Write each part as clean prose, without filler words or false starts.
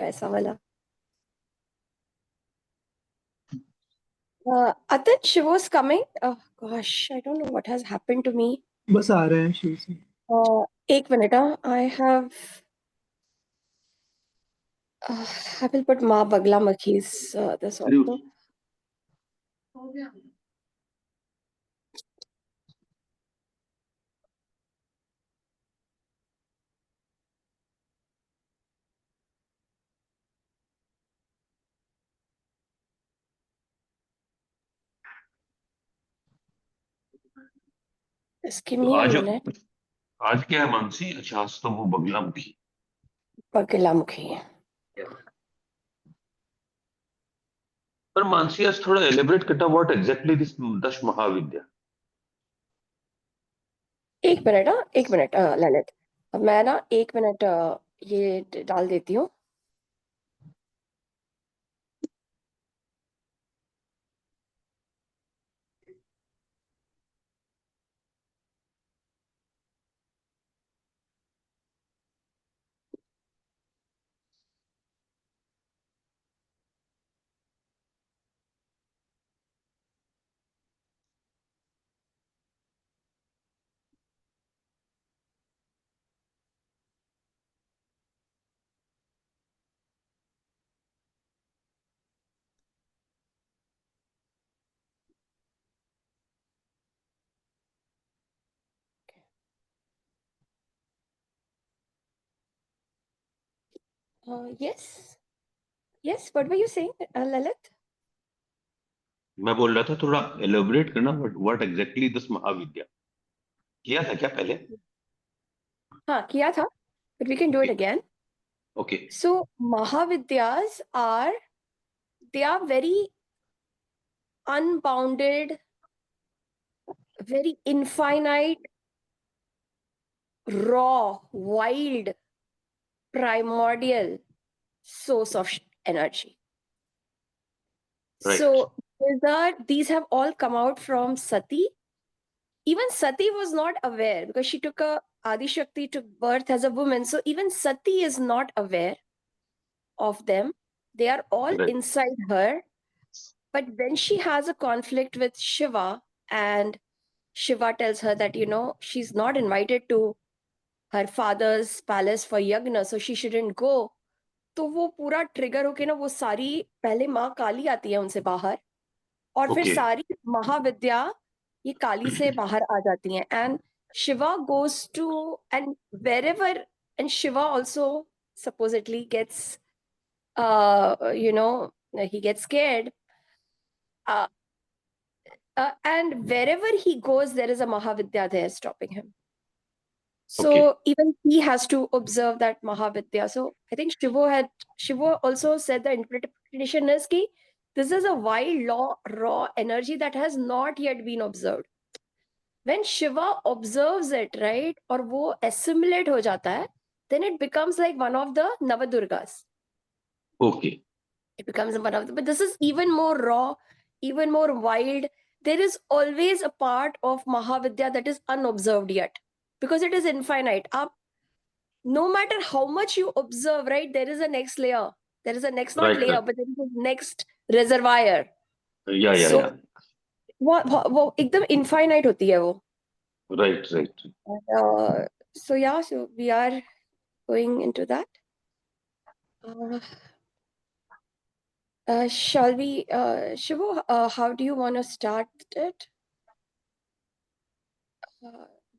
पैसा वाला. Atin, Shivo's coming. Oh gosh, I don't know what has happened to me. बस आ रहे हैं शिव से. एक minute. I will put Ma Bagla Makhi's this also. Just give me a minute. आज क्या है मानसी? अच्छा, आज तो वो बगला मुखी. Bagla Mukhi. पर मानसी आज थोड़ा एलिब्रेट करना, व्हाट एग्जैक्टली दिस दश महाविद्या. एक मिनट ललित. मैं ना 1 मिनट ये डाल देती हूँ. Yes, what were you saying, Lalit? मैं बोल रहा था थोड़ा एलिब्रेट करना, व्हाट एग्जैक्टली दिस महाविद्या. किया था क्या पहले? हाँ, किया था, but we can do it again. Okay. So Mahavidyas they are very unbounded, very infinite, raw, wild, primordial source of energy. Right. So these have all come out from Sati. Even Sati was not aware because she took Adi Shakti took birth as a woman. So even Sati is not aware of them. They are all Right. inside her. But when she has a conflict with Shiva and Shiva tells her that, she's not invited to her father's palace for yagna, so she shouldn't go. तो वो पूरा trigger होके ना वो सारी पहले माँ काली आती है उनसे बाहर और फिर Okay. सारी महाविद्या ये काली से बाहर आ जाती हैं and Shiva goes to and wherever and Shiva also supposedly gets he gets scared and wherever he goes there is a Mahavidya there stopping him. So Okay. even he has to observe that Mahavidya. So I think Shivo also said the interpretation is ki this is a wild raw energy that has not yet been observed. When Shiva observes it, right, or wo assimilate ho jata hai, then it becomes like one of the Navadurgas. Okay. It becomes one of the, but this is even more raw, even more wild. There is always a part of Mahavidya that is unobserved yet because it is infinite. No matter how much you observe, right, there is a next layer. There is a next, not Right, layer, right. but there is a next reservoir. Yeah. वो एकदम infinite होती है वो. Right. So we are going into that. Shall we, Shivu, how do you want to start it?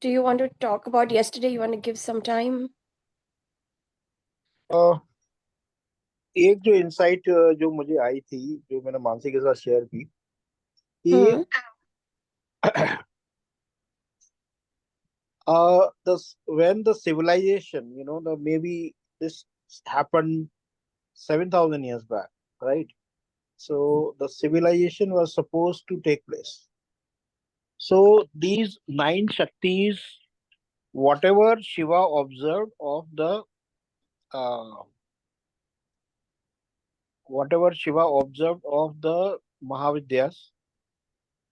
Do you want to talk about yesterday? You want to give some time? एक जो insight जो मुझे आई थी जो मैंने मानसी के साथ share की कि when the civilization, maybe this happened 7,000 years back, right? So the civilization was supposed to take place. So these 9 Shaktis, whatever Shiva observed of the Mahavidyas,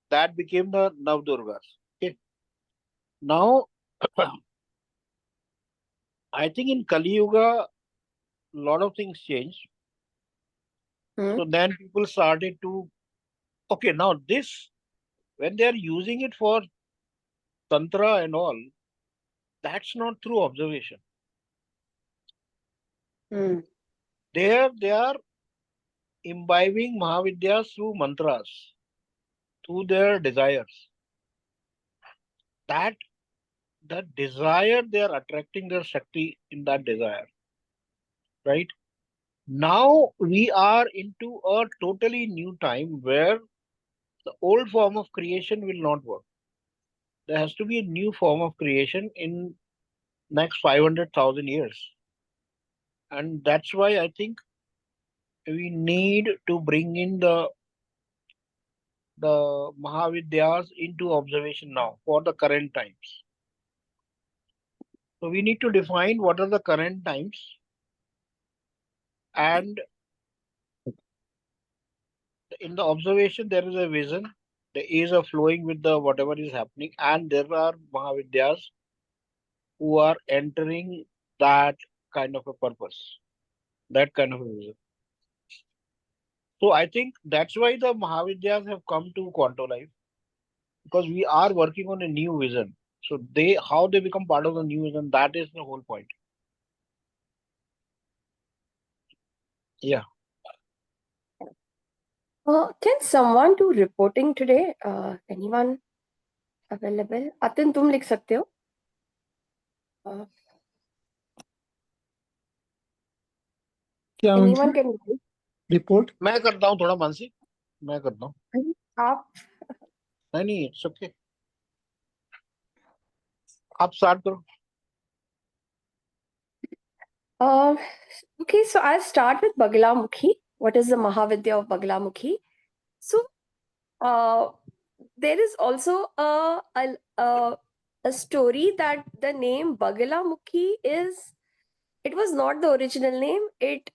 that became the Navdurgas. Okay. Now, I think in Kali Yuga, lot of things changed. Hmm. So then people started to, okay, now this, when they are using it for Tantra and all, that's not through observation. Hmm. There they are imbibing Mahavidyas through mantras, through their desires. That that desire, they are attracting their Shakti in that desire. Right? Now we are into a totally new time where the old form of creation will not work. There has to be a new form of creation in next 500,000 years. And that's why I think we need to bring in the Mahavidyas into observation now for the current times. So we need to define what are the current times, and in the observation there is a vision. The A's are flowing with the whatever is happening, and there are Mahavidyas who are entering that kind of a purpose, that kind of a vision. So I think that's why the Mahavidyas have come to Quanto Life, because we are working on a new vision. So they, how they become part of the new vision, that is the whole point. Yeah. Can someone do reporting today? Anyone available? Atin, तुम लिख सकते हो? क्या Anyone मतलब can write? Report? मैं करता हूँ थोड़ा मानसी, मैं करता हूँ. आप नहीं, इट्स ओके, आप स्टार्ट करो. Okay, so I'll start with Baglamukhi. What is the Mahavidya of Baglamukhi? So, there is also a story that the name Baglamukhi is. It was not the original name. It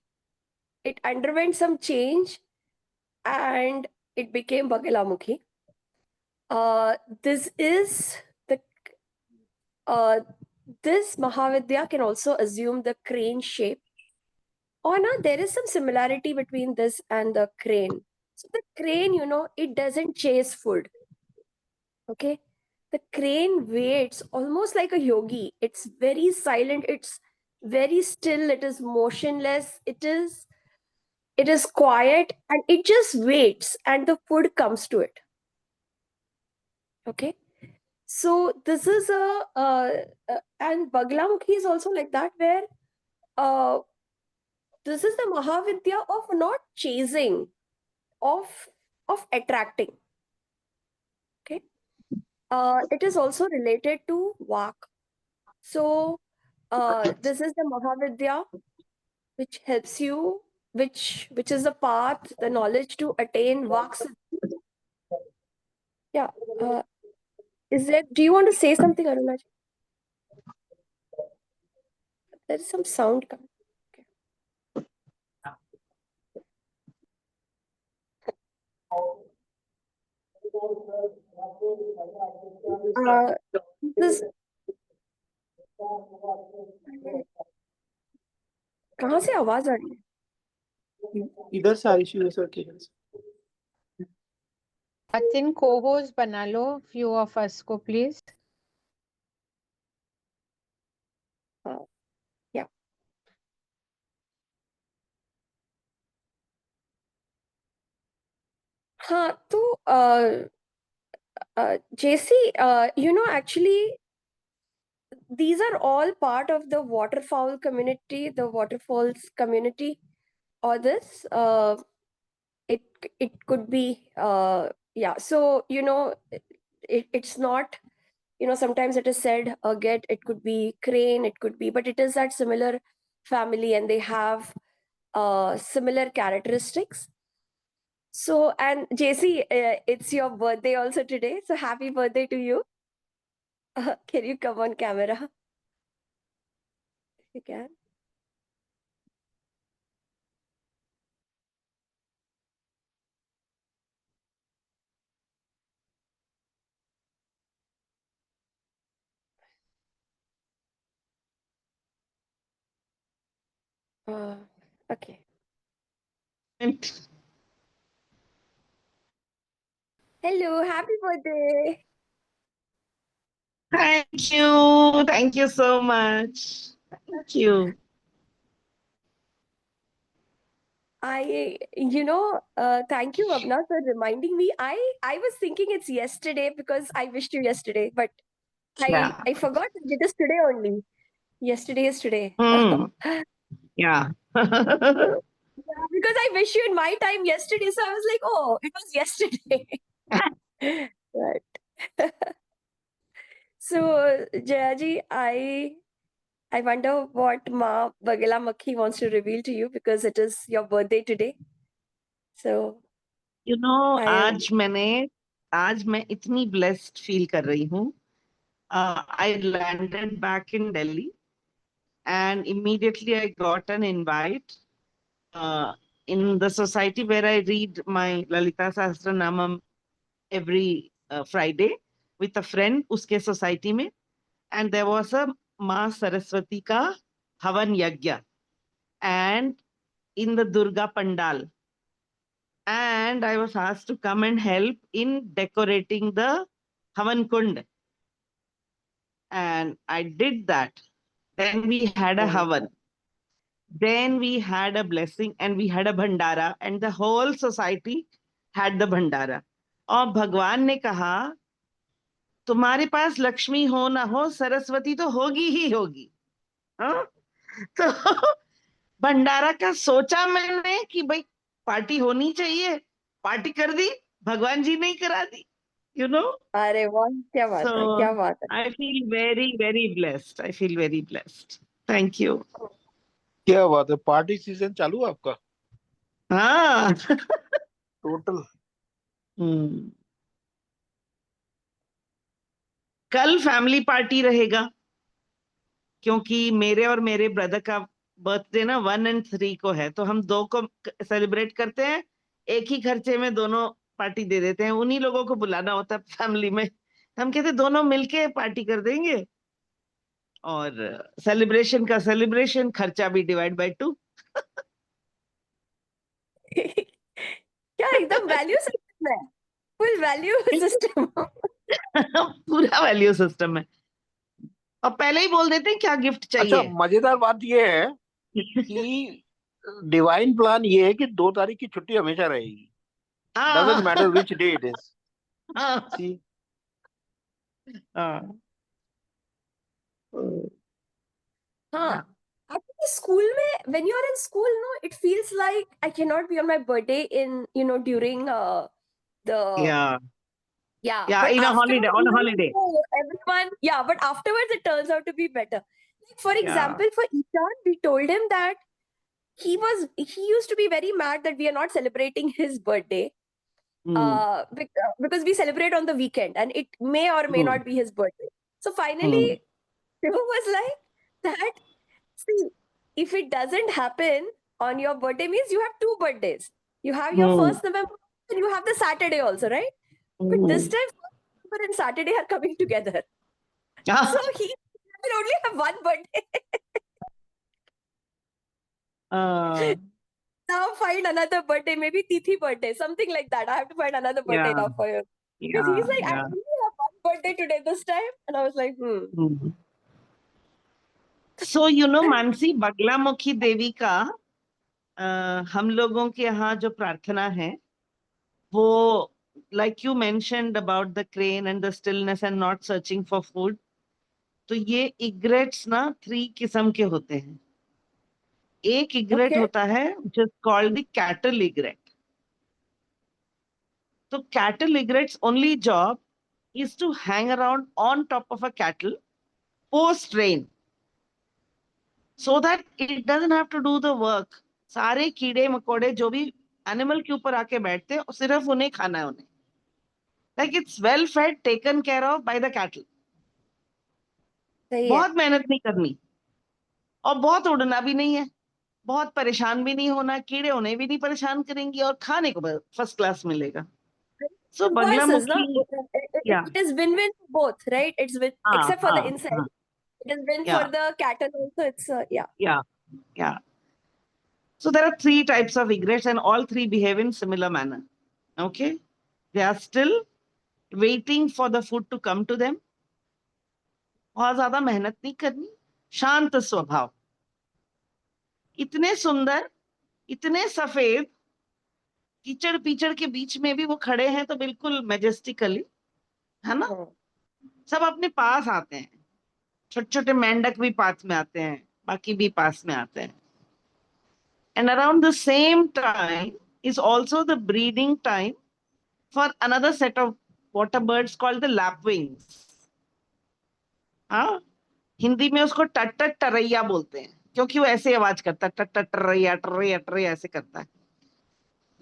underwent some change, and it became Baglamukhi. This is the this Mahavidya can also assume the crane shape. Or now there is some similarity between this and the crane. So the crane, it doesn't chase food. Okay. The crane waits almost like a yogi. It's very silent. It's very still. It is motionless. It is quiet, and it just waits and the food comes to it. Okay. So this is and Baglamukhi is also like that, where uh, this is the Mahavidya of not chasing, of attracting. Okay. It is also related to Vak. So this is the Mahavidya which helps you, which is the path, the knowledge to attain Vak Siddhi. Yeah. Do you want to say something, Arunaji? There is some sound coming. This कहाँ से आवाज आ रही है? इधर से आयुषी है sir cable से. Atin co-host बना लो few of us को please. Yeah. हाँ तो JC, actually these are all part of the waterfowl community, the waterfalls community, or this. It could be yeah. So it's not. Sometimes it is said get. It could be crane. It could be, but it is that similar family, and they have similar characteristics. So, and JC, it's your birthday also today. So happy birthday to you. Can you come on camera? You can. Okay. And Hello, happy birthday. thank you so much. Thank you. Thank you, Abna, for reminding me. I was thinking it's yesterday because I wished you yesterday, but Yeah. I forgot that it is today only. Yesterday is today. Hmm. Yeah. Yeah, because I wish you in my time yesterday, so I was like, oh, it was yesterday. Right. So, Jayaji, I wonder what Ma Bagela Makhi wants to reveal to you because it is your birthday today. So You know, I आज मैं इतनी blessed feel कर रही हूँ. I landed back in Delhi and immediately I got an invite in the society where I read my Lalita Sahasranamam every Friday with a friend उसके society में, and there was a माँ सरस्वती का हवन यज्ञ and in the Durga Pandal, and I was asked to come and help in decorating the Havan Kund, and I did that. Then we had a Havan. Then we had a blessing and we had a Bhandara, and the whole society had the Bhandara. और भगवान ने कहा तुम्हारे पास लक्ष्मी हो ना हो सरस्वती तो होगी ही होगी. हाँ? तो भंडारा का सोचा मैंने कि भाई पार्टी होनी चाहिए, पार्टी कर दी, भगवान जी ने ही करा दी, you know. अरे वाह क्या बात है So क्या बात है. I feel very, very blessed. I feel very blessed. Thank you. क्या बात है, पार्टी सीजन चालू है आपका हाँ. टोटल. कल फैमिली पार्टी रहेगा क्योंकि मेरे और मेरे ब्रदर का बर्थडे ना 1 और 3 को है, तो हम 2 को सेलिब्रेट करते हैं, एक ही खर्चे में दोनों पार्टी दे देते हैं. उन्हीं लोगों को बुलाना होता है फैमिली में. हम कहते दोनों मिलके पार्टी कर देंगे और सेलिब्रेशन का सेलिब्रेशन, खर्चा भी डिवाइड बाय 2. क्या एकदम वैल्यू सिस्टम है, फुल वैल्यू सिस्टम. पूरा वैल्यू सिस्टम है और पहले ही बोल देते हैं क्या गिफ्ट अच्छा, चाहिए. मजेदार बात ये है कि डिवाइन प्लान ये है कि 2 तारीख की छुट्टी हमेशा रहेगी. Doesn't matter which day it is. See. हाँ. Actually, school में when you are in school, no, it feels like I cannot be on my birthday in during the Yeah. yeah. Yeah, But in a holiday, afterwards, on a even holiday. though everyone but afterwards it turns out to be better. Like for Yeah. example, for Ishan, we told him that he used to be very mad that we are not celebrating his birthday. Because we celebrate on the weekend and it may or may not be his birthday. So finally, Shivu was like that. See, if it doesn't happen on your birthday, means you have 2 birthdays. You have your 1st November and you have the Saturday also, right? But this time, 1st November and Saturday are coming together. So he will only have 1 birthday. Now find another birthday, maybe Tithi birthday, something like that. I have to find another birthday now for him. Because he's like, I only have 1 birthday today this time. And I was like, So, Mansi Baglamukhi देवी का हम लोगों के यहाँ जो प्रार्थना है वो like you mentioned about the crane and the stillness and not searching for food, तो ये egrets ना 3 किस्म के होते हैं. एक egret होता है which is called the cattle egret. तो cattle egret's only job is to hang around on top of a cattle post rain, so that it doesn't have to do the work. सारे कीड़े मकोड़े जो भी animal के ऊपर आके बैठते हैं सिर्फ उन्हें खाना है उन्हें. Like it's well fed, taken care of by the cattle. बहुत मेहनत नहीं करनी और बहुत उड़ना भी नहीं है, बहुत परेशान भी नहीं होना, कीड़े उन्हें भी नहीं परेशान करेंगी और खाने को फर्स्ट क्लास मिलेगा. So Baglamukhi, it is win-win for both, right? It's win, except for the insect. It is win for the cattle also. It's Yeah. So there are 3 types of egrets and all 3 behave in similar manner. Okay. They are still waiting for the food to come to them. बहुत ज्यादा मेहनत नहीं करनी, शांत स्वभाव, इतने सुंदर, इतने सफेद, कीचड़ पीचड़ के बीच में भी वो खड़े हैं तो बिल्कुल मैजेस्टिकली, है ना? सब अपने पास आते हैं, छोटे छोटे मेंढक भी पास में आते हैं, बाकी भी पास में आते हैं. And around the same time is also the breeding time for another set of water birds called the lapwings. हाँ, हिंदी में उसको टट टट टरैया बोलते हैं, क्योंकि वो ऐसे आवाज करता है, टट टट टरैया टरैया टरैया ऐसे करता है.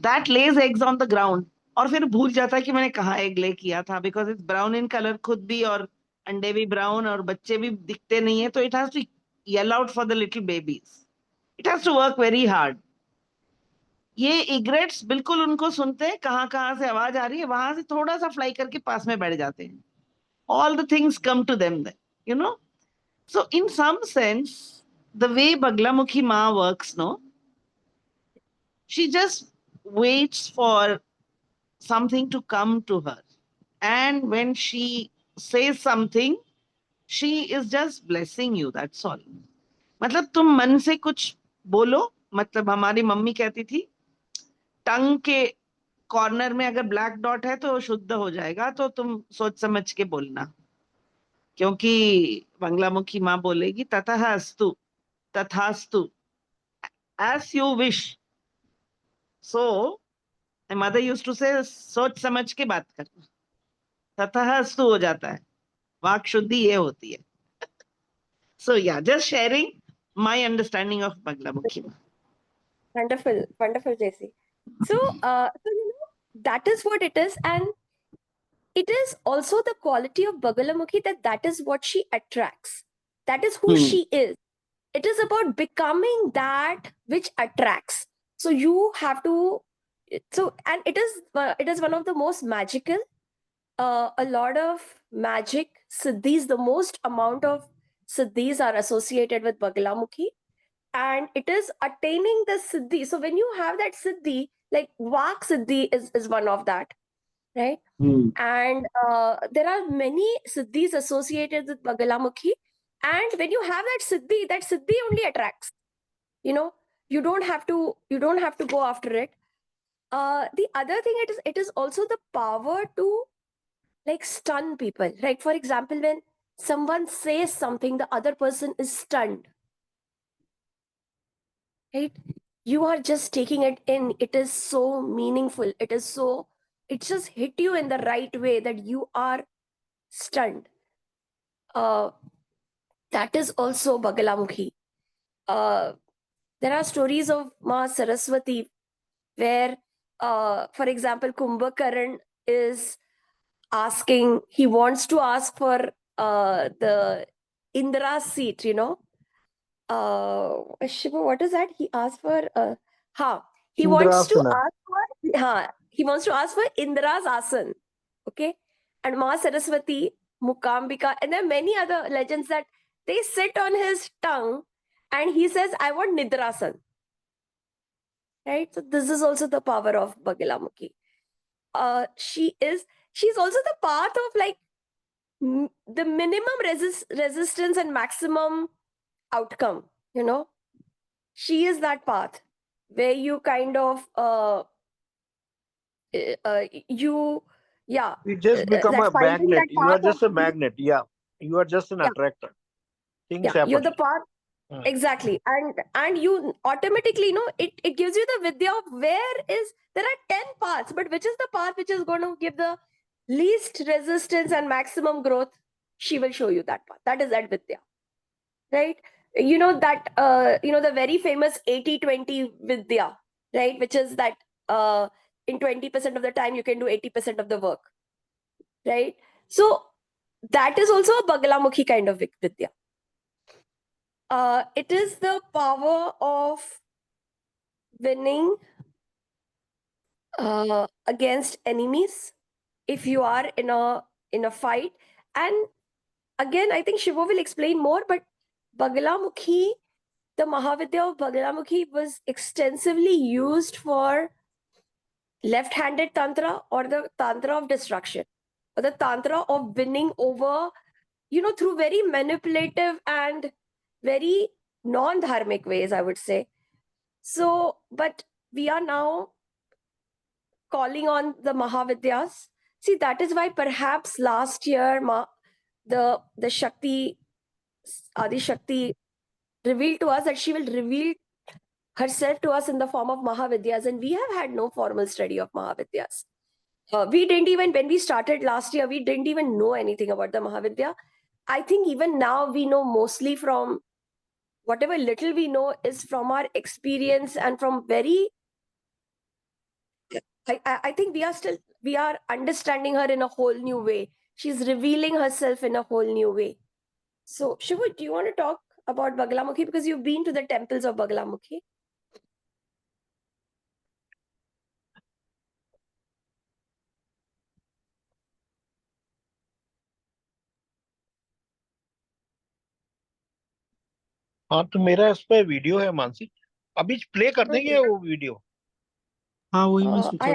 That lays eggs on the ground. और फिर भूल जाता है कि मैंने कहाँ एग ले किया था, because it's brown in color खुद भी, और अंडे भी ब्राउन, और बच्चे भी दिखते नहीं है, तो it has to yell out for the little babies. It has to work very hard. ये इग्रेट्स बिल्कुल उनको सुनते हैं, कहाँ से आवाज आ रही है, वहां से थोड़ा सा फ्लाई करके पास में बैठ जाते हैं. All the things come to them then, you know. So in some sense, the way Baglamukhi Ma works, no, she just waits for something to come to her. And when she says something, she is just blessing you, that's all. मतलब तुम मन से कुछ बोलो, मतलब हमारी mummy कहती थी, टंग के कॉर्नर में अगर ब्लैक डॉट है तो शुद्ध हो जाएगा, तो तुम सोच समझ के बोलना, क्योंकि बंगलामुखी माँ बोलेगी तथास्तु, तथास्तु, as you wish. So my mother used to say, सोच समझ के बात करना, तथास्तु हो जाता है, वाक शुद्धि ये होती है. So yeah, just sharing my understanding of Banglamukhi. Wonderful, wonderful, JC. So, that is what it is, and it is also the quality of Bagalamukhi that is what she attracts. That is who she is. It is about becoming that which attracts. So you have to. So, and it is one of the most magical. A lot of magic siddhis. The most amount of siddhis are associated with Bagalamukhi. And it is attaining the siddhi. So when you have that siddhi, like Vak siddhi is one of that, right? And there are many siddhis associated with Bagalamukhi. And when you have that siddhi only attracts. You don't have to go after it. The other thing it is also the power to like stun people. Like for example, when someone says something, the other person is stunned. Right? You are just taking it in. It is so meaningful. It just hit you in the right way that you are stunned. That is also Bagalamukhi. There are stories of Ma Saraswati where, for example, Kumbhakaran is asking, he wants to ask for the Indra's seat, Shiva, what is that? He asked for he wants to ask for Indra's asan. Okay. And Ma Saraswati, Mukambika, and there are many other legends that they sit on his tongue and he says, I want Nidrasan. Right? So this is also the power of Bagalamukhi. She's also the path of like the minimum resistance and maximum outcome. She is that path where you kind of you just become a finding magnet. that You are path just a of- magnet. Yeah, you are just an attractor. Things happen. you're the path. Exactly. And you automatically it gives you the vidya of there are 10 paths, but which is the path which is going to give the least resistance and maximum growth. She will show you that path. That is that vidya, right? The very famous 80-20 vidya, right? Which is that in 20% of the time you can do 80% of the work, right? So that is also a Bagalamukhi kind of vidya. It is the power of winning against enemies if you are in a fight. And again, I think Shivo will explain more, but Bagalamukhi the Mahavidya of Bagalamukhi was extensively used for left-handed tantra, or the tantra of destruction, or the tantra of winning over, through very manipulative and very non-dharmic ways, I would say. So, but we are now calling on the Mahavidyas. See, that is why perhaps last year the Shakti, Adi Shakti, revealed to us that she will reveal herself to us in the form of Mahavidyas, and we have had no formal study of Mahavidyas. We didn't even, when we started last year, we didn't even know anything about the Mahavidya. I think even now we know mostly from whatever little we know is from our experience and from very, I think we are understanding her in a whole new way. She's revealing herself in a whole new way. So, Shivu, do you want to talk about Bagalamukhi? Because you've been to the temples of Bagalamukhi. हाँ तो मेरा इस पे video है मानसी, अभी play कर देंगे वो वीडियो। हाँ वही मैं सोचा।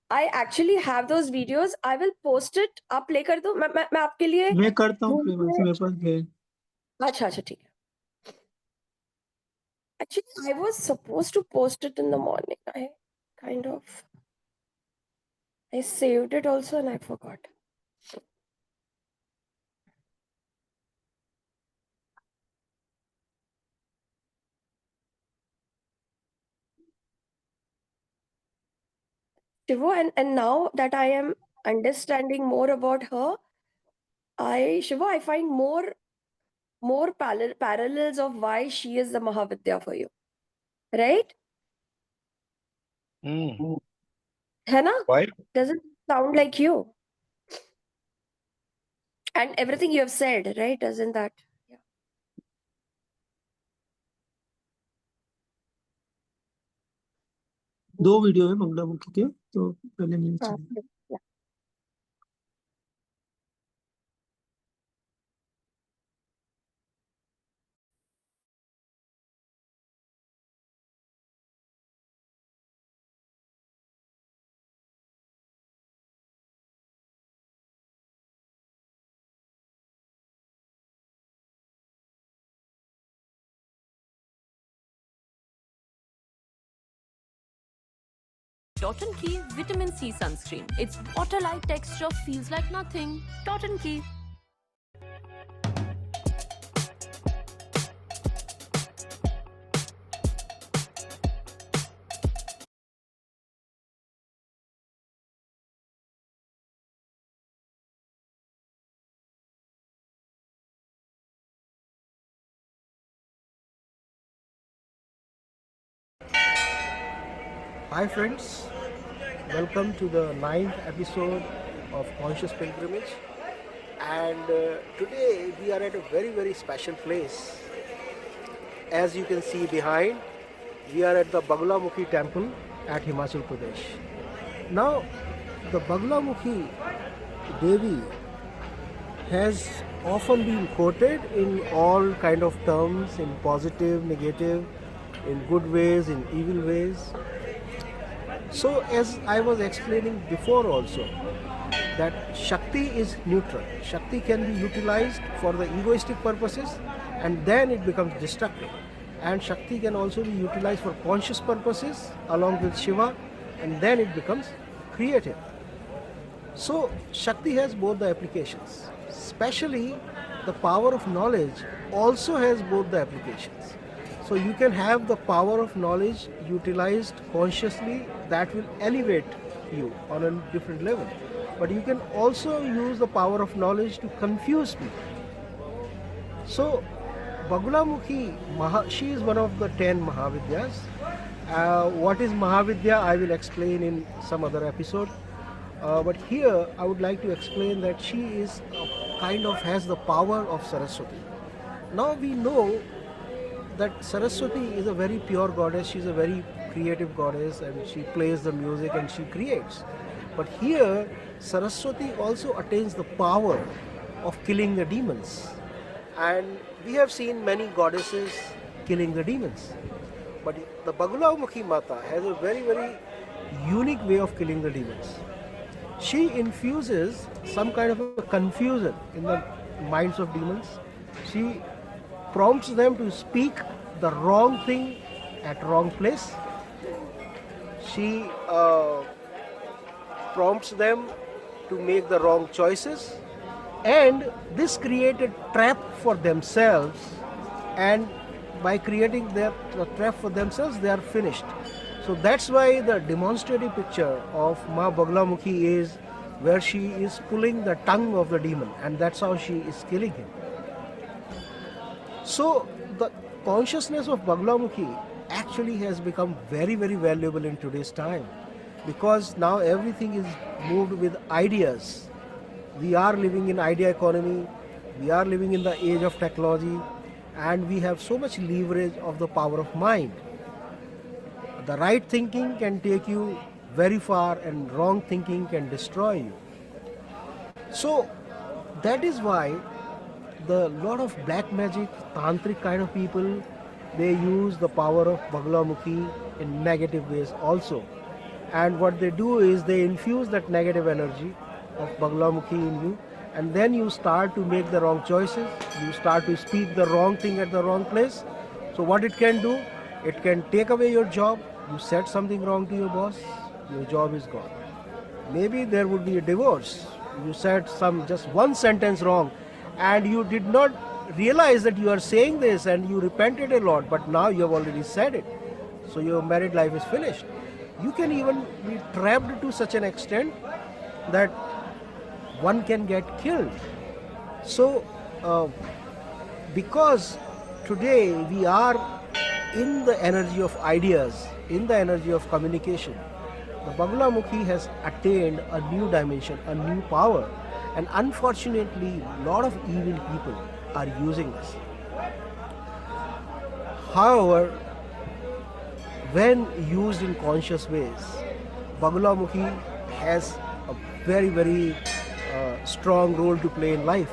I actually have those videos. I will post it. आप play कर दो। मैं आपके लिए मैं करता हूँ play, वैसे मेरे पास है। अच्छा ठीक है। Actually, I was supposed to post it in the morning. I saved it also and I forgot. Shivo, and now that I am understanding more about her, Shivo, I find more parallels of why she is the Mahavidya for you, right? है ना? Why? Doesn't sound like you. And everything you have said, right? Doesn't that? Yeah. दो video है बगलामुखी के, तो पहले नहीं चाहिए। Yeah. Key Vitamin C Sunscreen. Its water-like texture feels like nothing. Key. Hi friends, welcome to the 9th episode of Conscious Pilgrimage, and today we are at a very special place. As you can see behind, we are at the Bagalamukhi temple at Himachal Pradesh. Now the Bagalamukhi Devi has often been quoted in all kind of terms, in positive, negative, in good ways, in evil ways. So as I was explaining before also, that Shakti is neutral. Shakti can be utilized for the egoistic purposes and then it becomes destructive. And Shakti can also be utilized for conscious purposes along with Shiva, and then it becomes creative. So Shakti has both the applications. Especially the power of knowledge also has both the applications. So you can have the power of knowledge utilized consciously, that will elevate you on a different level. But you can also use the power of knowledge to confuse people. So Bagalamukhi, she is one of the 10 Mahavidyas. What is Mahavidya, I will explain in some other episode. But here I would like to explain that she is kind of has the power of Saraswati. Now we know that Saraswati is a very pure goddess, she is a very creative goddess, and she plays the music and she creates. But here Saraswati also attains the power of killing the demons. And we have seen many goddesses killing the demons. But the Baglamukhi Mata has a very, very unique way of killing the demons. She infuses some kind of a confusion in the minds of demons. She prompts them to speak the wrong thing at wrong place. She prompts them to make the wrong choices, and this created trap for themselves, and by creating the trap for themselves they are finished. So that's why the demonstrative picture of Ma Baglamukhi is where she is pulling the tongue of the demon, and that's how she is killing him. So the consciousness of Baglamukhi actually has become very, very valuable in today's time, because now everything is moved with ideas. We are living in idea economy, we are living in the age of technology, and we have so much leverage of the power of mind. The right thinking can take you very far, and wrong thinking can destroy you. So that is why the lot of black magic, tantric kind of people, they use the power of Baglamukhi in negative ways also. And what they do is they infuse that negative energy of Baglamukhi in you, and then you start to make the wrong choices, you start to speak the wrong thing at the wrong place. So what it can do, it can take away your job. You said something wrong to your boss, your job is gone. Maybe there would be a divorce. You said just one sentence wrong, and you did not realize that you are saying this, and you repented a lot, but now you have already said it. So your married life is finished. You can even be trapped to such an extent that one can get killed. So because today we are in the energy of ideas, in the energy of communication, the Baglamukhi has attained a new dimension, a new power, and unfortunately a lot of evil people are using this. However, when used in conscious ways, Baglamukhi has a very, very strong role to play in life.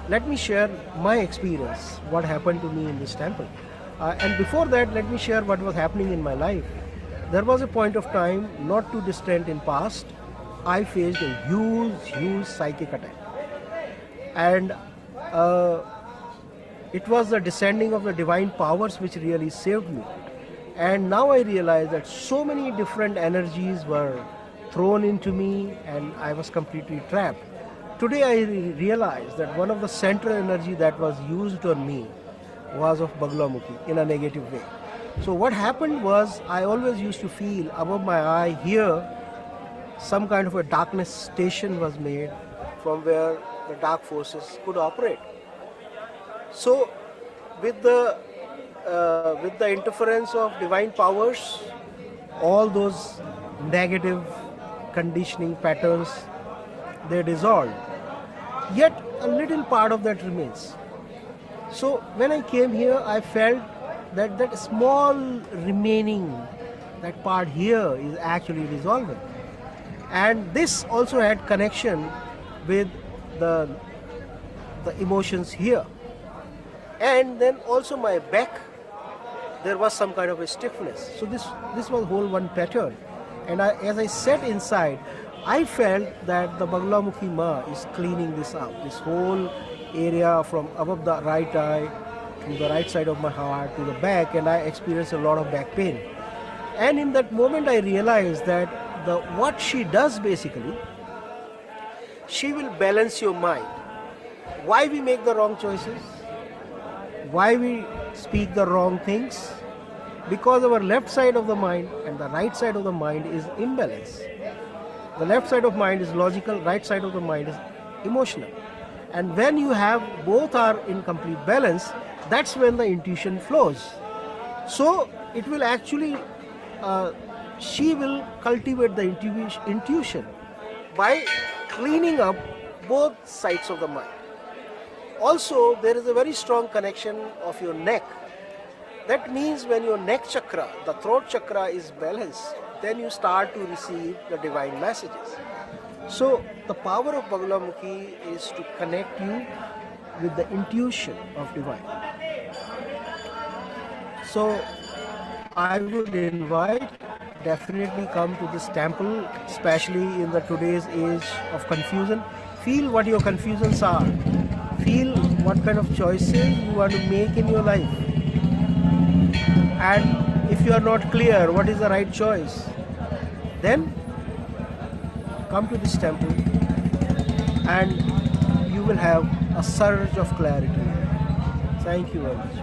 Let me share my experience, what happened to me in this temple. And before that, let me share what was happening in my life. There was a point of time, not too distant in past, I faced a huge psychic attack. And it was the descending of the divine powers which really saved me. And now I realize that so many different energies were thrown into me, and I was completely trapped. Today I realize that one of the central energy that was used on me was of Baglamukhi in a negative way. So what happened was, I always used to feel above my eye here some kind of a darkness station was made from where the dark forces could operate. So with the interference of divine powers, all those negative conditioning patterns, they dissolved. Yet a little part of that remains. So when I came here, I felt that small remaining, that part here is actually dissolving. And this also had connection with the emotions here. And then also my back, there was some kind of a stiffness. So this was whole one pattern. And as I sat inside, I felt that the Baglamukhi Ma is cleaning this up, this whole area from above the right eye to the right side of my heart to the back, and I experienced a lot of back pain. And in that moment I realized that what she does basically, she will balance your mind. Why we make the wrong choices? Why we speak the wrong things? Because our left side of the mind and the right side of the mind is imbalanced. The left side of mind is logical, right side of the mind is emotional. And when you have both are in complete balance, that's when the intuition flows. So it will actually, she will cultivate the intuition by cleaning up both sides of the mind. Also, there is a very strong connection of your neck. That means when your neck chakra, the throat chakra is balanced, then you start to receive the divine messages. So the power of Baglamukhi is to connect you with the intuition of divine. So I would invite, definitely come to this temple, especially in the today's age of confusion. Feel what your confusions are. Feel what kind of choices you want to make in your life. And if you are not clear what is the right choice, then come to this temple and you will have a surge of clarity. Thank you very much.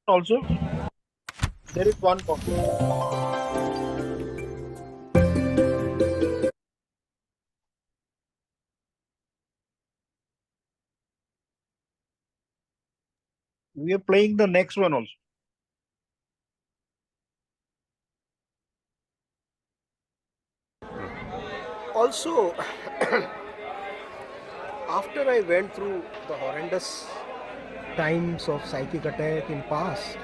Also, there is one more. We are playing the next one also. Also, after I went through the horrendous times of psychic attack in past,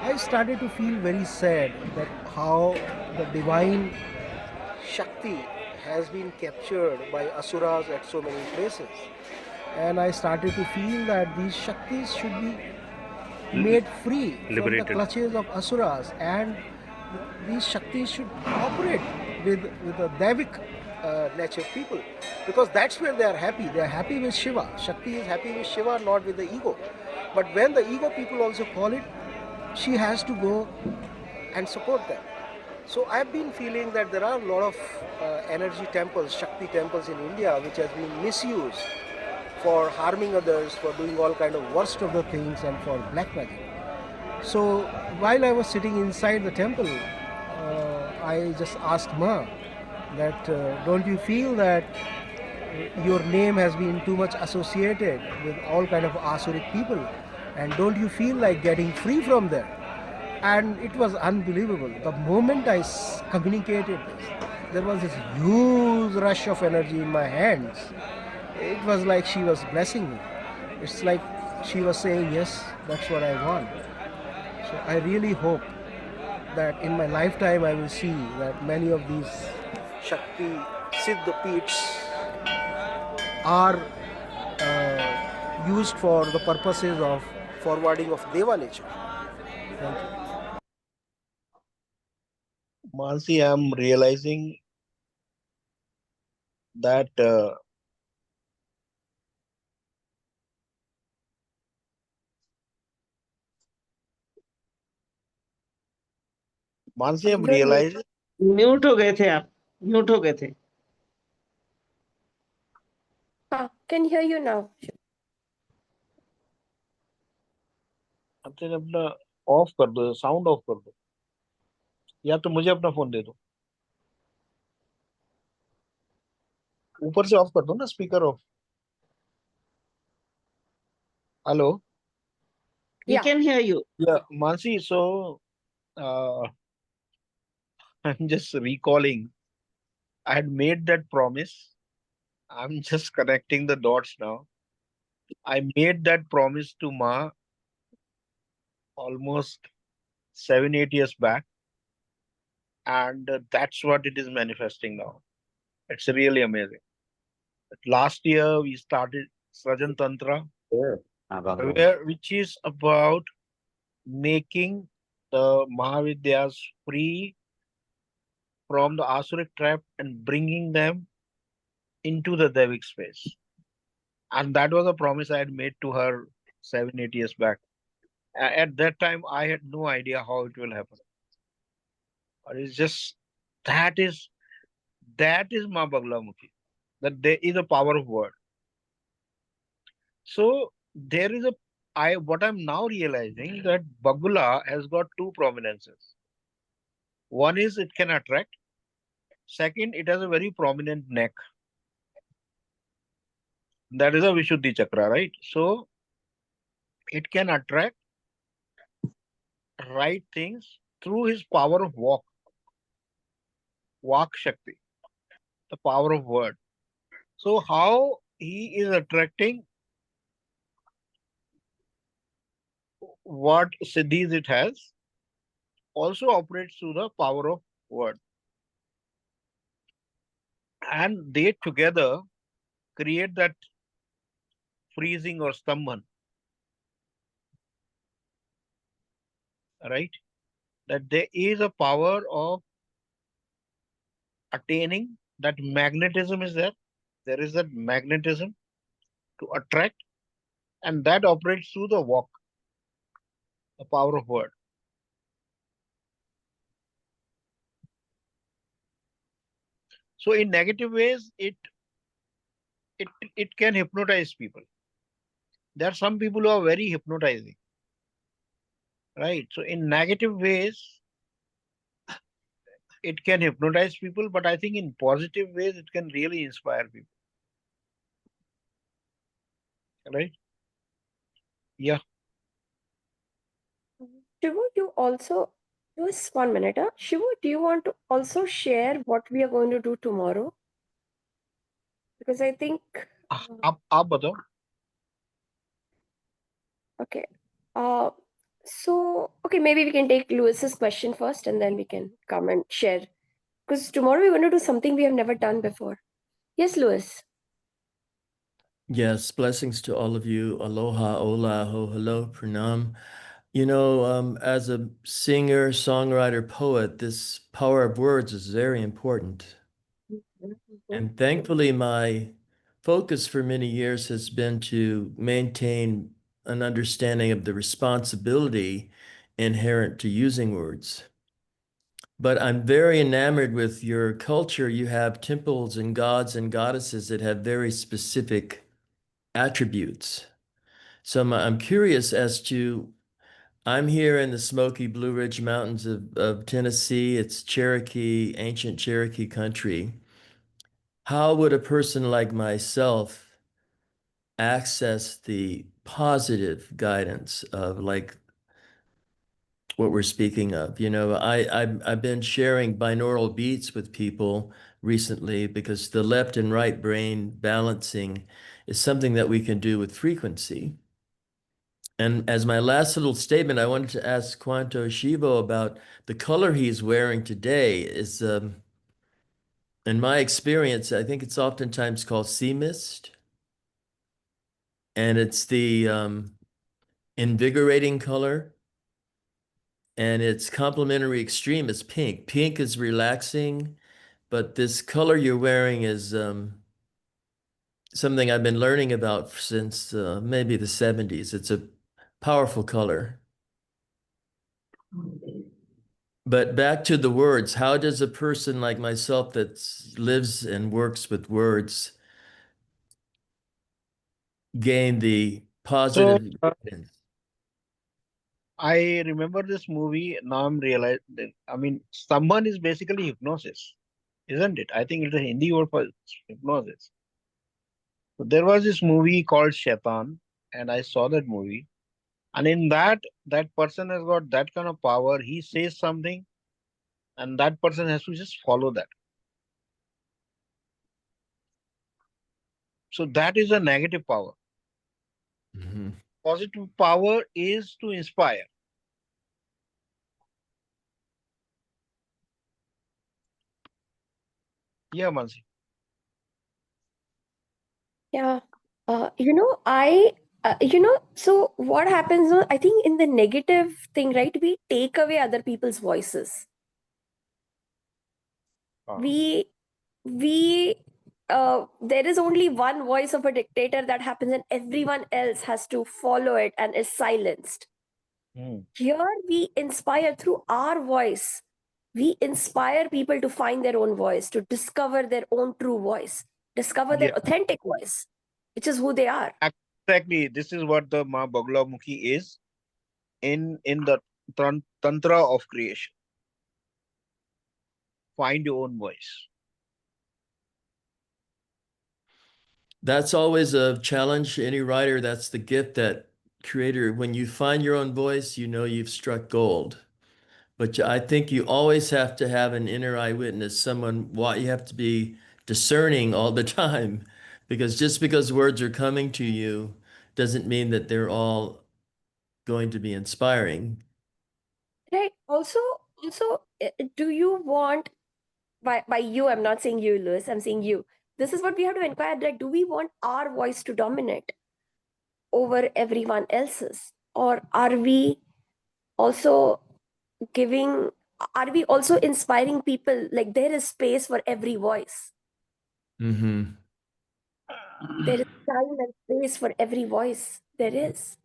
I started to feel very sad that how the divine Shakti has been captured by Asuras at so many places. And I started to feel that these Shaktis should be made free from the clutches of Asuras, and these Shaktis should operate with the Devic nature people, because that's where they are happy. They are happy with Shiva. Shakti is happy with Shiva, not with the ego. But when the ego people also call it, she has to go and support them. So I've been feeling that there are a lot of energy temples, Shakti temples in India, which has been misused for harming others, for doing all kind of worst of the things, and for black magic. So while I was sitting inside the temple, I just asked Ma that don't you feel that your name has been too much associated with all kind of Asuric people, and don't you feel like getting free from them? And it was unbelievable. The moment I communicated this, there was this huge rush of energy in my hands. It was like she was blessing me. It's like she was saying, yes, that's what I want. So I really hope that in my lifetime I will see that many of these Shakti Siddha Peeths are used for the purposes of forwarding of Deva nature. Thank you. Mansi, I'm realizing that Mansi, I'm realizing. Mute हो गए थे आप, mute हो गए थे. Can hear you now. अपने अपना of कर दो, साउंड ऑफ कर दो, या तो मुझे अपना फोन दे दो. ऊपर से ऑफ कर दो ना, speaker of. Hello. We can hear you. Yeah, Mansi, so I'm just recalling, I had made that promise. I'm just connecting the dots now. I made that promise to Ma almost 7-8 years back, and that's what it is manifesting now. It's really amazing. Last year we started Srajan Tantra, which is about making the Mahavidyas free from the Asuric trap and bringing them into the Devic space. And that was a promise I had made to her 7-8 years back. At that time, I had no idea how it will happen. But it's just, that is Ma Baglamukhi. That there is a power of word. So there is what I'm now realizing, that Bagula has got two prominences. One is it can attract. Second, it has a very prominent neck. That is a Vishuddhi Chakra, right? So it can attract right things through his power of walk Shakti, the power of word. So how he is attracting what siddhis it has also operates through the power of word. And they together create that freezing or stambhan. right? That there is a power of attaining, that magnetism is there. There is that magnetism to attract, and that operates through the walk, the power of word. So in negative ways, it can hypnotize people. There are some people who are very hypnotizing, right? So in negative ways, it can hypnotize people, but I think in positive ways, it can really inspire people, right? Yeah. Shivu, you also, just 1 minute. Shivu, do you want to also share what we are going to do tomorrow? Because I think, आप बताओ. okay. So, okay, maybe we can take Lewis's question first and then we can come and share. Because tomorrow we're going to do something we have never done before. Yes, Lewis. Yes, blessings to all of you. Aloha, ola, ho, hello, pranam. You know, as a singer, songwriter, poet, this power of words is very important. And thankfully, my focus for many years has been to maintain an understanding of the responsibility inherent to using words. But I'm very enamored with your culture. You have temples and gods and goddesses that have very specific attributes. So I'm curious as to, I'm here in the Smoky Blue Ridge Mountains of Tennessee. It's Cherokee, ancient Cherokee country. How would a person like myself access the positive guidance of like what we're speaking of? You know, I've been sharing binaural beats with people recently because the left and right brain balancing is something that we can do with frequency. And as my last little statement, I wanted to ask Quanto Shivo about the color he's wearing today is, in my experience, I think it's oftentimes called sea mist. And it's the invigorating color. And its complementary extreme is pink. Pink is relaxing, but this color you're wearing is something I've been learning about since maybe the 70s. It's a powerful color. But back to the words, how does a person like myself that lives and works with words gain the positive guidance? I remember this movie. Now I'm realizing, I mean, someone is basically hypnosis, isn't it? I think it's a Hindi word for hypnosis. So there was this movie called Shaitan, and I saw that movie. And in that person has got that kind of power. He says something, and that person has to just follow that. So that is a negative power. Mm-hmm. Positive power is to inspire. Yeah, Mansi. Yeah. So what happens, I think in the negative thing, right, we take away other people's voices. We there is only one voice of a dictator that happens and everyone else has to follow it and is silenced. Here we inspire through our voice. We inspire people to find their own voice, to discover their own true voice, discover their authentic voice, which is who they are. Exactly. This is what the Ma Bagla Mukhi is in the tantra of creation. Find your own voice. That's always a challenge. Any writer, that's the gift that creator, when you find your own voice, you know you've struck gold. But I think you always have to have an inner eyewitness, someone, you have to be discerning all the time, because just because words are coming to you doesn't mean that they're all going to be inspiring. Right. Also, do you want, by you, I'm not saying you, Lewis, I'm saying you. This is what we have to inquire, like, do we want our voice to dominate over everyone else's? Or are we also are we also inspiring people? Like there is space for every voice. Mm-hmm. There is time and space for every voice. There is.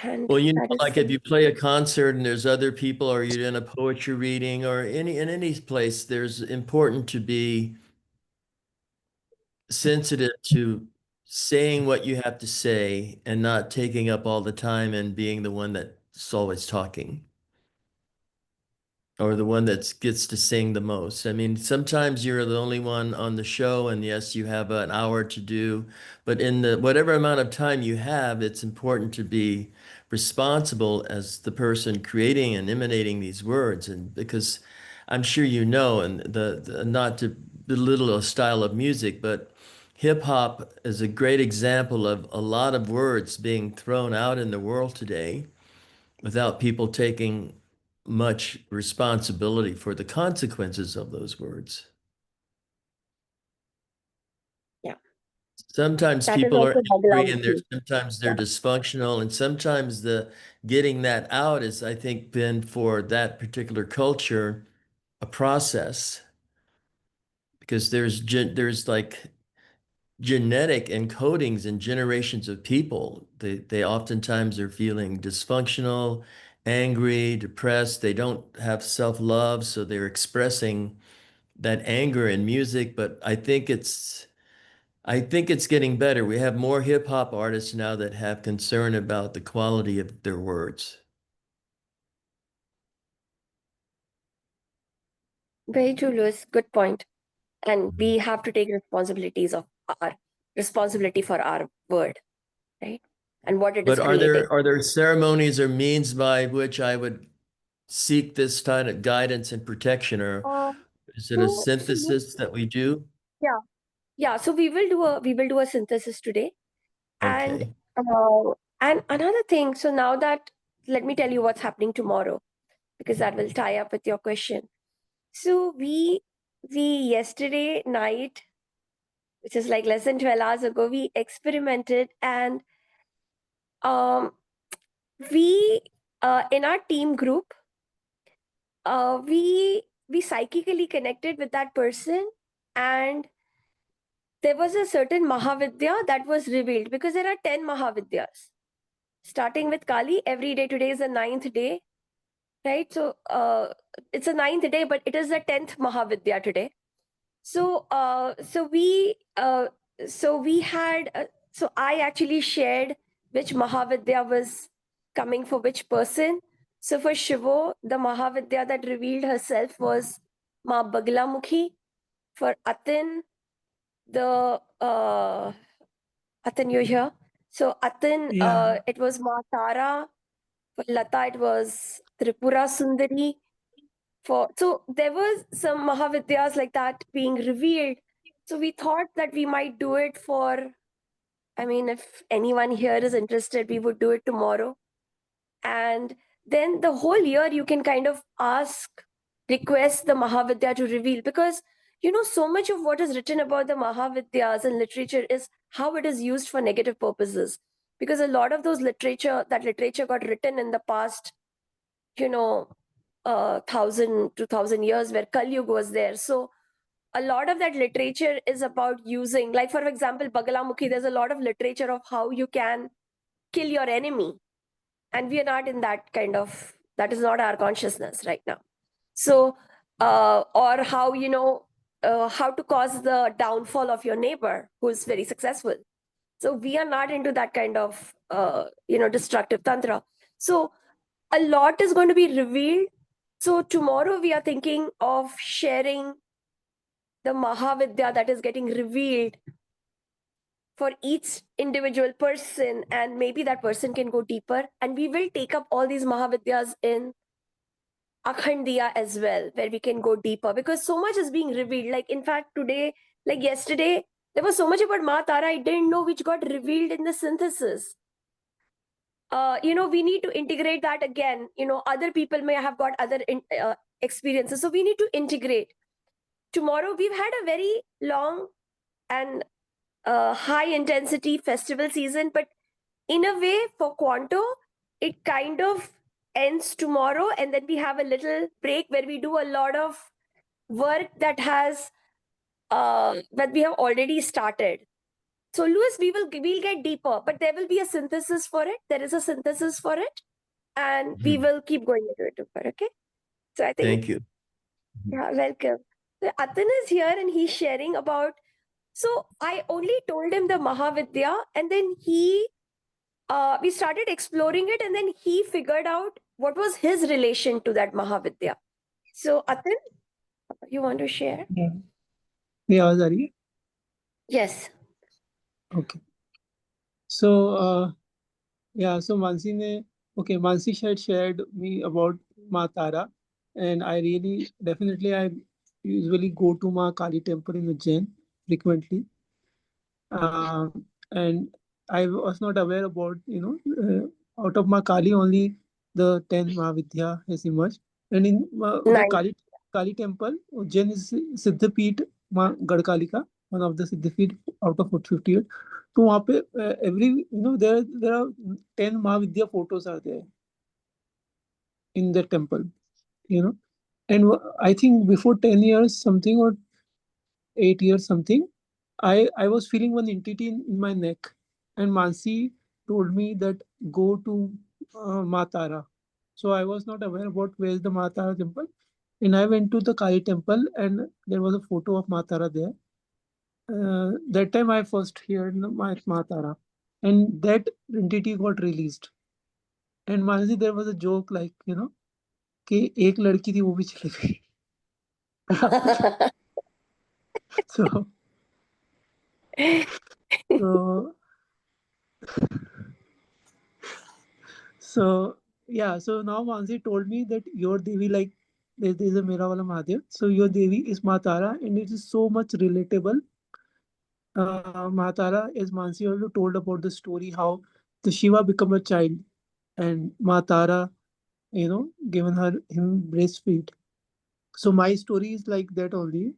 And Well, you know, that is like if you play a concert and there's other people, or you're in a poetry reading, or in any place, there's important to be sensitive to saying what you have to say and not taking up all the time and being the one that's always talking, or the one that gets to sing the most. I mean, sometimes you're the only one on the show, and yes, you have an hour to do, but in the whatever amount of time you have, it's important to be responsible as the person creating and emanating these words. And because I'm sure you know, and the not to belittle a style of music, but hip hop is a great example of a lot of words being thrown out in the world today without people taking much responsibility for the consequences of those words. Yeah. Sometimes That is people are also angry, and Bhagavad. sometimes they're dysfunctional, and sometimes the getting that out is, I think, been for that particular culture a process, because there's like genetic encodings in generations of people. They oftentimes are feeling dysfunctional, angry, depressed. They don't have self-love, so they're expressing that anger in music. But I think it's getting better. We have more hip hop artists now that have concern about the quality of their words. Very true, Louis. Good point. And we have to take responsibility for our word, right? And what it is But creating. are there ceremonies or means by which I would seek this kind of guidance and protection, or is it a synthesis that we do? Yeah, yeah. So we will do a synthesis today, and Okay. and another thing. So now that, let me tell you what's happening tomorrow, because that will tie up with your question. So we yesterday night, which is like less than 12 hours ago, we experimented, and um we in our team group, we psychically connected with that person, and there was a certain Mahavidya that was revealed, because there are 10 Mahavidyas. Starting with Kali, every day today is the 9th day, right? So it's a 9th day, but it is the 10th Mahavidya today. So we had so I actually shared which Mahavidya was coming for which person. So for Shivo, the Mahavidya that revealed herself was Ma Baglamukhi. For Atin, the Atin, you here? So Atin, Yeah. it was Ma Tara. For Lata, it was Tripura Sundari. So there was some Mahavidyas like that being revealed. So we thought that we might do it for, I mean, if anyone here is interested, we would do it tomorrow. And then the whole year you can kind of request the Mahavidya to reveal, because so much of what is written about the Mahavidyas in literature is how it is used for negative purposes. Because a lot of that literature got written in the past, 1,000-2,000 years, where Kali Yuga was there. So a lot of that literature is about using, like for example, Bagalamukhi, there's a lot of literature of how you can kill your enemy. And we are not in that that is not our consciousness right now. So, or how, how to cause the downfall of your neighbor who is very successful. So we are not into that kind of, destructive tantra. So a lot is going to be revealed. So tomorrow we are thinking of sharing the Mahavidya that is getting revealed for each individual person, and maybe that person can go deeper. And we will take up all these Mahavidyas in Akhandiya as well, where we can go deeper, because so much is being revealed. Like in fact, today, like yesterday, there was so much about Ma Tara I didn't know, which got revealed in the synthesis. We need to integrate that again. Other people may have got other experiences, so we need to integrate. Tomorrow we've had a very long and high intensity festival season, but in a way for Quanto, it kind of ends tomorrow, and then we have a little break where we do a lot of work that we have already started. So Louis, we'll get deeper, but there will be a synthesis for it. There is a synthesis for it, and we will keep going into it deeper. Okay. So I think, Thank you. yeah, welcome. So Atin is here and he's sharing about. So I only told him the Mahavidya, and then we started exploring it, and then he figured out what was his relation to that Mahavidya. So Atin, you want to share? Yeah. Yeah, आवाज आ रही है? Yes. Okay. So yeah, so Mansi had shared me about Ma Tara, and I usually go to Ma Kali temple in Ujjain frequently. And I was not aware about, out of Ma Kali only the 10 Mahavidya has emerged. And in the Nice. Kali temple, Ujjain is Siddhapeeth Ma Gadkalika, one of the Siddhapeeth out of 58. तो वहाँ पे there are 10 Mahavidya photos are there in the temple, and I think before 10 years something or 8 years something, I was feeling one entity in my neck, and Mansi told me that go to Matara. So I was not aware about where is the Matara temple, and I went to the Kali temple, and there was a photo of Matara there. That time I first heard my Matara, and that entity got released. And Mansi, there was a joke like, कि एक लड़की थी वो भी चली गई. So yeah, so now Mansi told me that your Devi, like there's a Mera Wala Mahadev, so your Devi is Matara, and it is so much relatable. Matara, as Mansi also told about the story how the Shiva become a child, and Matara, given him breastfeed. So my story is like that only,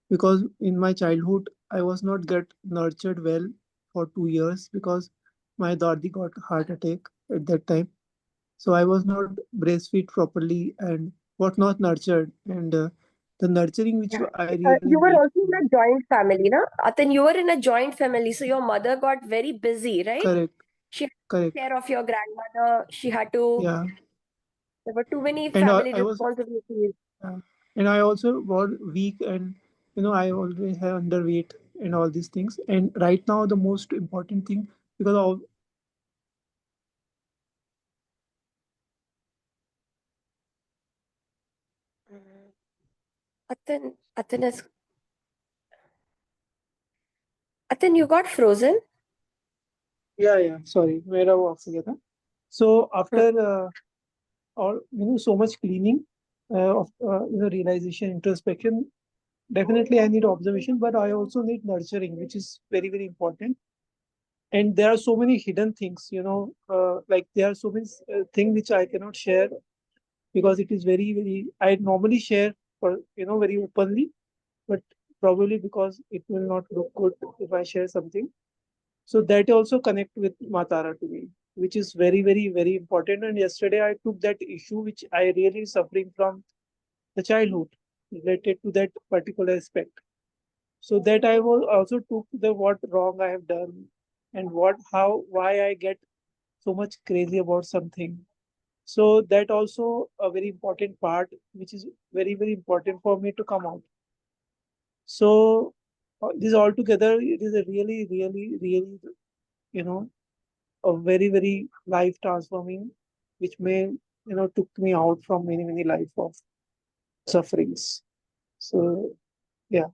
because in my childhood I was not get nurtured well for 2 years because my daddy got heart attack at that time. So I was not breastfeed properly and was not nurtured. And the nurturing which I really You were need. also in a joint family, na? Atin, you were in a joint family, so your mother got very busy, right? Correct. She had to Correct. take care of your grandmother. She had to. Yeah. There were too many And family I was, responsibilities. and I also was weak, and I always have underweight and all these things. And right now the most important thing, because of Atin, you got frozen. yeah, sorry, मेरा वो of गया था. So after all, so much cleaning of realization, introspection, definitely I need observation, but I also need nurturing, which is very, very important. And there are so many hidden things, like there are so many things which I cannot share because it is very, very, I normally share for, very openly, but probably because it will not look good if I share something. So that also connect with Matara to me, which is very, very, very important. And yesterday I took that issue which I really suffering from the childhood related to that particular aspect. So that I was also took the what wrong I have done and why I get so much crazy about something. So that also a very important part, which is very, very important for me to come out. So this altogether, it is a really, really, really, a very, very life transforming, which took me out from many, many life of sufferings. So yeah.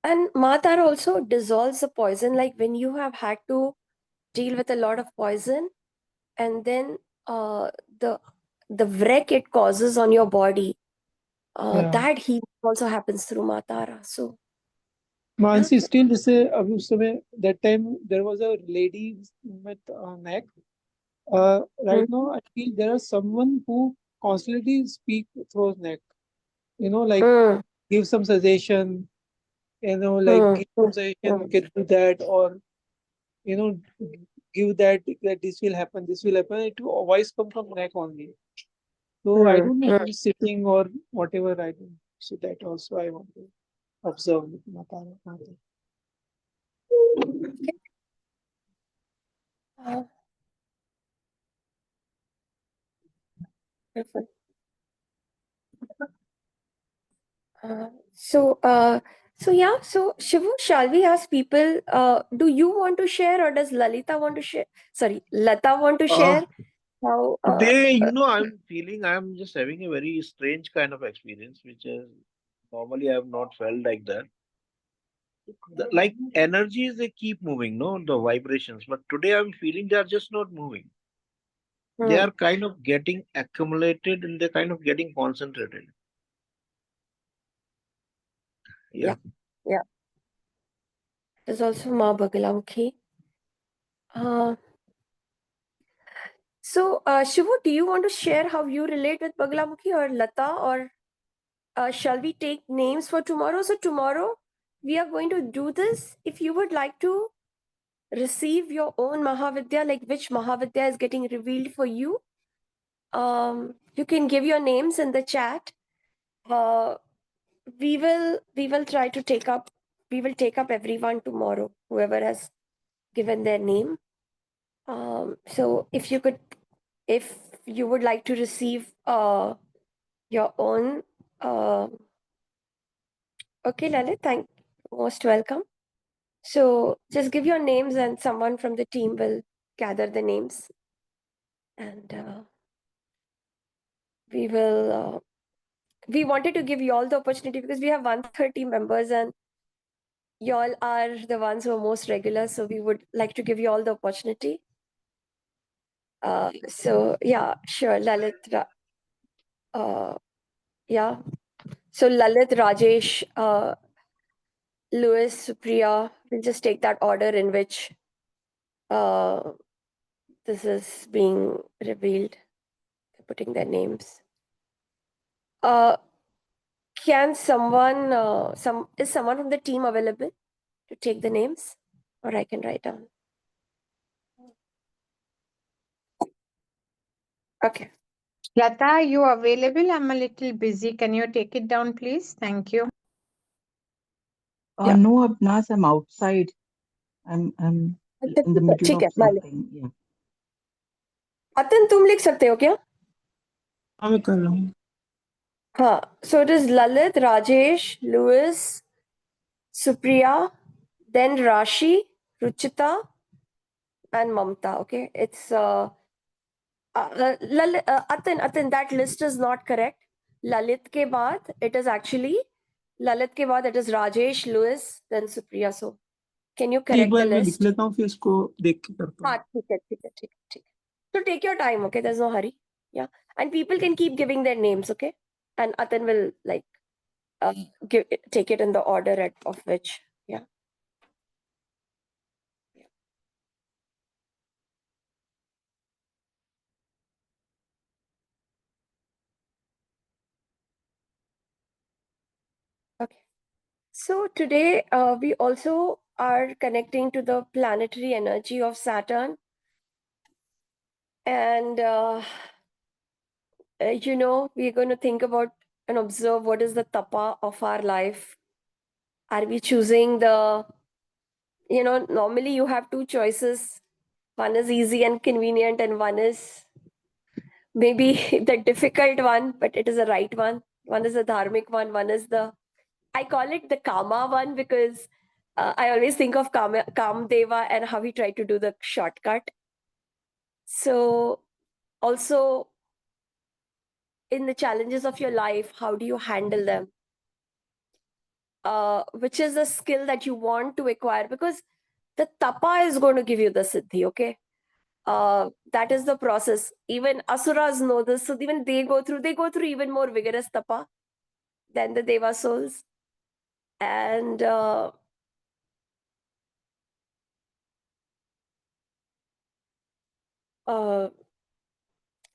And Matar also dissolves the poison, like when you have had to deal with a lot of poison, and then the wreck it causes on your body, that healing also happens through Matara. So Mansi, still that time there was a lady with neck. Right now, I feel there is someone who constantly speak through his neck. Like give some suggestion. Like give some suggestion, get do that, or give that this will happen, it will voice come from back only. So I don't know who's sitting or whatever I do. So that also I want to observe with Matara. Perfect. So yeah, so Shivu, shall we ask people, do you want to share or does Lalita want to share? Sorry, Lata want to share? How, Today, I'm feeling I'm just having a very strange kind of experience, which is normally I have not felt like that. Like energies, they keep moving, no, the vibrations. But today I'm feeling they are just not moving. They are kind of getting accumulated and they're kind of getting concentrated. Yeah. Yeah. There's also Ma Bagalamukhi. So, Shivu, do you want to share how you relate with Bagalamukhi or Lata, or shall we take names for tomorrow? So tomorrow we are going to do this. If you would like to receive your own Mahavidya, like which Mahavidya is getting revealed for you, you can give your names in the chat. We will try to take up everyone tomorrow, whoever has given their name. So if you would like to receive your own, okay, Lalit, most welcome. So just give your names and someone from the team will gather the names, and we wanted to give you all the opportunity because we have 130 members and you all are the ones who are most regular, so we would like to give you all the opportunity. So yeah, sure, Lalit. Yeah. So Lalit, Rajesh, Louis, Supriya, we'll just take that order in which this is being revealed, putting their names. Can someone, is someone from the team available to take the names, or I can write down? Okay. Lata, are you available? I'm a little busy. Can you take it down, please? Thank you. Yeah. No, Abnas, I'm outside. I'm in the middle ठीक of है, मान लो। something. Yeah. अतन तुम लिख सकते हो क्या? हाँ मैं कर रहा हूँ. हाँ, so it is Lalit, Rajesh, Louis, Supriya, then Rashi, Ruchita, and Mamta. Okay, it's Atin, that list is not correct. Lalit ke baad it is actually Lalit ke baad it is Rajesh, Louis, then Supriya. So can you एक correct the बार मैं लिख list? लेता हूँ फिर इसको देख के करता हूँ. हाँ, ठीक है. So take your time, okay? There's no hurry. Yeah, and people can keep giving their names, okay? And Atin will like take it in the order of which. Yeah. Okay. So today we also are connecting to the planetary energy of Saturn. And, we're going to think about and observe what is the tapa of our life. Are we choosing normally you have two choices. One is easy and convenient, and one is maybe the difficult one, but it is the right one. One is the dharmic one is I call it the Kama one because I always think of Kamdeva and how he tried to do the shortcut. So also in the challenges of your life, how do you handle them? Which is a skill that you want to acquire, because the tapa is going to give you the siddhi, okay? That is the process. Even asuras know this, so even they go through even more vigorous tapa than the deva souls. And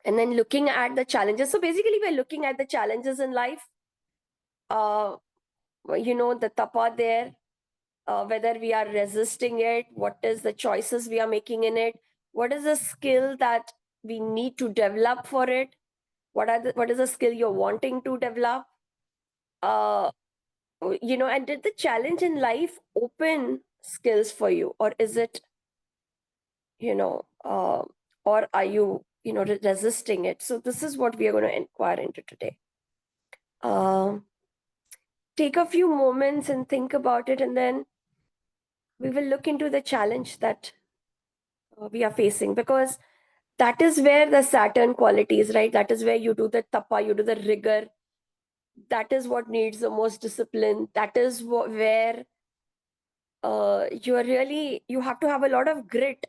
and then looking at the challenges. So basically we're looking at the challenges in life, the tapa there, whether we are resisting it, what is the choices we are making in it, What is the skill that we need to develop for it? What is the skill you're wanting to develop? And did the challenge in life open skills for you, or is it, or are you, resisting it? So this is what we are going to inquire into today. Take a few moments and think about it, and then we will look into the challenge that we are facing, because that is where the Saturn qualities, right? That is where you do the tapa, you do the rigor. That is what needs the most discipline. That is where you have to have a lot of grit,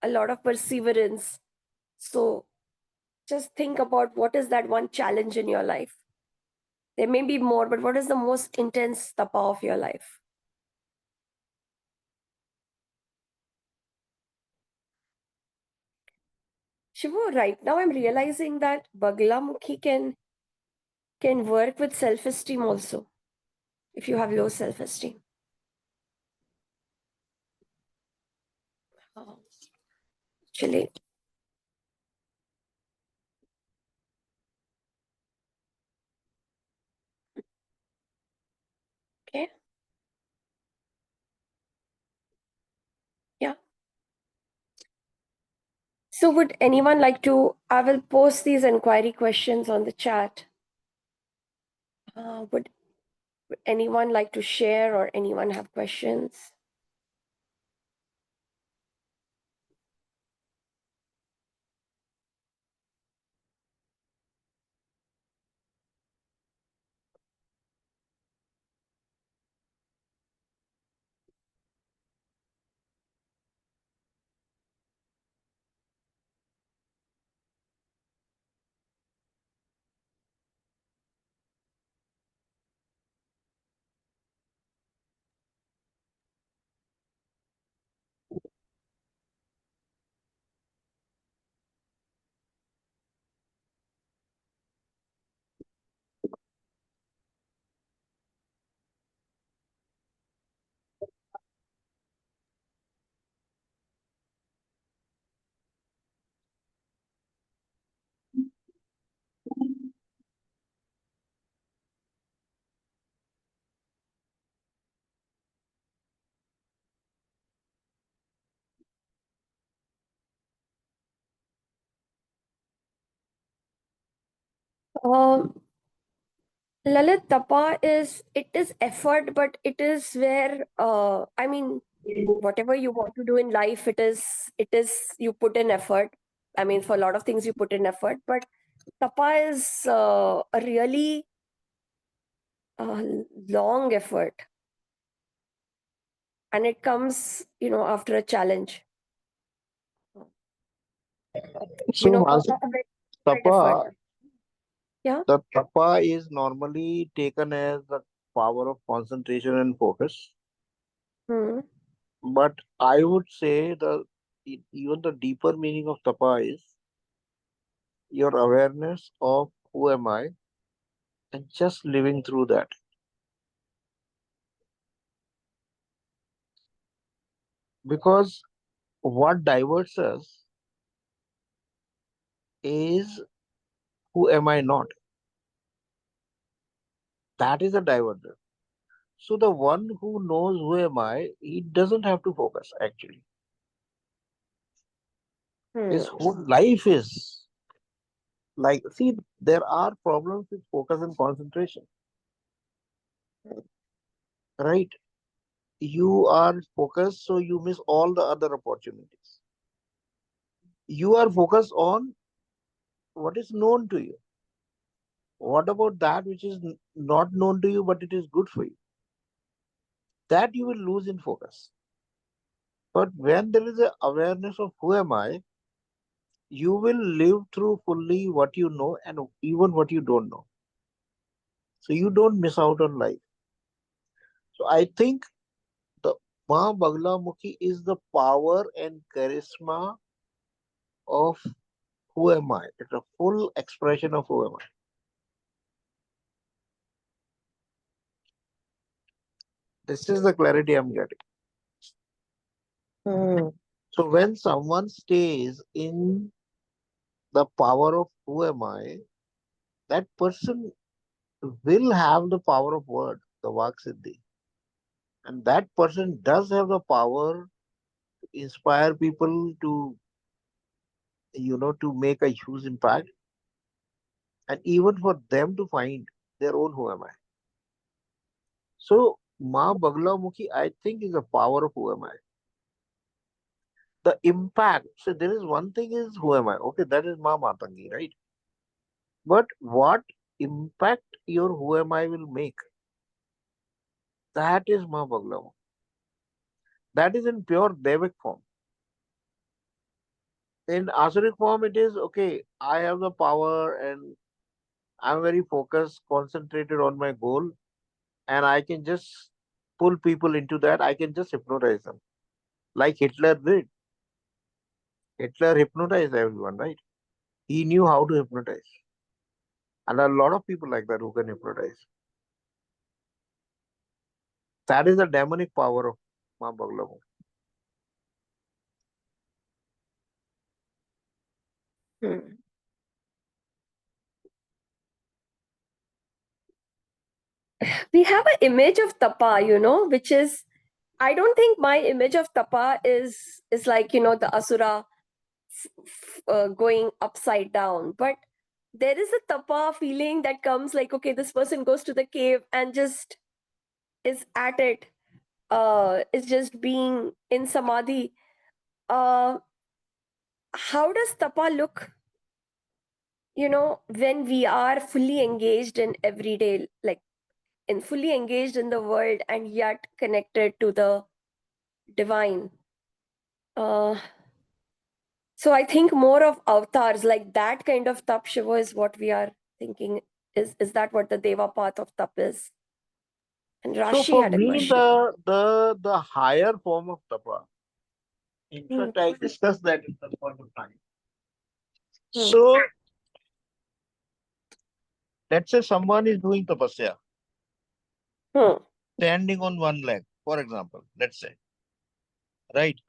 a lot of perseverance. So just think about, what is that one challenge in your life? There may be more, but what is the most intense tapa of your life? Shivo, right now I'm realizing that Baglamukhi can work with self-esteem also, if you have low self-esteem. Actually, okay. Yeah. So would anyone like to, I will post these inquiry questions on the chat. Would anyone like to share, or anyone have questions? Um, Lalit, tapa is effort, but it is where whatever you want to do in life, it is you put in effort. I mean, for a lot of things you put in effort, but tapa is a really uh, long effort, and it comes, after a challenge. So, A very hard tapa, effort. Yeah. the tapa is normally taken as the power of concentration and focus. Hmm. But I would say even the deeper meaning of tapa is your awareness of who am I and just living through that. Because what diverts us is who am I not? That is a diverter. So the one who knows who am I, he doesn't have to focus actually. His whole life is like, see, there are problems with focus and concentration, right? You are focused, so you miss all the other opportunities. You are focused on what is known to you. What about that which is not known to you, but it is good for you? That you will lose in focus. But when there is an awareness of who am I, you will live through fully what you know and even what you don't know. So you don't miss out on life. So I think the Ma Baglamukhi is the power and charisma of who am I. It's a full expression of who am I. This is the clarity I'm getting. So when someone stays in the power of who am I, that person will have the power of word, the Vak Siddhi. And that person does have the power to inspire people to, to make a huge impact, and even for them to find their own who am I. So Ma Baglamukhi, I think, is the power of who am I. The impact. So there is one thing is who am I? Okay, that is Ma Matangi, right? But what impact your who am I will make? That is Ma Baglamukhi. That is in pure Devic form. In Asuric form, it is okay, I have the power and I'm very focused, concentrated on my goal, and I can just pull people into that. I can just hypnotize them. Like Hitler did. Hitler hypnotized everyone, right? He knew how to hypnotize. And a lot of people like that who can hypnotize. That is the demonic power of Ma Baglamukhi. Hmm. We have an image of tapa, which is, I don't think my image of tapa is like, the asura going upside down, but there is a tapa feeling that comes like, okay, this person goes to the cave and just is at it, is just being in samadhi. uh how does tapa look, when we are fully engaged in everyday, like and fully engaged in the world and yet connected to the divine? uh so I think more of avatars, like that kind of tap, Shiva, is what we are thinking. Is that what the deva path of tap is? And So Rashi for had a me, question. the higher form of tapa, in fact, I discussed that at some point of time. So let's say someone is doing tapasya, standing on one leg, for example, let's say, right?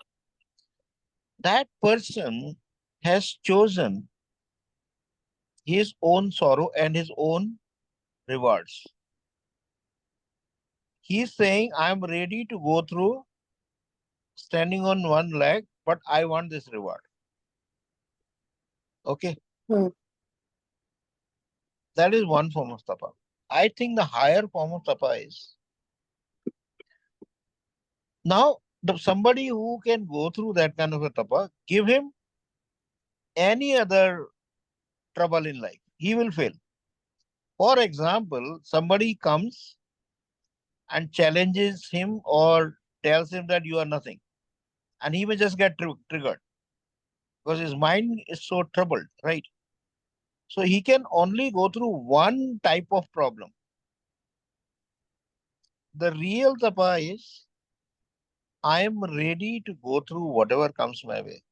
That person has chosen his own sorrow and his own rewards. He's saying, I'm ready to go through standing on one leg, but I want this reward. Okay. That is one form of tapa. I think the higher form of tapa is now somebody who can go through that kind of a tapa, give him any other trouble in life, he will fail. For example, somebody comes and challenges him or tells him that you are nothing, and he may just get triggered because his mind is so troubled, right? So he can only go through one type of problem. The real tapa is, I am ready to go through whatever comes my way.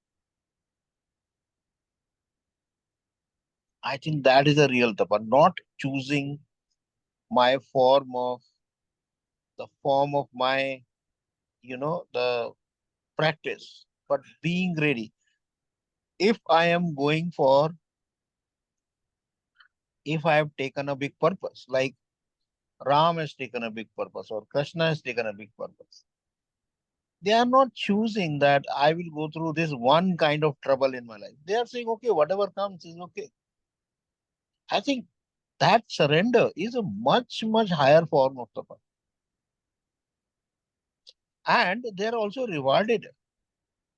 I think that is a real tapa, not choosing my form of the form of my, the practice, but being ready. If I am going for, if I have taken a big purpose, like Ram has taken a big purpose or Krishna has taken a big purpose, they are not choosing that I will go through this one kind of trouble in my life. They are saying, okay, whatever comes is okay. I think that surrender is a much, much higher form of tapa. And they are also rewarded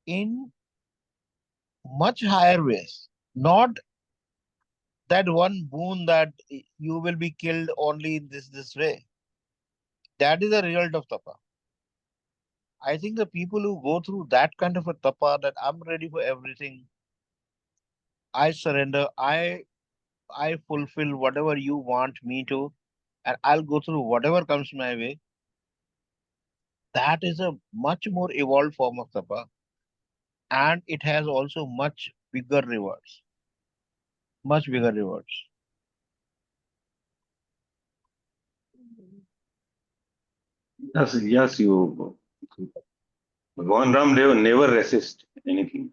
in much higher ways. Not that one boon that you will be killed only in this way. That is the result of tapa. I think the people who go through that kind of a tapa, that I'm ready for everything, I surrender, I fulfill whatever you want me to, and I'll go through whatever comes my way. That is a much more evolved form of tapa, and it has also much bigger rewards. Much bigger rewards. Yes, you. Bhagwan Ramdev never resist anything.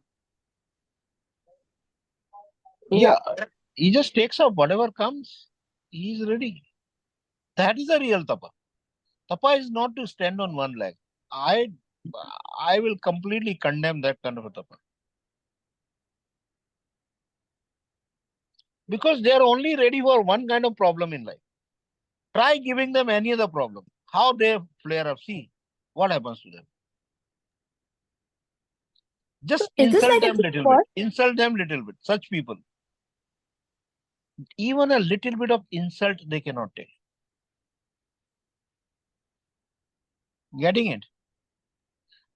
Yeah, he just takes up whatever comes. He is ready. That is a real tapa. Tapa is not to stand on one leg. I will completely condemn that kind of a tapa. Because they are only ready for one kind of problem in life. Try giving them any other problem. How they flare up. See what happens to them. Just Is this insult like a them big little bit. pot? Insult them little bit. Such people. Even a little bit of insult they cannot take. Getting it?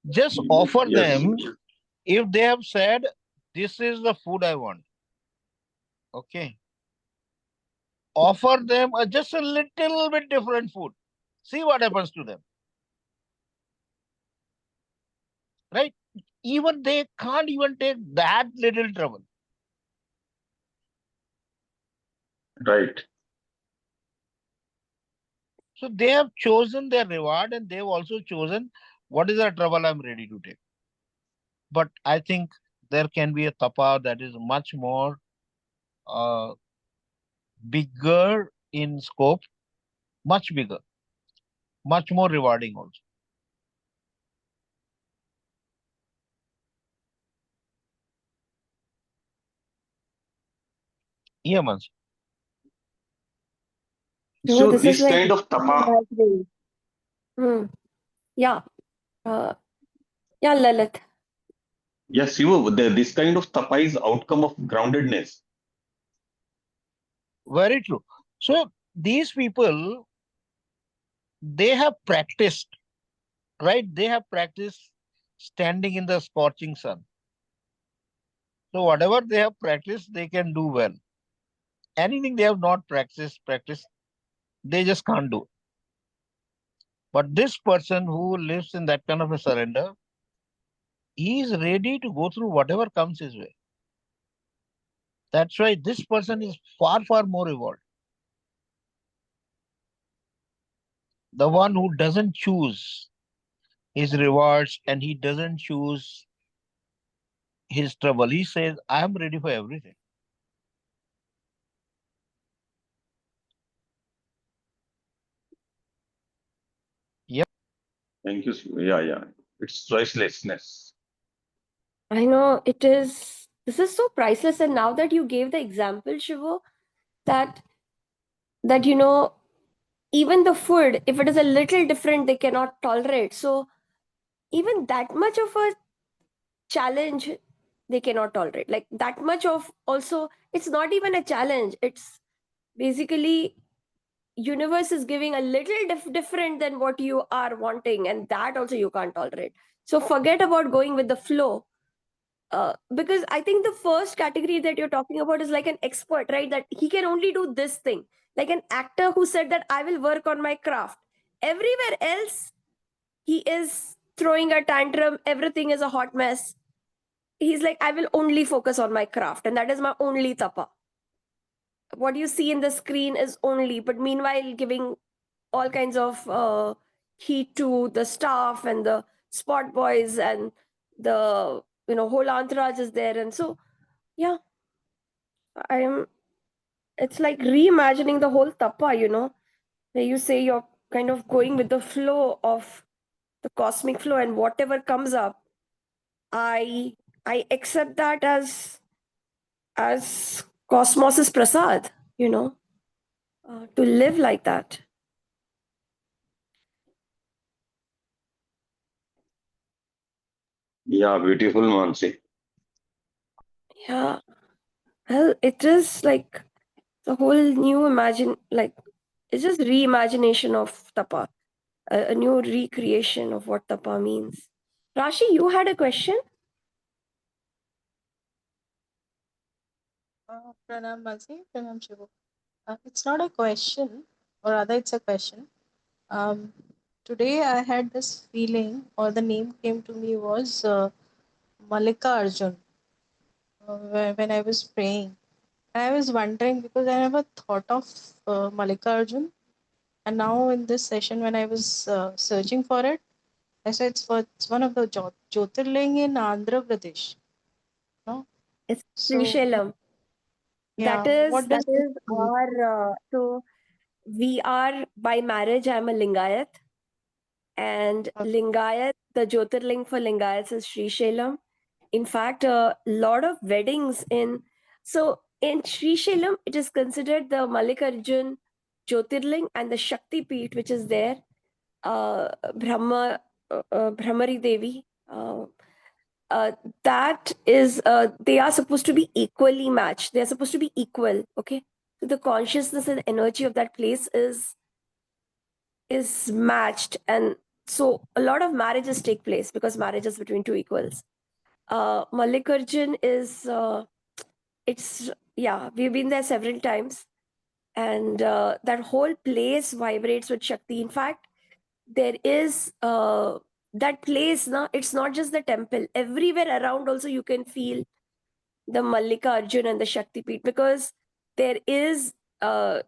Just offer Yes. them, if they have said, this is the food I want. Okay. Offer them just a little bit different food. See what happens to them. Right? Even they can't even take that little trouble. Right. So they have chosen their reward and they've also chosen what is the trouble I'm ready to take. But I think there can be a tapa that is much more bigger in scope, much bigger, much more rewarding also. Yeah, Mansi. No, So this is this like kind of tapa, imagining. Hmm. Yeah. Uh, yeah, Lalit. yes, this kind of tapa is outcome of groundedness. Very true. So these people, they have practiced, right? They have practiced standing in the scorching sun. So whatever they have practiced, they can do well. Anything they have not practiced, they just can't do. But this person who lives in that kind of a surrender, he is ready to go through whatever comes his way. That's why this person is far, far more evolved. The one who doesn't choose his rewards and he doesn't choose his trouble. He says, I am ready for everything. Yep. Thank you. Yeah. It's choicelessness. I know it is. This is so priceless. And now that you gave the example, Shivo, that even the food, if it is a little different, they cannot tolerate. So even that much of a challenge, they cannot tolerate. Like that much of also, it's not even a challenge. It's basically universe is giving a little different than what you are wanting, and that also you can't tolerate. So forget about going with the flow. Because I think the first category that you're talking about is like an expert, right? That he can only do this thing. Like an actor who said that I will work on my craft. Everywhere else, he is throwing a tantrum. Everything is a hot mess. He's like, I will only focus on my craft, and that is my only tapa. What you see in the screen is only, but meanwhile, giving all kinds of heat to the staff and the spot boys and the whole entourage is there, and so yeah, I'm. It's like reimagining the whole tapa, where you say you're kind of going with the flow of the cosmic flow, and whatever comes up, I I accept that as cosmos's prasad, to live like that. Yeah, beautiful, Mansi. Yeah, well, it is like the whole new like it's just reimagination of tapa, a new recreation of what tapa means. Rashi, you had a question? Pranam Malsi, Pranam Shivu. It's not a question, or rather, it's a question. Today, I had this feeling, or the name came to me was Malika Arjun when I was praying. And I was wondering because I never thought of Malika Arjun. And now, in this session, when I was searching for it, I said it's one of the Jyotirling in Andhra Pradesh. No? It's So Srisailam. yeah, what That does it is mean? our so we are by marriage. I'm a Lingayat, and Okay. Lingayat, the Jyotirling for Lingayats is Srisailam. In fact, a lot of weddings in Srisailam, it is considered the Mallikarjun Jyotirling and the Shakti Peeth, which is there, Brahmari Devi. That is, they are supposed to be equally matched. They are supposed to be equal. Okay, so the consciousness and energy of that place is matched, and so a lot of marriages take place because marriage is between two equals. Mallikarjun is it's yeah, we've been there several times, and that whole place vibrates with Shakti. In fact, there is that place now, it's not just the temple, everywhere around also you can feel the Mallika Arjun and the Shakti Peeth, because there is a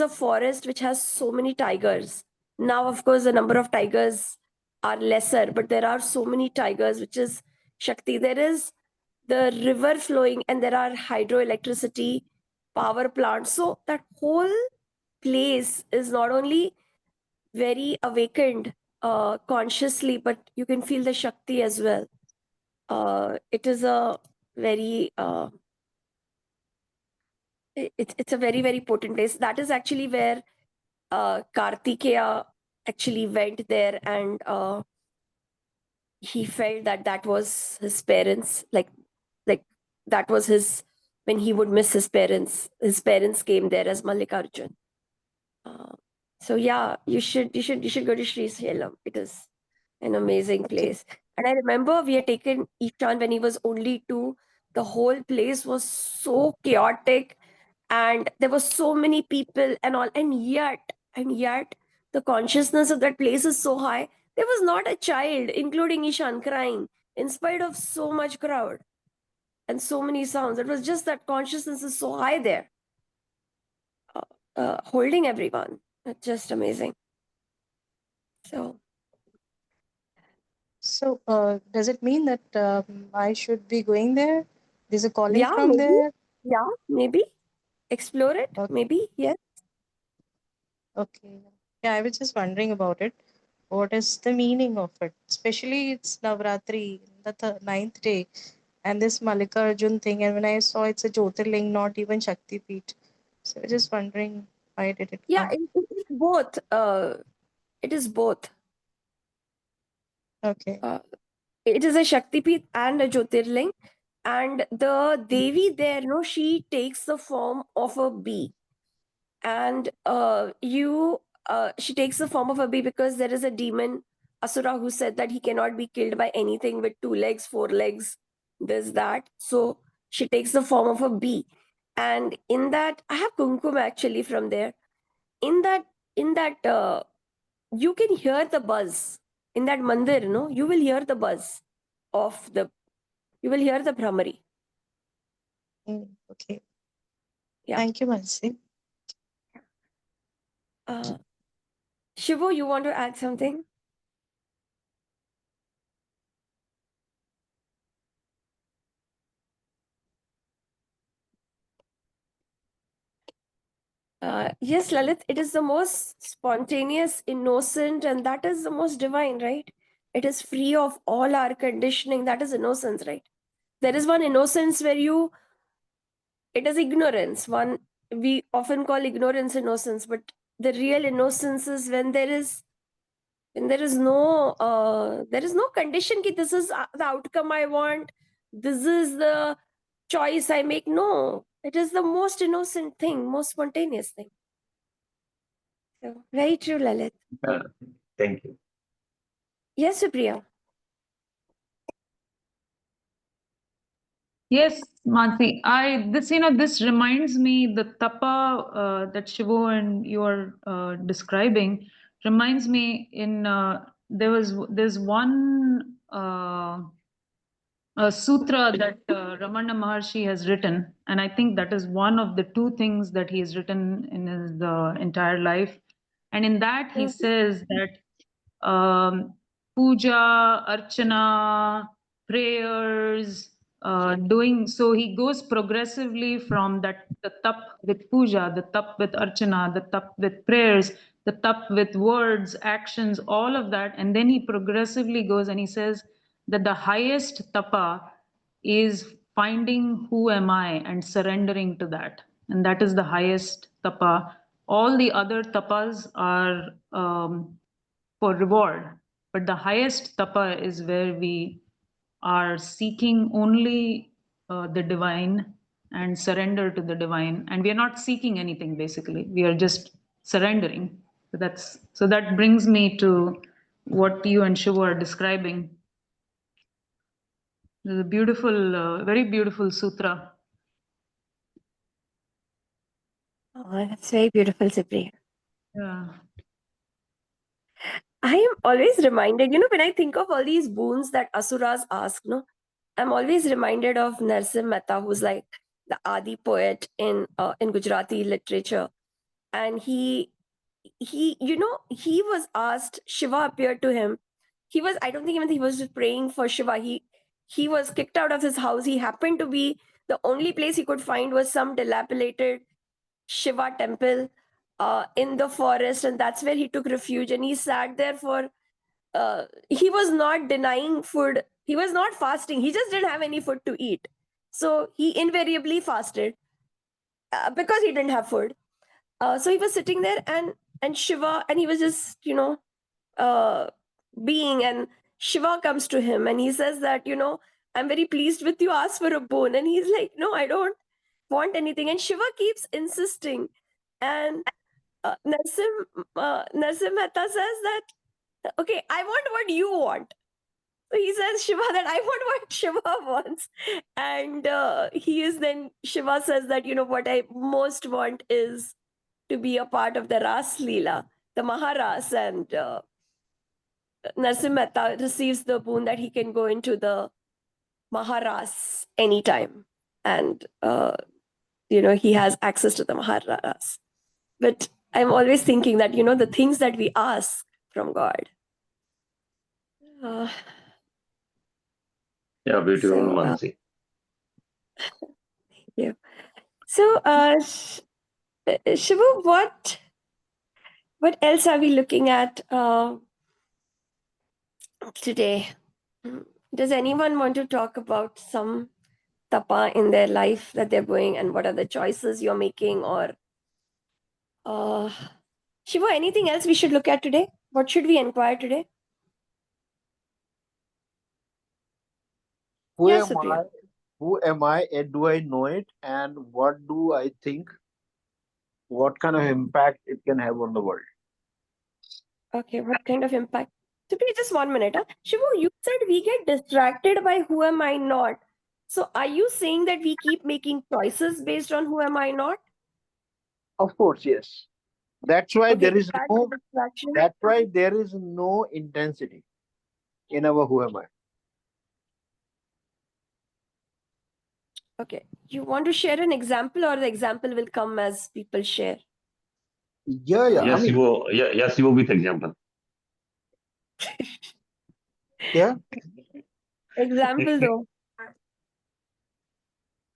forest which has so many tigers. Now, of course, the number of tigers are lesser, but there are so many tigers, which is Shakti. There is the river flowing, and there are hydroelectricity power plants. So that whole place is not only very awakened consciously, but you can feel the Shakti as well. It is a very it's a very, very potent place. That is actually where Kartikeya actually went there, and he felt that that was his parents, like that was his, when he would miss his parents came there as Mallikarjun. So yeah, you should go to Sri Salem. It is an amazing Okay. place. And I remember we had taken Ishan when he was only 2. The whole place was so chaotic, and there were so many people and all, and yet the consciousness of that place is so high. There was not a child, including Ishan, crying in spite of so much crowd and so many sounds. It was just that consciousness is so high there, holding everyone. It's just amazing. So So does it mean that I should be going there? There's a calling yeah, from maybe. there. Yeah, maybe explore it. Okay. Maybe, yes. Okay. Yeah, I was just wondering about it. What is the meaning of it? Especially it's Navratri, the ninth day, and this Mallikarjun thing. And when I saw it's a Jyotirling, not even Shakti Peeth. So I was just wondering why did it Yeah, come? it is both. It is both. Okay. It is a Shakti Peeth and a Jyotirling. And the Devi there, no, she takes the form of a bee. And she takes the form of a bee because there is a demon, Asura, who said that he cannot be killed by anything with 2 legs, 4 legs, this, that. So she takes the form of a bee. And in that, I have kumkum actually from there. In that, you can hear the buzz. In that mandir, no, you will hear the buzz you will hear the Brahmari. Okay. Yeah. Thank you, Mansi. Shivo, you want to add something? Yes, Lalit, it is the most spontaneous, innocent, and that is the most divine, right? It is free of all our conditioning. That is innocence, right? There is one innocence where it is ignorance. We often call ignorance innocence, but the real innocence is when there is no condition ki this is the outcome I want, this is the choice I make. No, it is the most innocent thing, most spontaneous thing. So very true, Lalit. Thank you. Yes, Supriya. Yes, Mansi. This reminds me the tapa that Shivo and you are describing reminds me in there's one sutra that Ramana Maharshi has written, and I think that is one of the 2 things that he has written in his entire life. And in that he says that puja, archana, prayers, doing. So he goes progressively from the tap with puja, the tap with archana, the tap with prayers, the tap with words, actions, all of that. And then he progressively goes and he says that the highest tapa is finding who am I and surrendering to that. And that is the highest tapa. All the other tapas are for reward. But the highest tapa is where we are seeking only the divine and surrender to the divine. And we are not seeking anything basically. We are just surrendering. So that brings me to what you and Shivo are describing. There's a beautiful, very beautiful sutra. Oh, that's very beautiful, Cyprian. Yeah. I am always reminded, when I think of all these boons that Asuras ask, I'm always reminded of Narsim Mehta, who's like the Adi poet in Gujarati literature. And he was asked, Shiva appeared to him. I don't think even he was just praying for Shiva. He was kicked out of his house. He happened to be, the only place he could find was some dilapidated Shiva temple in the forest. And that's where he took refuge. And he sat there for, he was not denying food. He was not fasting. He just didn't have any food to eat. So he invariably fasted because he didn't have food. So he was sitting there and Shiva, and he was just, being, and Shiva comes to him and he says that, I'm very pleased with you, ask for a boon. And he's like, no, I don't want anything. And Shiva keeps insisting. And Narsim Mehta says that, okay, I want what you want. So he says, Shiva, that I want what Shiva wants. And Shiva says that, what I most want is to be a part of the Ras Leela, the Maharas. And Narsim Mehta receives the boon that he can go into the Maharas anytime. And, he has access to the Maharas. But I'm always thinking that, the things that we ask from God. Yeah, beautiful, Mansi. Thank you. So, Shivu, what else are we looking at today? Does anyone want to talk about some tapa in their life that they're going, and what are the choices you're making? Or Shivu, anything else we should look at today? What should we inquire today? Who Yes, am Supriya. I? Who am I? And do I know it? And what do I think? What kind of impact it can have on the world? Okay, what kind of impact? Supriya, just 1 minute. Shivu, you said we get distracted by who am I not. So are you saying that we keep making choices based on who am I not? Of course, yes. That's why Okay, there is that's no. a distraction. That's why there is no intensity in our who am I. Okay, you want to share an example, or the example will come as people share? Yeah. Yeah, Shivo with example. Yeah. Example though.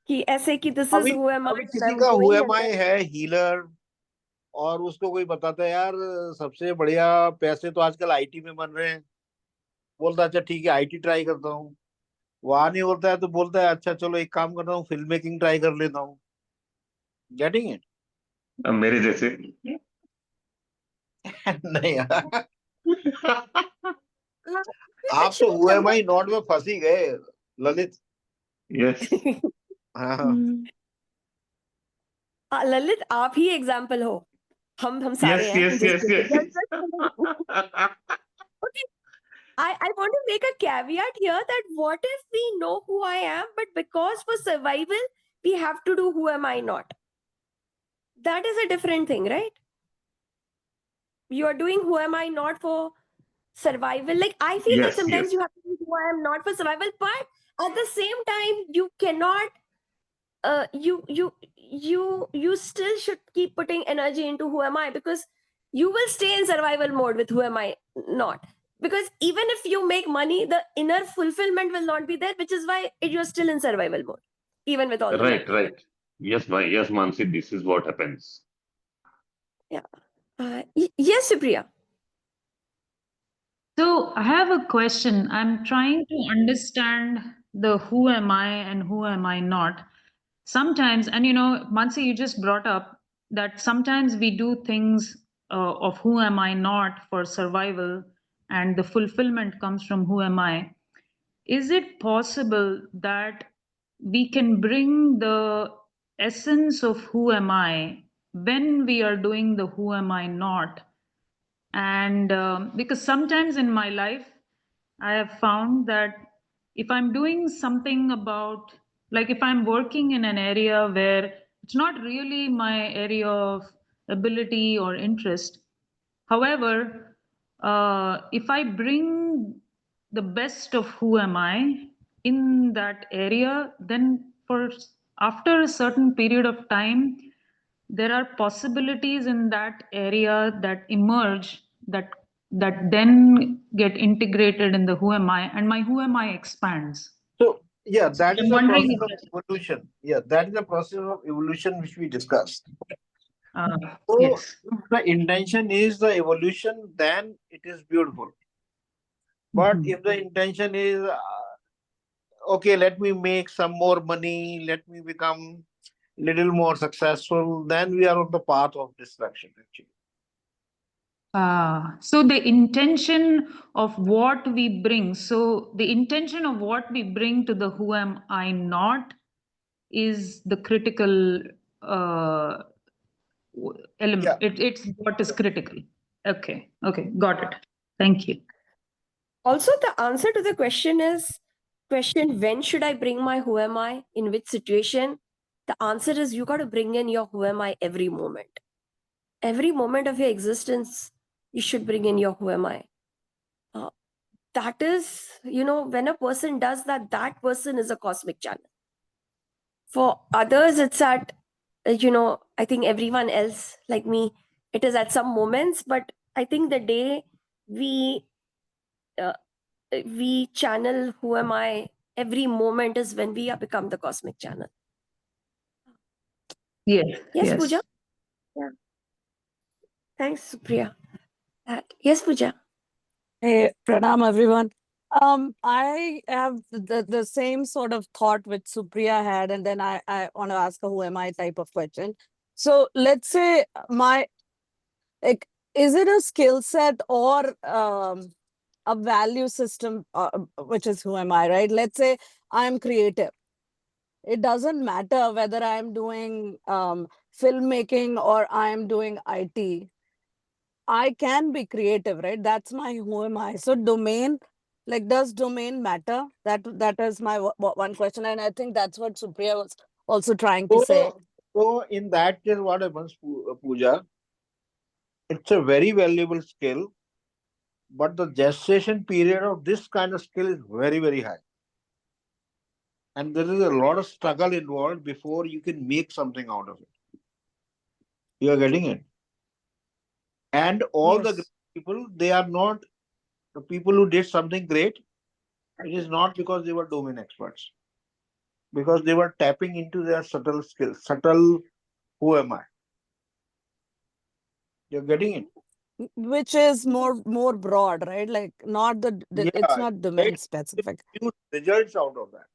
कि ऐसे कि this is who am I, अभी and किसी I'm का who going, am and I then है healer, और उसको कोई बताता है यार सबसे बढ़िया पैसे तो आजकल आईटी में बन रहे हैं, बोलता है अच्छा ठीक है आईटी ट्राई करता हूँ, वहां नहीं होता है तो बोलता है अच्छा चलो एक काम करता हूँ फिल्म मेकिंग ट्राई कर लेता हूँ. Getting it? मेरे जैसे. नहीं यार. आप तो who am I not में फंस ही गए ललित. Yes. हाँ. ललित आप ही एग्जाम्पल हो, हम सारे हैं. Yes. Okay, I want to make a caveat here that what if we know who I am, but because for survival we have to do who am I not? That is a different thing, right? You are doing who am I not for survival. Like I feel that sometimes you have to do who I am not for survival, but at the same time you cannot. You still should keep putting energy into who am I, because you will stay in survival mode with who am I not. because even if you make money, the inner fulfillment will not be there, which is why you're still in survival mode, even with all the Right, money. right. Yes, yes, Mansi, this is what happens. Yeah. Yes, Supriya. So I have a question. I'm trying to understand the who am I and who am I not. Sometimes, and Mansi, you just brought up that sometimes we do things of who am I not for survival, and the fulfillment comes from who am I. Is it possible that we can bring the essence of who am I when we are doing the who am I not? And because sometimes in my life, I have found that if I'm doing something about, like if I'm working in an area where it's not really my area of ability or interest, however, if I bring the best of who am I in that area, then after a certain period of time, there are possibilities in that area that emerge that then get integrated in the who am I, and my who am I expands. So yeah, that is I'm a wondering process if of evolution. Yeah, that is a process of evolution which we discussed. So yes. if the intention is the evolution, then it is beautiful. But if the intention is okay, let me make some more money, let me become little more successful, then we are on the path of destruction actually. So the intention of what we bring, so the intention of what we bring to the who am I not is the critical element. Yeah. It's what is critical. Okay, got it. Thank you. Also, the answer to the question is when should I bring my who am I, in which situation? The answer is you got to bring in your who am I every moment. Every moment of your existence, you should bring in your who am I. That is, when a person does that, that person is a cosmic channel. For others, it's at, I think everyone else like me, it is at some moments, but I think the day we channel who am I every moment is when we have become the cosmic channel. Yes. Yes, Pooja? Yeah. Thanks, Supriya. Yes, Pooja. Hey, pranam everyone. I have the same sort of thought which Supriya had, and then I want to ask a who am I type of question. So let's say is it a skill set or a value system, which is who am I, right? Let's say I'm creative. It doesn't matter whether I'm doing filmmaking or I'm doing IT. I can be creative, right? That's my who am I. So domain, like, does domain matter? That is my one question, and I think that's what Supriya was also trying to say. So in that case, what happens, Pooja? It's a very valuable skill, but the gestation period of this kind of skill is very, very high. And there is a lot of struggle involved before you can make something out of it. You are getting it? And all the great people, they are not the people who did something great. It is not because they were domain experts, because they were tapping into their subtle skills, subtle who am I? You're getting it? Which is more broad, right? Like not it's not domain specific. Huge results out of that.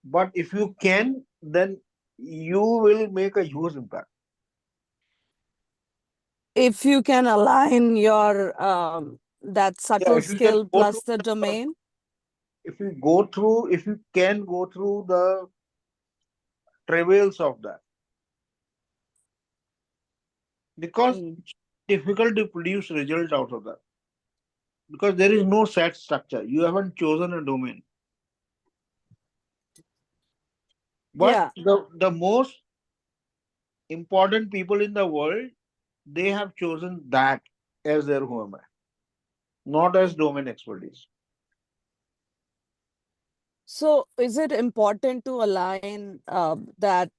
But if you can, then you will make a huge impact. If you can align your that subtle skill plus the domain. If you can go through the travails of that. Because it's difficult to produce result out of that. Because there is no set structure. You haven't chosen a domain. But the most important people in the world, they have chosen that as their who am I, not as domain expertise. So is it important to align that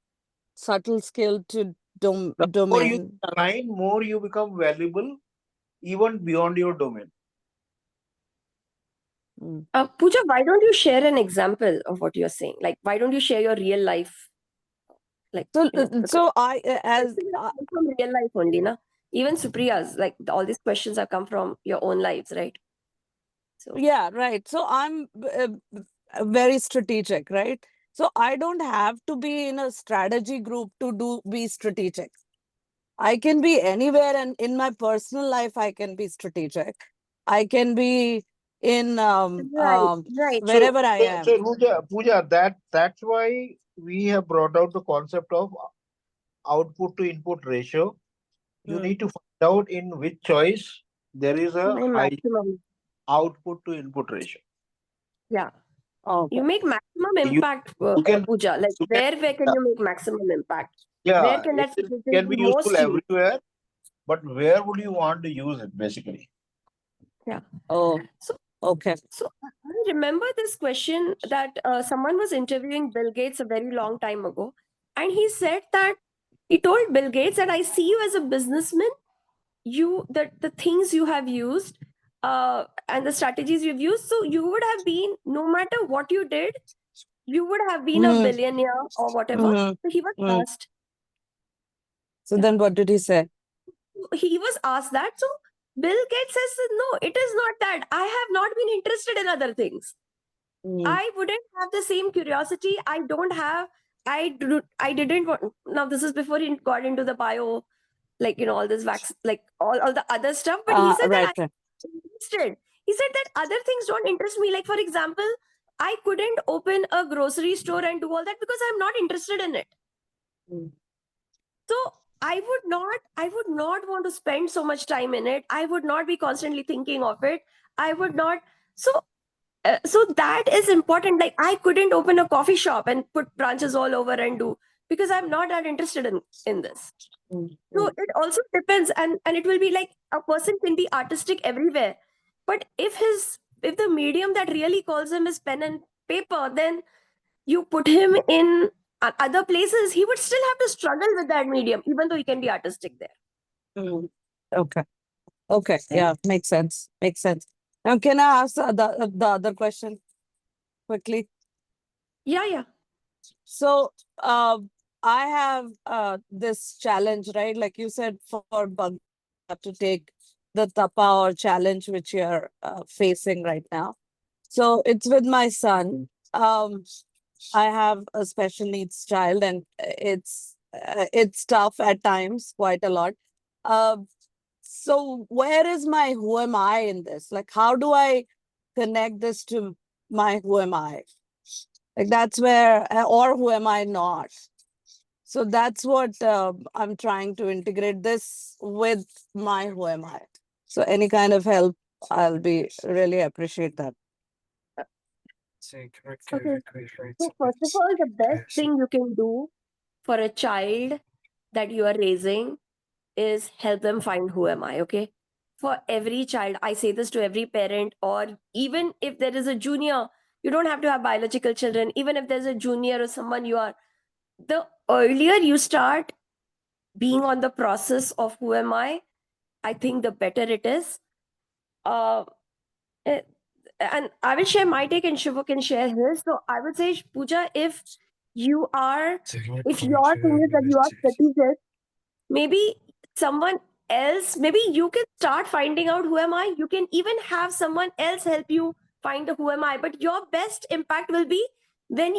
subtle skill to domain? The more you align, more you become valuable, even beyond your domain. Pooja, why don't you share an example of what you're saying? Like, why don't you share your real life? Like, So, because so I as questions have come from real life only, na? Even Supriya's, like all these questions have come from your own lives, right? So yeah, right. So I'm very strategic, right? So I don't have to be in a strategy group to be strategic. I can be anywhere, and in my personal life, I can be strategic. I can be in right. wherever I am. So Pooja, that's why we have brought out the concept of output to input ratio. You need to find out in which choice there is a high maximum. output to input ratio. Yeah. Oh, You make maximum You impact, can Pooja. Like, where can you make maximum impact? Where yeah, can that it strategy can be be useful most used? everywhere, but where would you want to use it basically? Yeah. oh, So okay. So I remember this question that someone was interviewing Bill Gates a very long time ago, and he said that he told Bill Gates that I see you as a businessman. The things you have used and the strategies you've used, so you would have been, no matter what you did, you would have been a billionaire or whatever. So he was asked. So then, what did he say? He was asked that. So Bill Gates says, no, it is not that. I have not been interested in other things. I wouldn't have the same curiosity. I didn't want. Now this is before he got into the bio, like all this like all the other stuff. But he said that I'm interested. He said that other things don't interest me. Like, for example, I couldn't open a grocery store and do all that because I'm not interested in it. So I would not want to spend so much time in it. I would not be constantly thinking of it. I would not. So that is important. Like, I couldn't open a coffee shop and put branches all over and do, because I'm not that interested in this. So it also depends, and it will be like, a person can be artistic everywhere, but if the medium that really calls him is pen and paper, then you put him in other places, he would still have to struggle with that medium, even though he can be artistic there. Okay. Okay. Yeah, makes sense. Makes sense. Now, can I ask the other question quickly? Yeah. So, I have this challenge, right? Like you said, for Bhagavad to take the tapa or challenge which you're facing right now. So it's with my son. I have a special needs child, and it's tough at times, quite a lot. So where is my who am I in this? Like, how do I connect this to my who am I? Like, that's where, or who am I not? So that's what I'm trying to integrate this with my who am I. So any kind of help, I'll be really appreciate that. Okay. So first of all, the best thing you can do for a child that you are raising is help them find who am I, okay? For every child, I say this to every parent, or even if there is a junior, you don't have to have biological children. Even if there's a junior or someone the earlier you start being on the process of who am I think the better it is. Uh, eh, and I will share my take, and Shivo can share his. So I would say, Pooja, if your thing is that you are strategic, maybe someone else, maybe you can start finding out who am I. You can even have someone else help you find the who am I. But your best impact will be when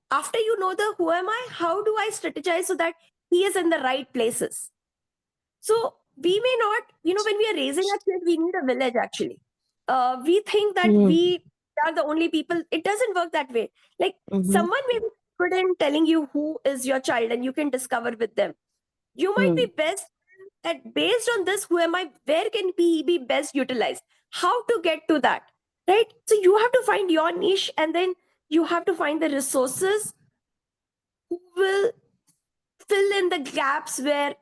after you know the who am I, how do I strategize so that he is in the right places? So we may not, when we are raising a kid, we need a village actually. We think that we are the only people. It doesn't work that way. Like, someone may be good in telling you who is your child, and you can discover with them. You might be best at, based on this, who am I, where can he be best utilized? How to get to that, right? So you have to find your niche, and then you have to find the resources who will fill in the gaps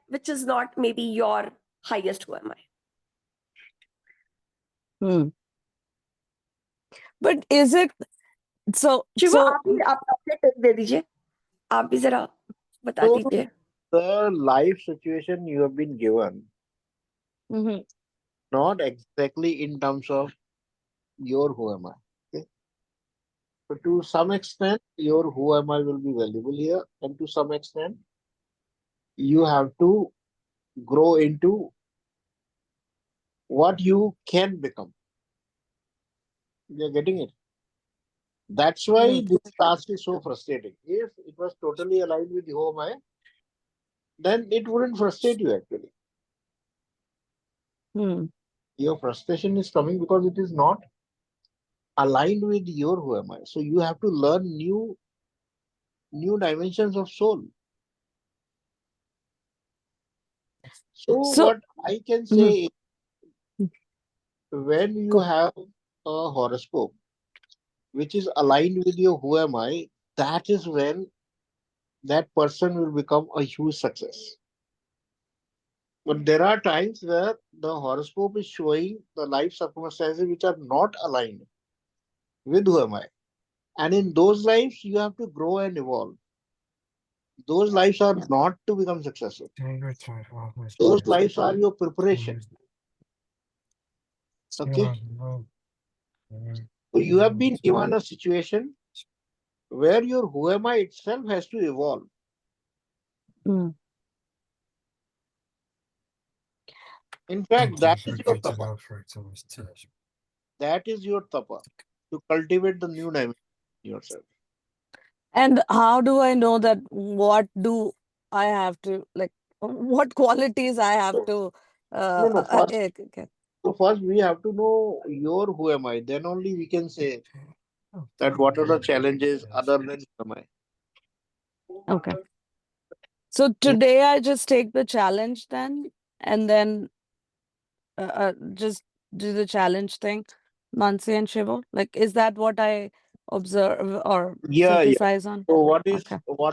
which is not maybe your highest who am I. But is it so? शिवो, आप अपने tip दे दीजिए, आप भी जरा बता दीजिए. The life situation you have been given. not exactly in terms of your who am I. Okay. So to some extent, your who am I will be valuable here, and to some extent, you have to grow into what you can become. You're getting it. That's why this task is so frustrating. If it was totally aligned with who am I, then it wouldn't frustrate you actually. Your frustration is coming because it is not aligned with your who am I. So you have to learn new dimensions of soul. So what I can say is, when you have a horoscope which is aligned with your who am I, that is when that person will become a huge success. But there are times where the horoscope is showing the life circumstances which are not aligned with who am I. And in those lives, you have to grow and evolve. Those lives are not to become successful. Those lives are your preparation. Okay? So you have been given a situation where your who am I itself has to evolve. In fact, that is your tapa. That is your tapa, to cultivate the new dimension in yourself. And how do I know that what do I have to, like, what qualities I have to First we have to know your who am I. Then only we can say that what are the challenges other than who am I. Okay. So today I just take the challenge then, and then just do the challenge thing, Mansi and Shivo. Like, is that what I observe or synthesize on? So what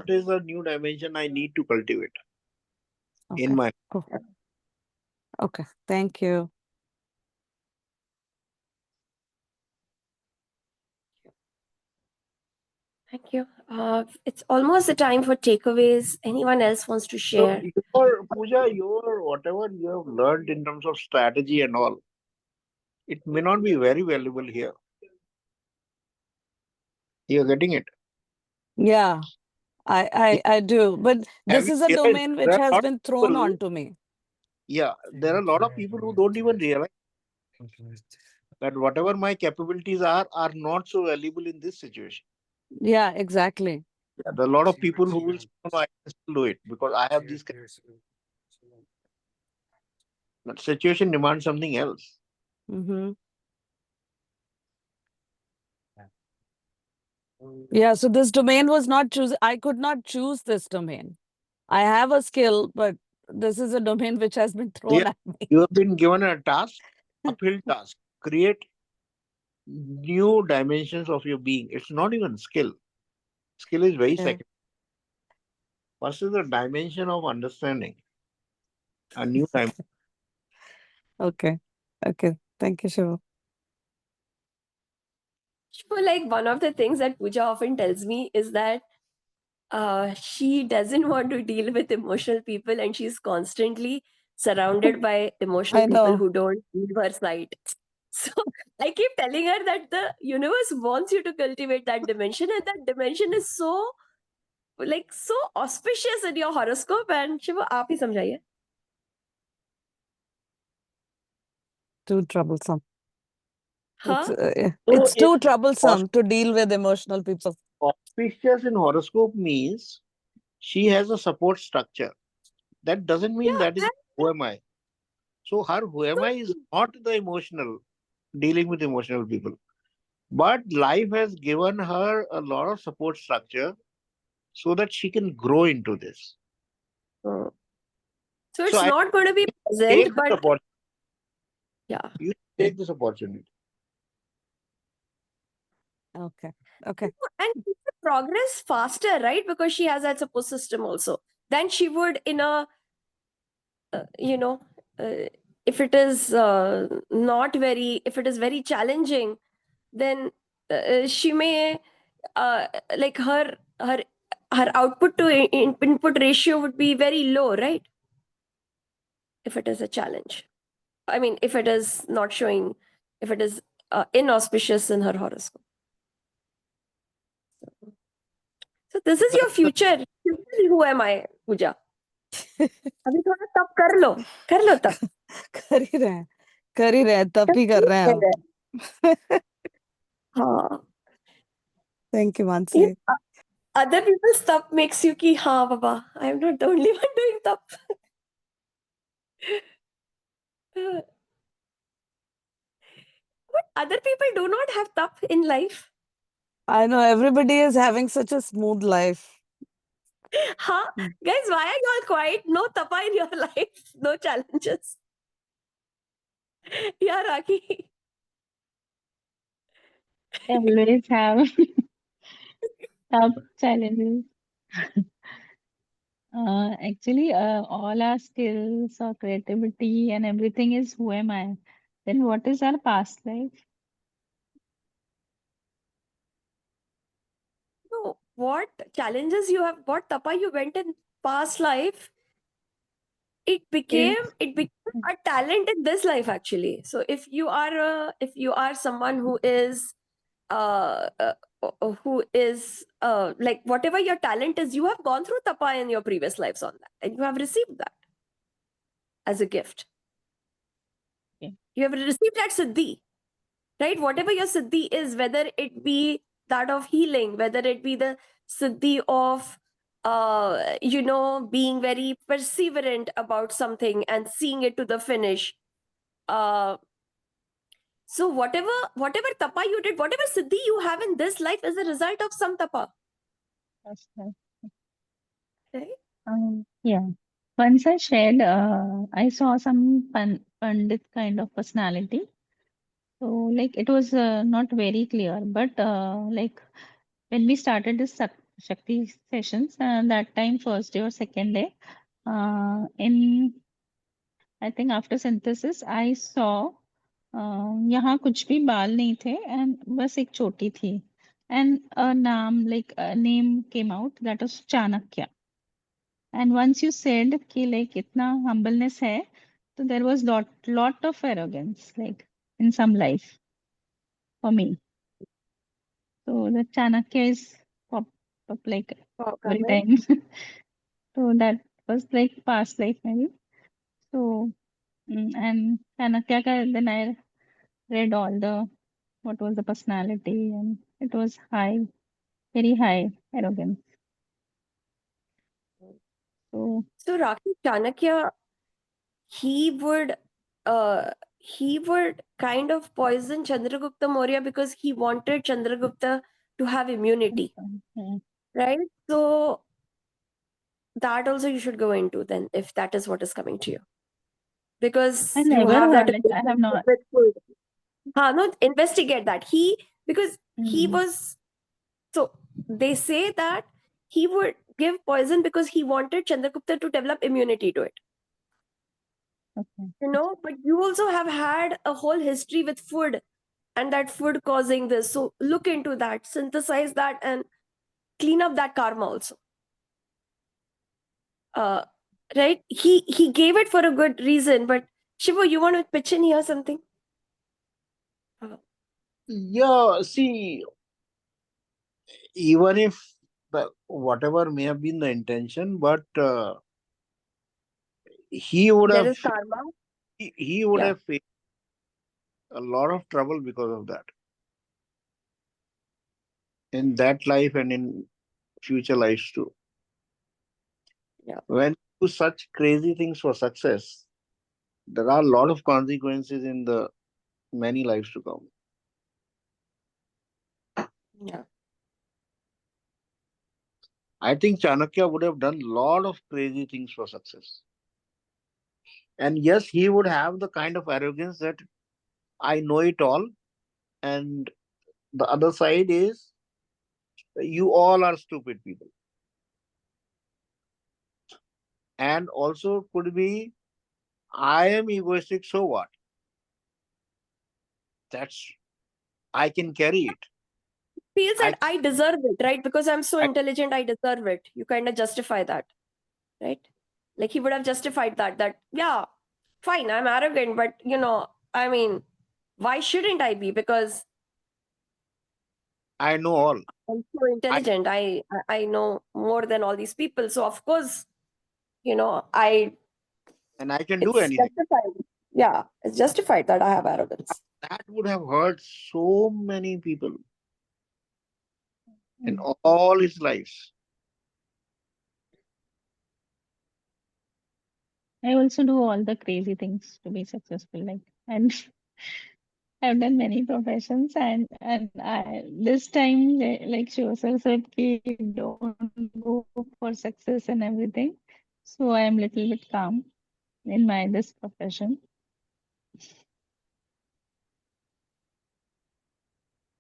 is the new dimension I need to cultivate in my? Cool. Okay. Thank you. Thank you. It's almost the time for takeaways. Anyone else wants to share? So your Pooja, your whatever you have learned in terms of strategy and all, it may not be very valuable here. You're getting it? Yeah, I do. But this is a domain which has been thrown onto me. Yeah, there are a lot of people who don't even realize that whatever my capabilities are not so valuable in this situation. Yeah, exactly. Yeah, there are a lot of people who will say, no, I can still do it because I have these. That situation demands something else. Yeah, so this domain was not chosen. I could not choose this domain. I have a skill, but this is a domain which has been thrown at me. You have been given a task, uphill task. Create new dimensions of your being. It's not even skill. Skill is very second. First is the dimension of understanding. A new dimension. Okay. Okay. Thank you, Shiva. Like, one of the things that Pooja often tells me is that she doesn't want to deal with emotional people, and she's constantly surrounded by emotional people who don't leave her side. So I keep telling her that the universe wants you to cultivate that dimension, and that dimension is so auspicious in your horoscope. And Shiva, आप ही समझाइए. Too troublesome. Huh? It's too troublesome to deal with emotional people. Auspicious in horoscope means she has a support structure. That doesn't mean that is who am I. So her who am I is not the emotional, dealing with emotional people. But life has given her a lot of support structure so that she can grow into this. So it's not going to be present, but yeah. You take this opportunity. Okay. Okay. And progress faster, right? Because she has that support system also. Then she would in a, if it is not very, if it is very challenging, then she may, like her output to input ratio would be very low, right? If it is a challenge. I mean, if it is not showing, if it is inauspicious in her horoscope. So this is your future. Who am I, Pooja? अभी थोड़ा तप कर लो तप. कर ही रहे हैं, तप ही कर रहे हैं हम. हाँ. Thank you, Mansi. Other people's stuff makes you ki, हाँ Baba, I am not the only one doing stuff. But other people do not have stuff in life. I know everybody is having such a smooth life. Huh? Guys, why are you all quiet? No tapa in your life, no challenges. Yeah, Raki. Always have tough challenges. Actually, all our skills or creativity and everything is who am I? Then what is our past life? No, what challenges you have, what tapa you went in past life, it became a talent in this life actually. So if you are someone who is like whatever your talent is, you have gone through tapa in your previous lives on that, and you have received that as a gift. Okay. You have received that siddhi, right? Whatever your siddhi is, whether it be that of healing, whether it be the siddhi of being very perseverant about something and seeing it to the finish. So whatever tapa you did, whatever siddhi you have in this life is a result of some tapa. Past life. Right? Yeah. Once I shared, I saw some Pandit kind of personality. So like it was not very clear, but like when we started this Shakti sessions, that time first day or second day, in I think after synthesis, I saw यहाँ कुछ भी बाल नहीं थे and बस एक चोटी थी, and a name like a name came out, that was Chanakya. And once you said कि like इतना humbleness है, so there was lot of arrogance like in some life for me. So the Chanakya is pop like every time. So that was like past life maybe. So and Chanakya ka, then I read all the what was the personality, and it was high, very high arrogance. So Rakhi Chanakya, he would kind of poison Chandragupta Maurya because he wanted Chandragupta to have immunity. yeah. Right? So that also you should go into then, if that is what is coming to you. Because I you never have that like, I have not. with food. No, investigate that. Because he was, so they say that he would give poison because he wanted Chandragupta to develop immunity to it. Okay. But you also have had a whole history with food, and that food causing this. So look into that, synthesize that, and clean up that karma also. Right? He gave it for a good reason, but Shivo, you want to pitch in here something? Yeah, see, even if whatever may have been the intention, but he would There have is karma. he would have faced a lot of trouble because of that in that life and in future lives too. Yeah. When you do such crazy things for success, there are a lot of consequences in the many lives to come. Yeah. I think Chanakya would have done a lot of crazy things for success. And yes, he would have the kind of arrogance that I know it all. And the other side is you all are stupid people. And also could be I am egoistic, so what? I can carry it. Feels that I deserve it, right? Because I'm so intelligent, I deserve it. You kind of justify that, right? Like he would have justified that yeah, fine, I'm arrogant, but I mean, why shouldn't I be? Because I know all. I'm so intelligent. I know more than all these people. So of course, And I can do it's anything. justified. Yeah, it's justified that I have arrogance. That would have hurt so many people in all his lives. I also do all the crazy things to be successful. And I've done many professions, and I this time like Shiva sir said, "Ki don't go for success and everything." So I am little bit calm in my this profession.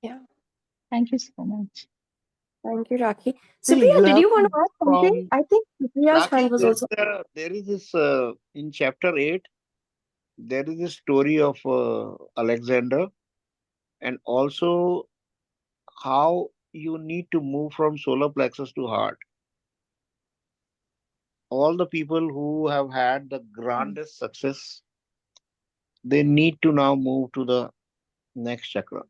Yeah. Thank you so much. Thank you, Rakhi. See, Supriya, you did have you want to to ask move something? from I think Supriya's hand Raki, was also. there is this in chapter 8, there is a story of Alexander, and also how you need to move from solar plexus to heart. All the people who have had the grandest success, they need to now move to the next chakra.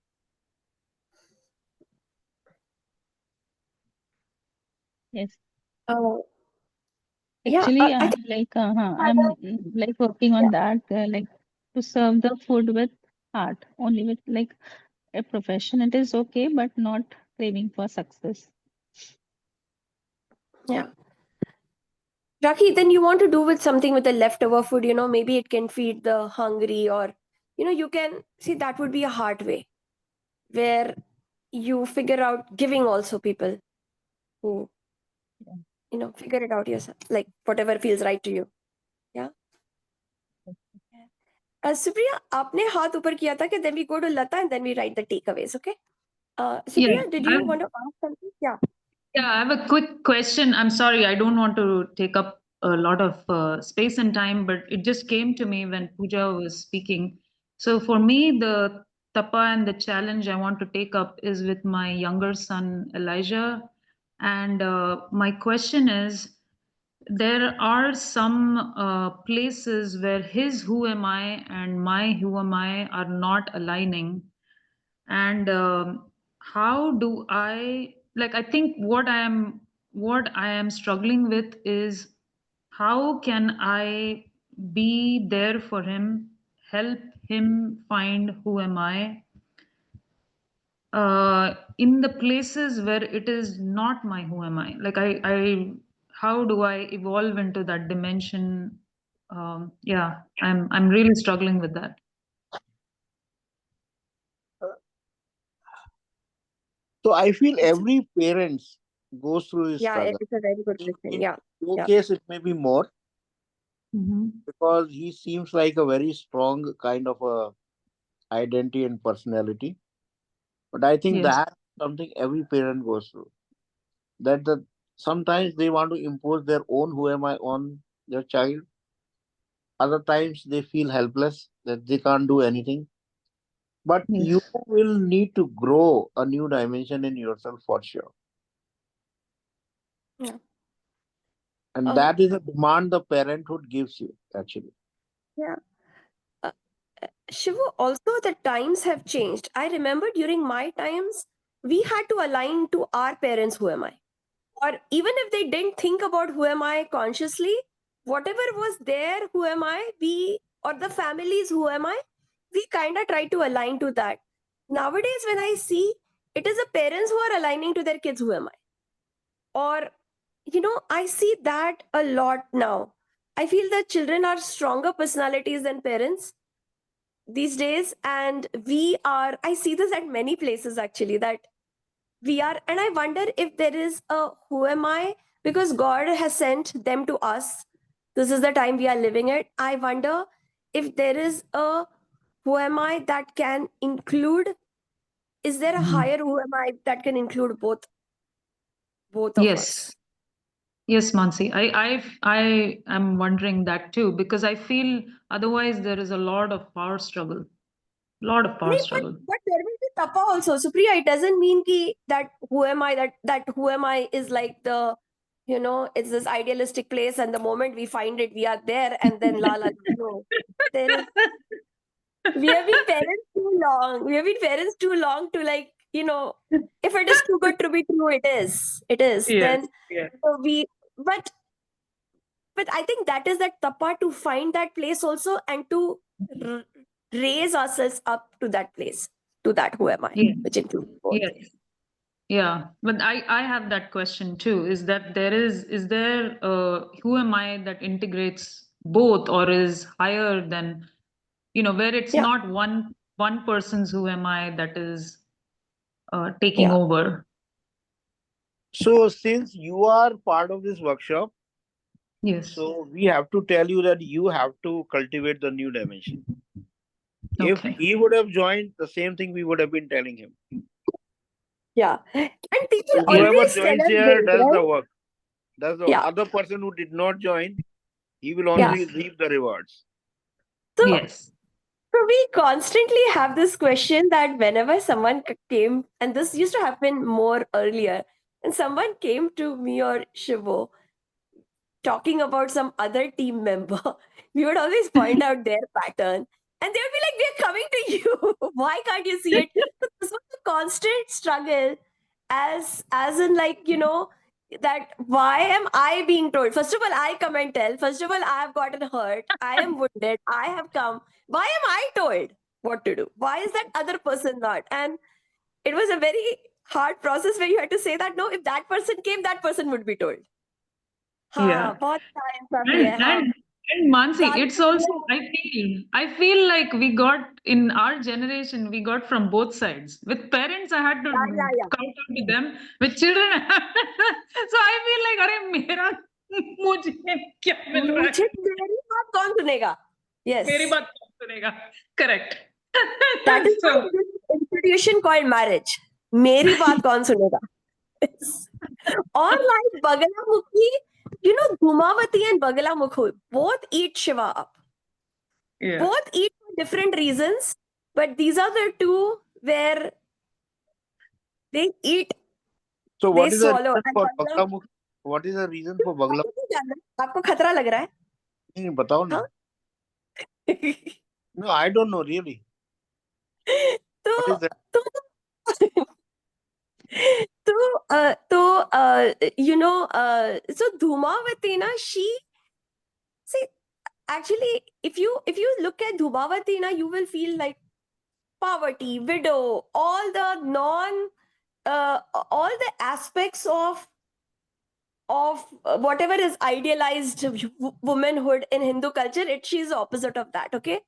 Yes. Yeah, Actually, I think I'm like working on that, like to serve the food with heart, only with like a profession. It is okay, but not craving for success. yeah. Rakhi, then you want to do with something with the leftover food, maybe it can feed the hungry, or you can see that would be a hard way where you figure out giving also people who figure it out yourself, like whatever feels right to you. Yeah. Supriya, आपने हाथ ऊपर किया था कि then we go to Lata and then we write the takeaways, okay? Supriya, did you want to ask something? Yeah. Yeah, I have a quick question. I'm sorry, I don't want to take up a lot of space and time, but it just came to me when Pooja was speaking. So for me, the tapa and the challenge I want to take up is with my younger son, Elijah. And my question is, there are some places where his who am I and my who am I are not aligning. And how do I, like, I think what I am struggling with is how can I be there for him, help him find who am I in the places where it is not my who am I. Like I how do I evolve into that dimension? Yeah, I'm really struggling with that. So I feel every parent goes through this Yeah, struggle. it's a very good question. Yeah. In your Yeah. case, it may be more Mm-hmm. because he seems like a very strong kind of a identity and personality. But I think Yes. that's something every parent goes through. That sometimes they want to impose their own who am I on their child. Other times they feel helpless that they can't do anything. But Yes. you will need to grow a new dimension in yourself for sure. Yeah. And that is a demand the parenthood gives you, actually. Yeah. Shivu, also the times have changed. I remember during my times, we had to align to our parents, who am I? Or even if they didn't think about who am I consciously, whatever was there, who am I, or the families, who am I, we kind of try to align to that. Nowadays, when I see, it is the parents who are aligning to their kids, who am I? Or, I see that a lot now. I feel that children are stronger personalities than parents these days, and I see this at many places actually, that we are, and I wonder if there is a who am I, because God has sent them to us. This is the time we are living it. I wonder if there is a who am I that can include, is there a higher who am I that can include both of us? Yes, Mansi. I am wondering that too, because I feel otherwise there is a lot of power struggle. Lot of power struggle. But there will be tapa also, Supriya. It doesn't mean that who am I, that who am I is like the it's this idealistic place, and the moment we find it, we are there, and then la la. No, there is. We have been parents too long. We have been parents too long to if it is too good to be true, it is. It is. Yes, Then yes. but I think that is that tapa, to find that place also, and to raise ourselves up to that place, to that who am I, Yes. which includes both. Yes. Yeah, but I have that question too. Is that is there who am I that integrates both, or is higher than, where it's Yeah. not one person's who am I that is taking Yeah. over? So since you are part of this workshop, Yes. so we have to tell you that you have to cultivate the new dimension. If Okay. he would have joined, the same thing we would have been telling him. Yeah. And people So whoever always tell joins us here this, does the right? work. Does the Yeah. other person who did not join, he will Yeah. only reap the rewards. So, Yes. so we constantly have this question that whenever someone came, and this used to happen more earlier, and someone came to me or Shivo talking about some other team member, we would always point out their pattern. And they would be like, we're coming to you. Why can't you see it? So this was a constant struggle, as in that why am I being told? First of all, I come and tell. First of all, I have gotten hurt. I am wounded. I have come. Why am I told what to do? Why is that other person not? And it was a very hard process where you had to say that, no, if that person came, that person would be told. Yeah. बहुत नाइंसाफी है, हाँ. And Mansi, Rather it's than also, I feel like we got, in our generation, we got from both sides. With parents, I had to yeah. count out to them. With children, so I feel like, अरे मेरा मुझे क्या मिल रहा मुझे है? मेरी बात कौन सुनेगा? Yes. मेरी बात कौन सुनेगा? Correct. That is So- why this institution called marriage. मेरी बात कौन सुनेगा? Or like Bagalamukhi, Dhumavati and Bagalamukhi both eat Shiva up. Yeah. Both eat for different reasons, but these are the two where they eat. So what They is the swallow. reason And for Bagalam- Baglamukhi? What is the reason for Baglamukhi? आपको क्या जानना है? आपको खतरा लग रहा है? नहीं, बताओ ना. No, I don't know really. What is that? So Dhumavati na, actually if you look at Dhumavati na, you will feel like poverty, widow, all the aspects of whatever is idealized womanhood in Hindu culture. She's the opposite of that. Okay.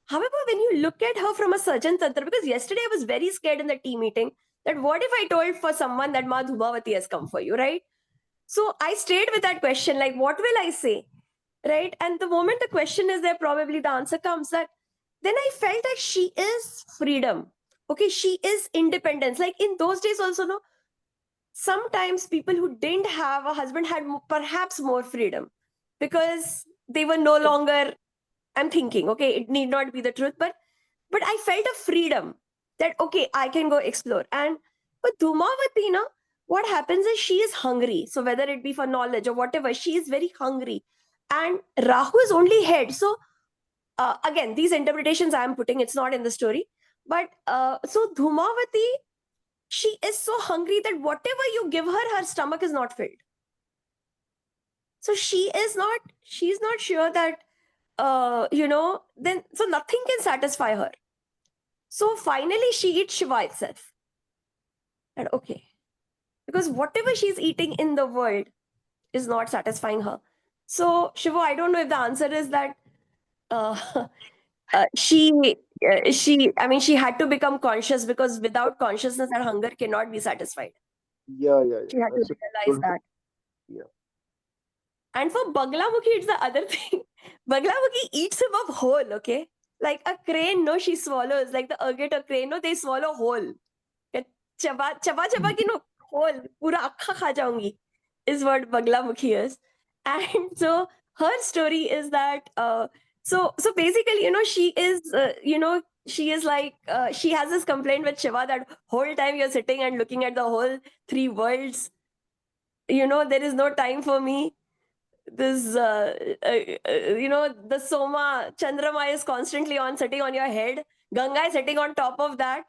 However, when you look at her from a surgeon tantra, because yesterday I was very scared in the team meeting that what if I told for someone that Ma Dhumavati has come for you, right? So I stayed with that question, like, what will I say, right? And the moment the question is there, probably the answer comes. That then I felt that she is freedom. Okay, she is independence. Like in those days also, no, sometimes people who didn't have a husband had perhaps more freedom because they were no longer, I'm thinking, okay, it need not be the truth, but I felt a freedom that, okay, I can go explore. And but Dhumavati, na, what happens is she is hungry. So whether it be for knowledge or whatever, she is very hungry. And Rahu is only head. So again, these interpretations I am putting, it's not in the story. But so Dhumavati, she is so hungry that whatever you give her, her stomach is not filled. So she's not sure that, then so nothing can satisfy her. So finally she eats Shiva itself. And okay, because whatever she's eating in the world is not satisfying her. So Shiva, I don't know if the answer is that she had to become conscious, because without consciousness that hunger cannot be satisfied. Yeah. She had to realize that. Yeah. And for Baglamukhi, it's the other thing. Baglamukhi eats him up whole, okay? Like a crane, no, she swallows. Like the agate, a crane, no, they swallow whole. Chaba ki no, whole, pura akka kha jaungi, is what Baglamukhi is. And so her story is that, so basically, she is, she is like, she has this complaint with Shiva that whole time you're sitting and looking at the whole three worlds. there is no time for me. This, the Soma, Chandrama is constantly on, sitting on your head. Ganga is sitting on top of that.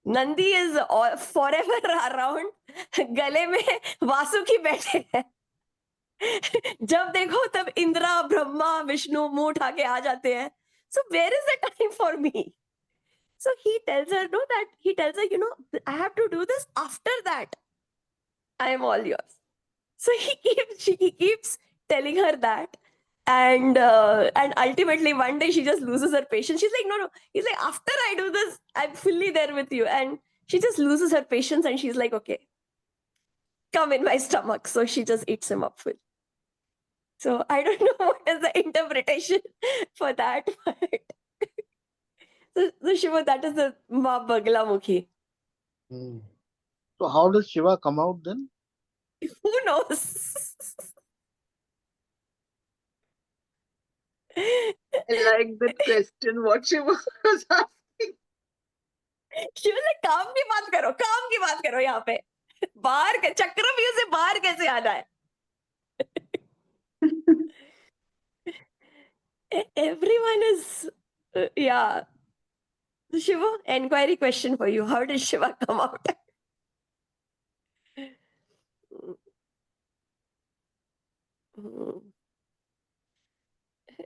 Nandi is forever around. गले में वासुकी बैठे हैं. जब देखो तब इंद्रा, ब्रह्मा, विष्णु मुंह उठा के आ जाते हैं. So where is the time for me? So he tells her, I have to do this after that. I am all yours. So she keeps telling her that. And ultimately one day she just loses her patience. She's like, no. He's like, after I do this, I'm fully there with you. And she just loses her patience and she's like, okay, come in my stomach. So she just eats him up full. So I don't know what is the interpretation for that. So Shiva, that is the Ma Bagla Mukhi. So how does Shiva come out then? Who knows? I like that question. What Shiva was asking. Shiva like, काम की बात करो यहाँ पे. बाहर चक्रव्यूह से बाहर कैसे आना है? Everyone is, yeah. Shiva, inquiry question for you. How did Shiva come out?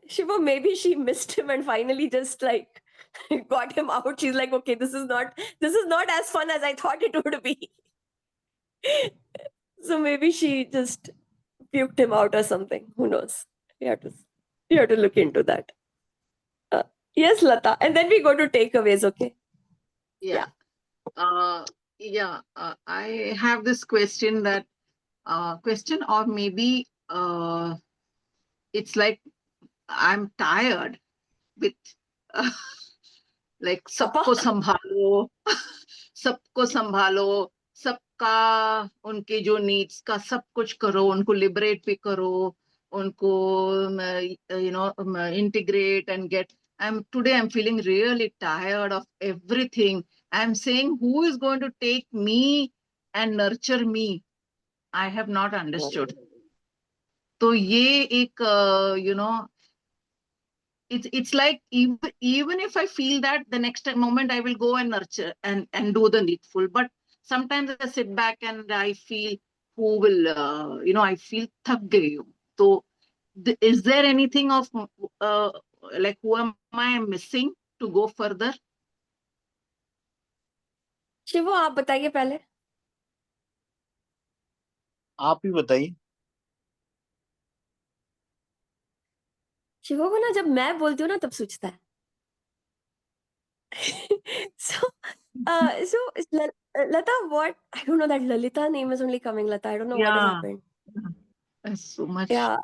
Shiva, maybe she missed him and finally just like got him out. She's like, okay, this is not as fun as I thought it would be. So maybe she just puked him out or something. Who knows? You have to look into that. Yes, Lata. And then we go to takeaways, okay? Yeah. I have this question or maybe it's like I'm tired with like सबको संभालो सबका उनके जो needs का सब कुछ करो, उनको liberate भी करो, उनको integrate and get. Today I'm feeling really tired of everything. I'm saying, who is going to take me and nurture me? I have not understood. So ये एक it's like even if I feel that, the next moment I will go and nurture and do the needful. But sometimes I sit back and I feel who will I feel थक गई हूँ. So is there anything of like who am I missing to go further? शिवो, आप बताइए पहले. आप ही बताइए. शिवो को ना जब मैं बोलती हूँ ना तब सोचता है. So Lata, what? I don't know, that Lalita name is only coming, Lata. I don't know what has happened. That's so much. Yeah.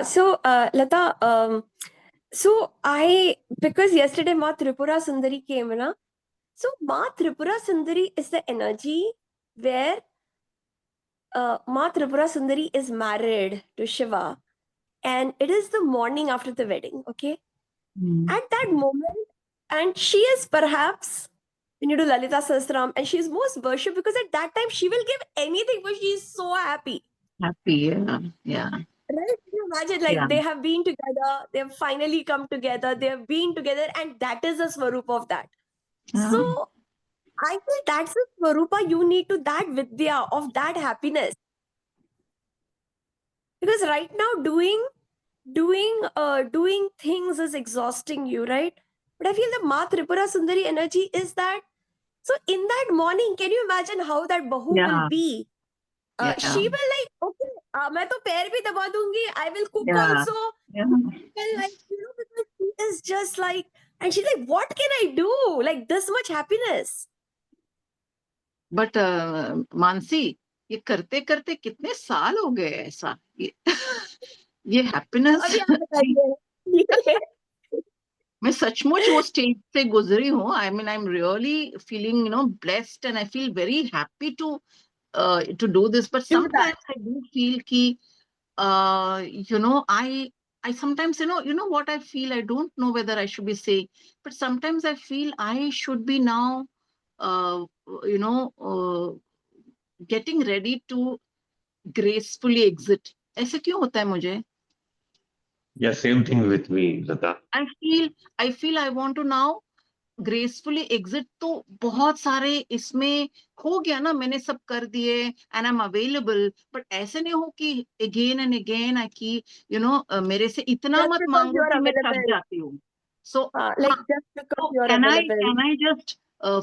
So Lata, because yesterday Ma Tripura Sundari came, na? So Ma Tripura Sundari is the energy where Ma Tripura Sundari is married to Shiva, and it is the morning after the wedding, okay? At that moment, and she is perhaps, when you do Lalita Sahasram, and she is most worshipped because at that time she will give anything because she is so happy. Happy, yeah. Right? Can you imagine, like they have been together, they have finally come together, they have been together, and that is a Swarup of that. So I think that's the Swarupa you need to, that Vidya of that happiness. Because right now doing things is exhausting you, right? But I feel the Ma Tripura Sundari energy is that. So in that morning, can you imagine how that Bahu will be? She will like, okay, मैं तो पैर भी दबा दूंगी. I will cook also. Well, like, because she is just like, and she's like, what can I do? Like this much happiness. But Mansi, ये करते करते कितने साल हो गए ऐसा ये हैप्पीनेस. मैं सचमुच वो स्टेज से गुजरी हूँ. I mean, I'm really feeling blessed and I feel very happy to do this. But sometimes I do feel कि I sometimes what I feel. I don't know whether I should be saying, but sometimes I feel I should be now getting ready to gracefully exit. ऐसे क्यों होता है मुझे? Yeah, same thing with me, Lata. I feel I want to now gracefully exit. तो बहुत सारे इसमें हो गया ना, मैंने सब कर दिए and I'm available, but ऐसे नहीं हो कि again and again I keep, मेरे से इतना Just मत because you मांगो are कि मैं थक available. जाती हूँ. So Like just because you are can available. I just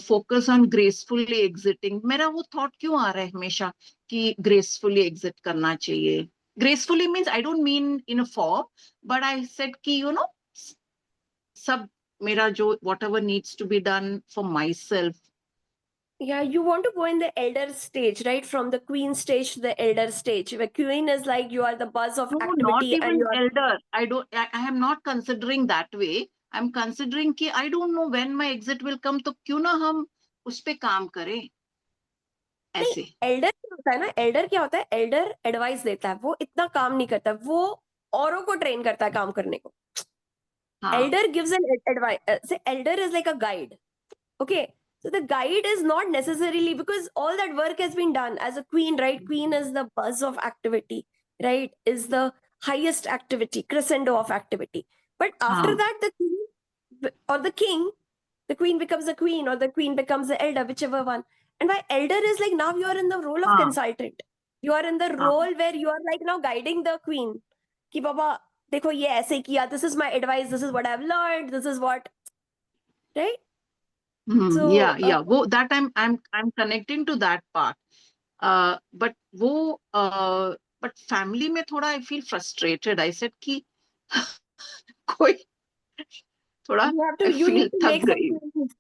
focus on gracefully exiting? मेरा वो thought क्यों आ रहा है हमेशा कि gracefully exit करना चाहिए? Gracefully means I don't mean in a form, but I said कि सब मेरा जो whatever needs to be done for myself. Yeah, you want to go in the elder stage, right? From the queen stage to the elder stage. Where queen is like you are the buzz of No, not activity and even you are elder. I am not considering that way. I'm considering कि I don't know when my exit will come. तो क्यों ना हम उस पे काम करें ऐसे. एल्डर क्या होता है ना, एल्डर क्या होता है, एल्डर एडवाइस देता है, वो इतना काम नहीं करता, वो औरों को ट्रेन करता है काम करने को. Elder gives an advice. Say elder is like a guide. Okay. So the guide is not necessarily because all that work has been done as a queen, right? Queen is the buzz of activity, right? Is the highest activity, crescendo of activity. But after that, the queen or the king, the queen becomes a queen or the queen becomes the elder, whichever one. And why elder is like now you are in the role of consultant. You are in the role where you are like now guiding the queen. Ki baba, देखो ये ऐसे किया, this is my advice, this is what I've learned, this is what, right? So Yeah. वो that I'm connecting to that part. But वो but family में थोड़ा I feel frustrated. I said कि कोई थोड़ा you need feel to थक make some गई. queens.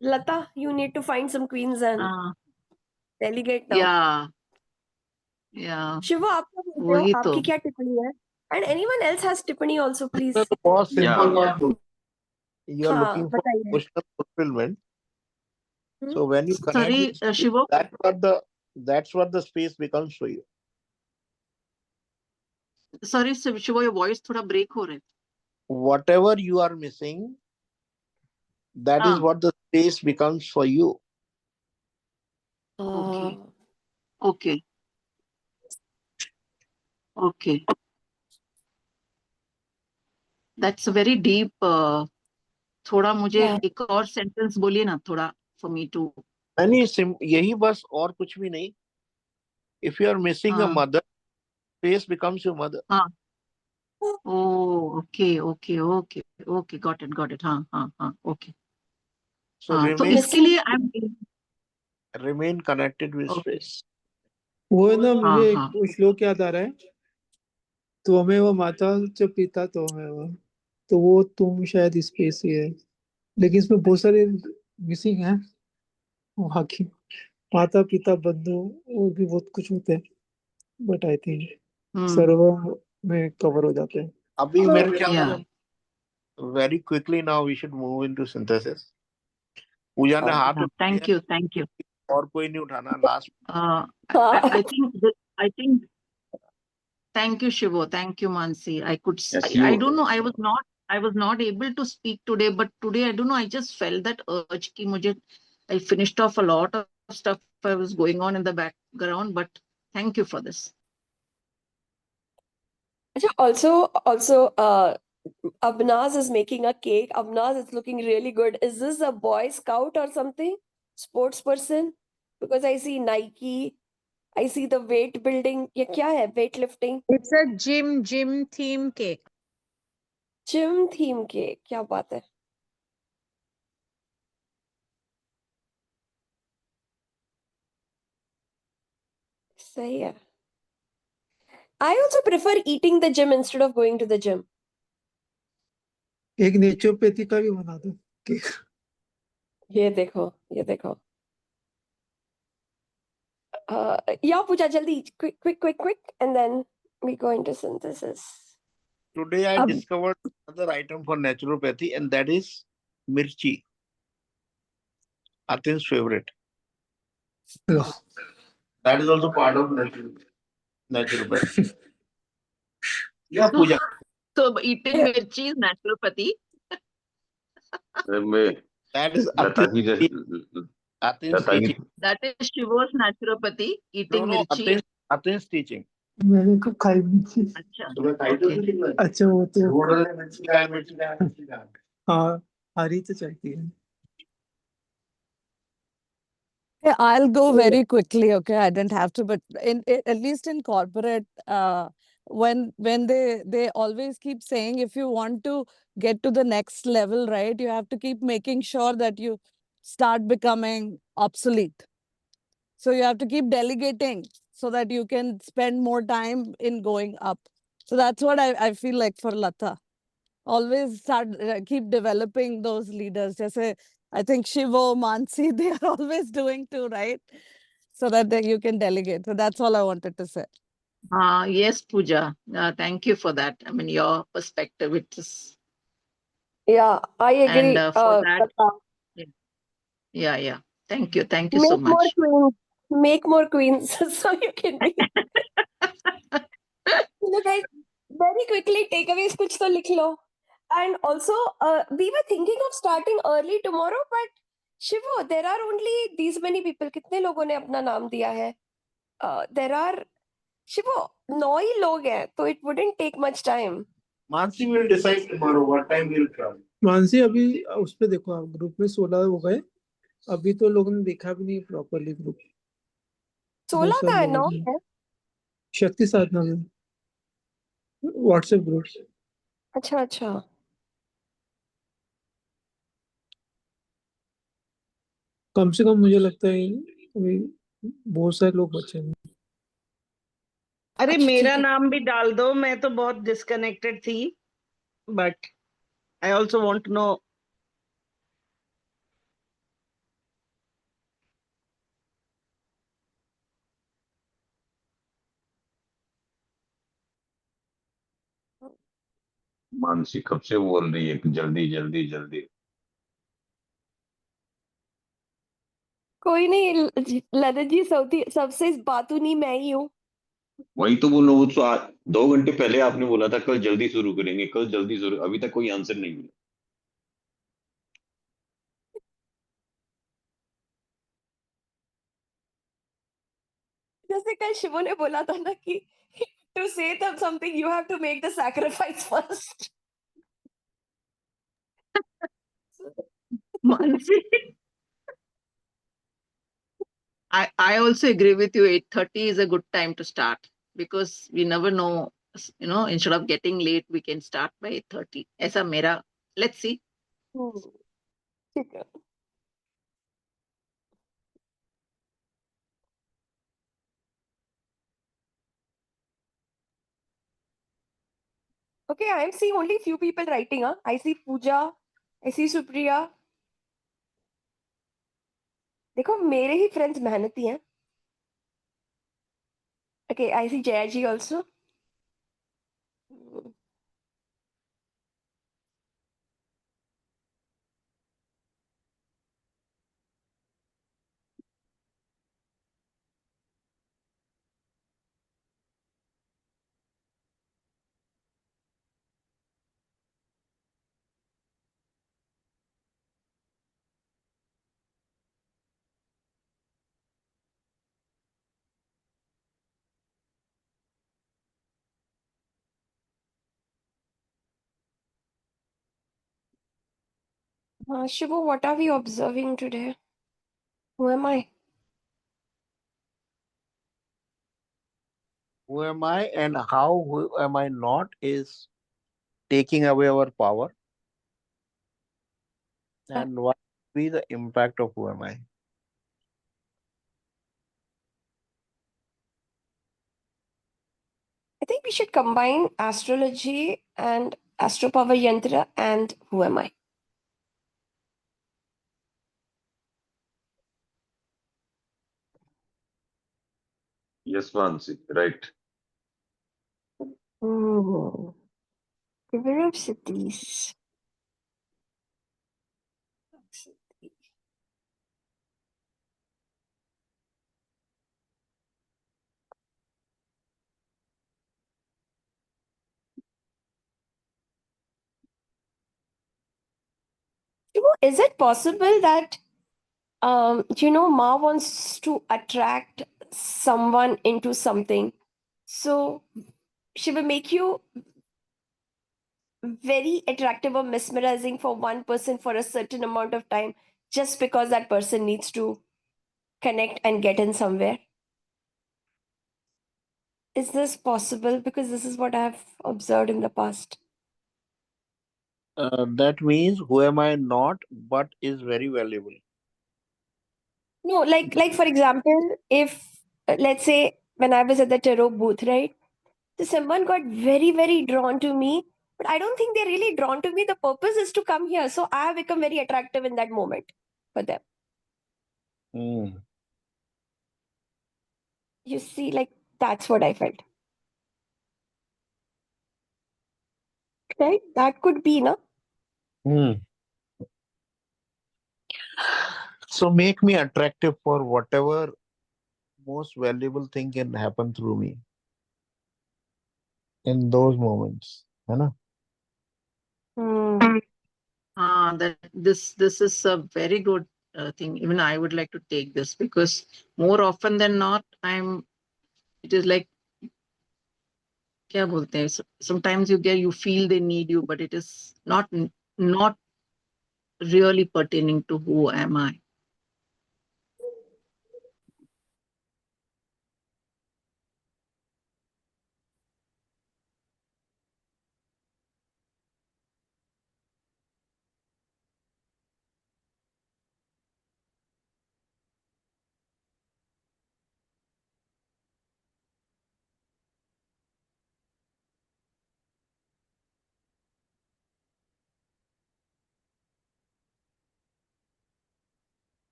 Lata, you need to find some queens and delegate now. Yeah. शिवो, आप क्या बोलते हो, वही आपकी तो. क्या टिप्पणी है? And anyone else has टिप्पणी also, please. बहुत simple Yeah. one. You are looking for बताइए. emotional fulfillment. So when you connect Sorry, with space, Shivo. that's what the space becomes for you. Sorry, Shivo, your voice थोड़ा break हो रहा है. Whatever you are missing, that is what the space becomes for you. Okay. That's a very deep. थोड़ा मुझे एक और sentence बोलिए ना थोड़ा for me to. नहीं, यही बस और कुछ भी नहीं. If you are missing a mother, space becomes your mother. Oh, okay. Got it. Okay. So remain connected with space. वो है ना, मुझे एक श्लोक याद आ रहा है, त्वमेव माता च पिता त्वमेव, तो वो तुम शायद स्पेस ही है, लेकिन इसमें बहुत सारे मिसिंग है, वहाँ की माता पिता बंधु और भी बहुत कुछ होते हैं, बट आई थिंक सर्व में कवर हो जाते हैं. अभी मेरे ख्याल में very quickly now we should move into synthesis. पूजा ने हाथ उठाया. Thank you. और कोई नहीं उठाना last. I think thank you, Shivo. Thank you, Mansi. I don't know, I was not able to speak today, but today I don't know, I just felt that urge कि मुझे, I finished off a lot of stuff I was going on in the background, but thank you for this. Also, Abnaz is making a cake. Abnaz, it's looking really good. Is this a Boy Scout or something? Sports person? Because I see Nike, I see the weight building. ये क्या है? Weightlifting. It's a gym theme cake. Gym theme cake. क्या बात है? सही है. I also prefer eating the gym instead of going to the gym. एक naturopathy का भी बना दो केक. ये देखो. Yeah, Pooja, jaldi, quick, and then we go into synthesis. Today I discovered another item for naturopathy, and that is mirchi. Atin's favorite. That is also part of naturopathy. Yeah, Pooja. So eating mirchi is naturopathy. That is Atin's That is Shivo's naturopathy, eating mirchi. Atin's teaching. मैंने कब खाई भी थी। Okay. अच्छा वो तो हाँ हरी तो चलती है। Okay, I'll go very quickly. Okay, I didn't have to, but at least in corporate, when they always keep saying if you want to get to the next level, right, you have to keep making sure that you start becoming obsolete. So you have to keep delegating so that you can spend more time in going up. So that's what I feel like for Lata. Always keep developing those leaders. Just I think Shivo, Mansi, they are always doing too, right? So that you can delegate. So that's all I wanted to say. Yes, Pooja. Thank you for that. I mean, your perspective, it is. Yeah, I agree. And for that, Pratap. yeah. Thank you so Make more much. queens. Make more queens so you can be. Look, guys, very quickly, takeaways kuch to likh lo. And also, we were thinking of starting early tomorrow, but Shivo, there are only these many people. कितने लोगों ने अपना नाम दिया है? There are Shivo, 9 ही लोग हैं, तो it wouldn't take much time. Mansi will decide tomorrow what time we'll come. Mansi अभी उस पे देखो आप ग्रुप में 16 हो गए अभी तो लोगों ने देखा भी नहीं प्रॉपर्ली ग्रुप 16 का है 9 है शक्ति साधना में व्हाट्सएप ग्रुप अच्छा कम से कम मुझे लगता है अभी बहुत सारे लोग बचे हैं अरे मेरा नाम भी डाल दो मैं तो बहुत डिस्कनेक्टेड थी but I also want to know Mansi कब से बोल रही है कि जल्दी कोई नहीं ललित जी सबसे बातू नहीं मैं ही हूँ वही तो बोल रहा हूँ तो 2 घंटे पहले आपने बोला था कल जल्दी शुरू करेंगे कल जल्दी शुरू अभी तक कोई आंसर नहीं मिला जैसे कल शिवो ने बोला था ना कि to say something you have to make the sacrifice first Mansi I also agree with you 8:30 is a good time to start because we never know instead of getting late we can start by 8:30 ऐसा मेरा let's see ठीक है Okay, I am seeing only few people writing. I see Pooja, I see Supriya. देखो मेरे ही friends मेहनती हैं. Okay, I see Jaya ji also. Shivu, what are we observing today? Who am I? Who am I and how who am I not is taking away our power. And what will be the impact of who am I? I think we should combine astrology and astropower yantra and who am I? Yes, Mansi, right. Giver of cities. Is it possible that Ma wants to attract someone into something. So she will make you very attractive or mesmerizing for one person for a certain amount of time just because that person needs to connect and get in somewhere. Is this possible? Because this is what I have observed in the past. That means who am I not, but is very valuable. No, like for example, if let's say when I was at the tarot booth, right? So someone got very, very drawn to me, but I don't think they're really drawn to me. The purpose is to come here. So I have become very attractive in that moment for them. Mm. You see, like that's what I felt. Right? That could be, no? Mm. So make me attractive for whatever most valuable thing can happen through me in those moments. है ना? That this is a very good thing. Even I would like to take this, because more often than not, it is like, क्या बोलते हैं? Sometimes you feel they need you, but it is not really pertaining to who am I.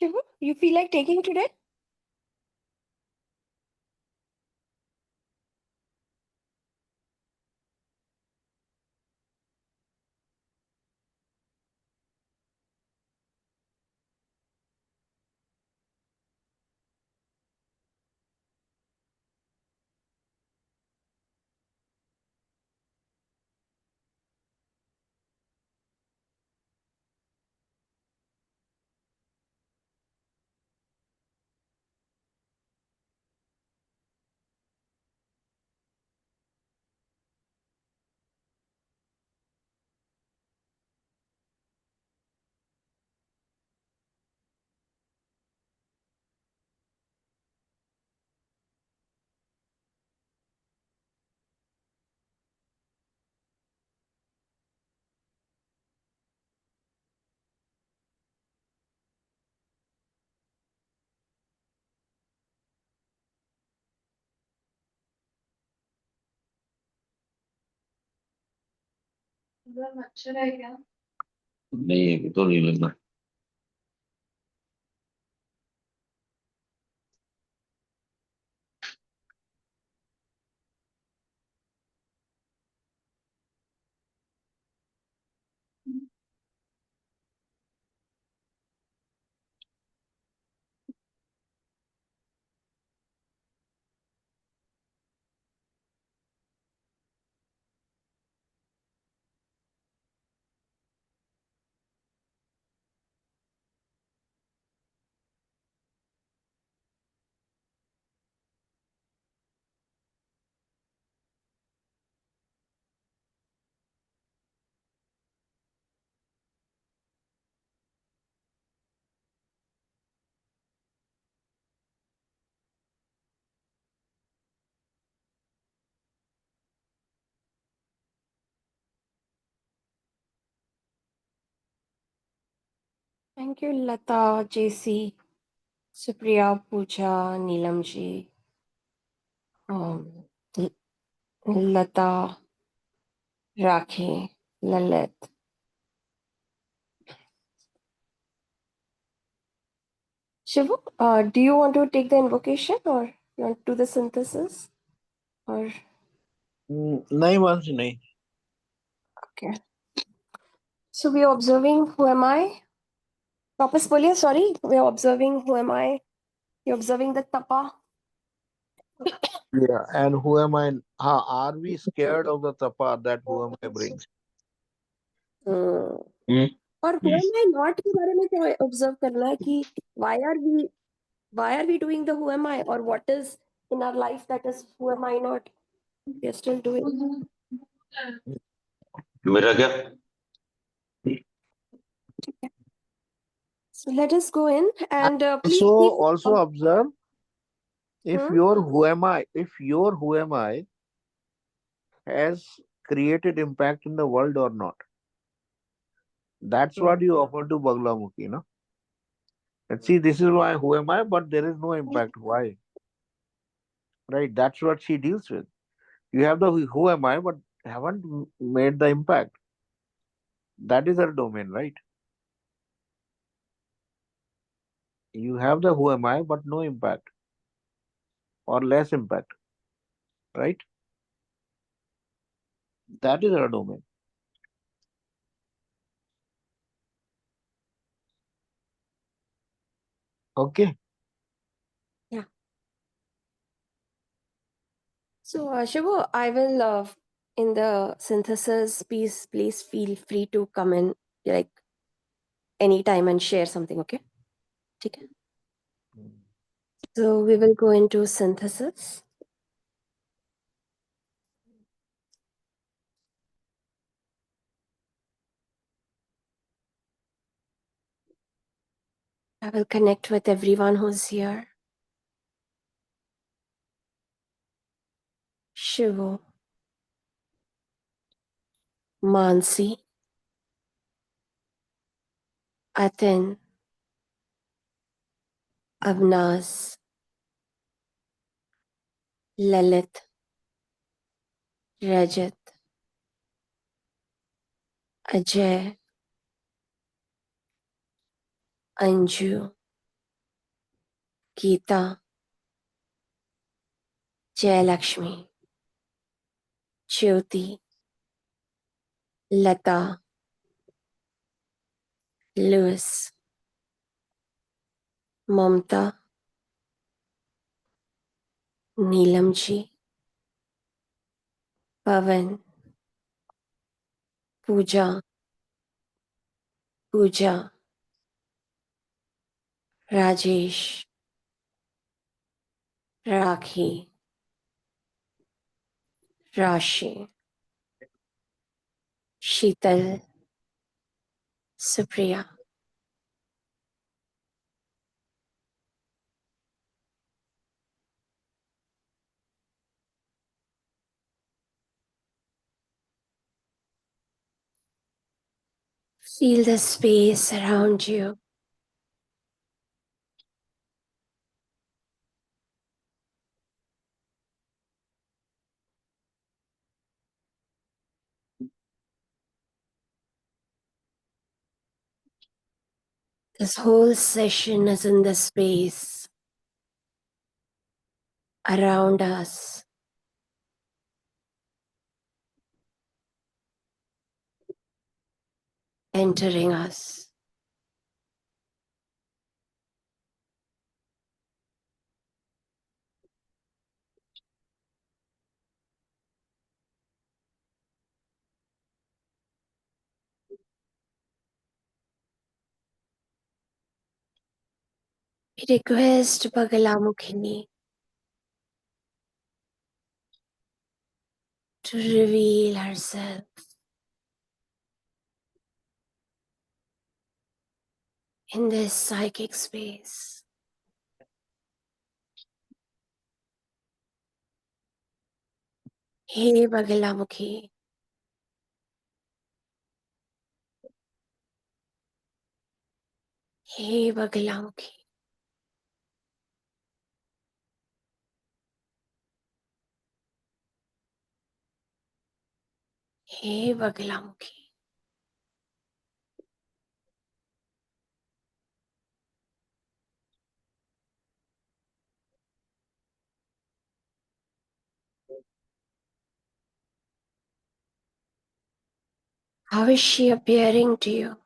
Shivu, you feel like taking today? नहीं अभी तो नहीं लग रहा. Thank you, Lata, JC, Supriya, Pooja, Neelamji, L- Lata, Rakhi, Lalit. Shivu, do you want to take the invocation or you want to do the synthesis? Or नहीं वंश नहीं. okay. So we are observing who am I? वापस बोलिए, sorry. We are observing who am I? You're observing the tapa. Yeah, and who am I? Are we scared of the tapa that who am I brings? हम्म और who am I not के बारे में क्या observe करना है कि why are we doing the who am I, or what is in our life that is who am I not we are still doing. मेरा क्या So let us go in and please So keep also observe if Hmm? your who am I has created impact in the world or not. That's what you offer to Baglamukhi, no? And see, this is why who am I, but there is no impact. Why? Right? That's what she deals with. You have the who am I, but haven't made the impact. That is her domain, right? You have the who am I, but no impact or less impact, right? That is her domain. Okay. Yeah. So Shivo, I will in the synthesis piece, please feel free to come in like anytime and share something, okay? Okay. So we will go into synthesis. I will connect with everyone who's here. Shivo, Mansi, Atin, Avnas, Lalit, Rajat, Ajay, Anju, Geeta, Jayalakshmi, Jyoti, Lata, Louis, Mamta, Neelamji, Pavan, Pooja, Pooja, Rajesh, Rakhi, Rashi, Sheetal, Supriya. Feel the space around you. This whole session is in the space around us. Entering us. We request Bagalamukhi to reveal herself in this psychic space. Hey Bagalamukhi. Hey Bagalamukhi. Hey Bagalamukhi. How is she appearing to you?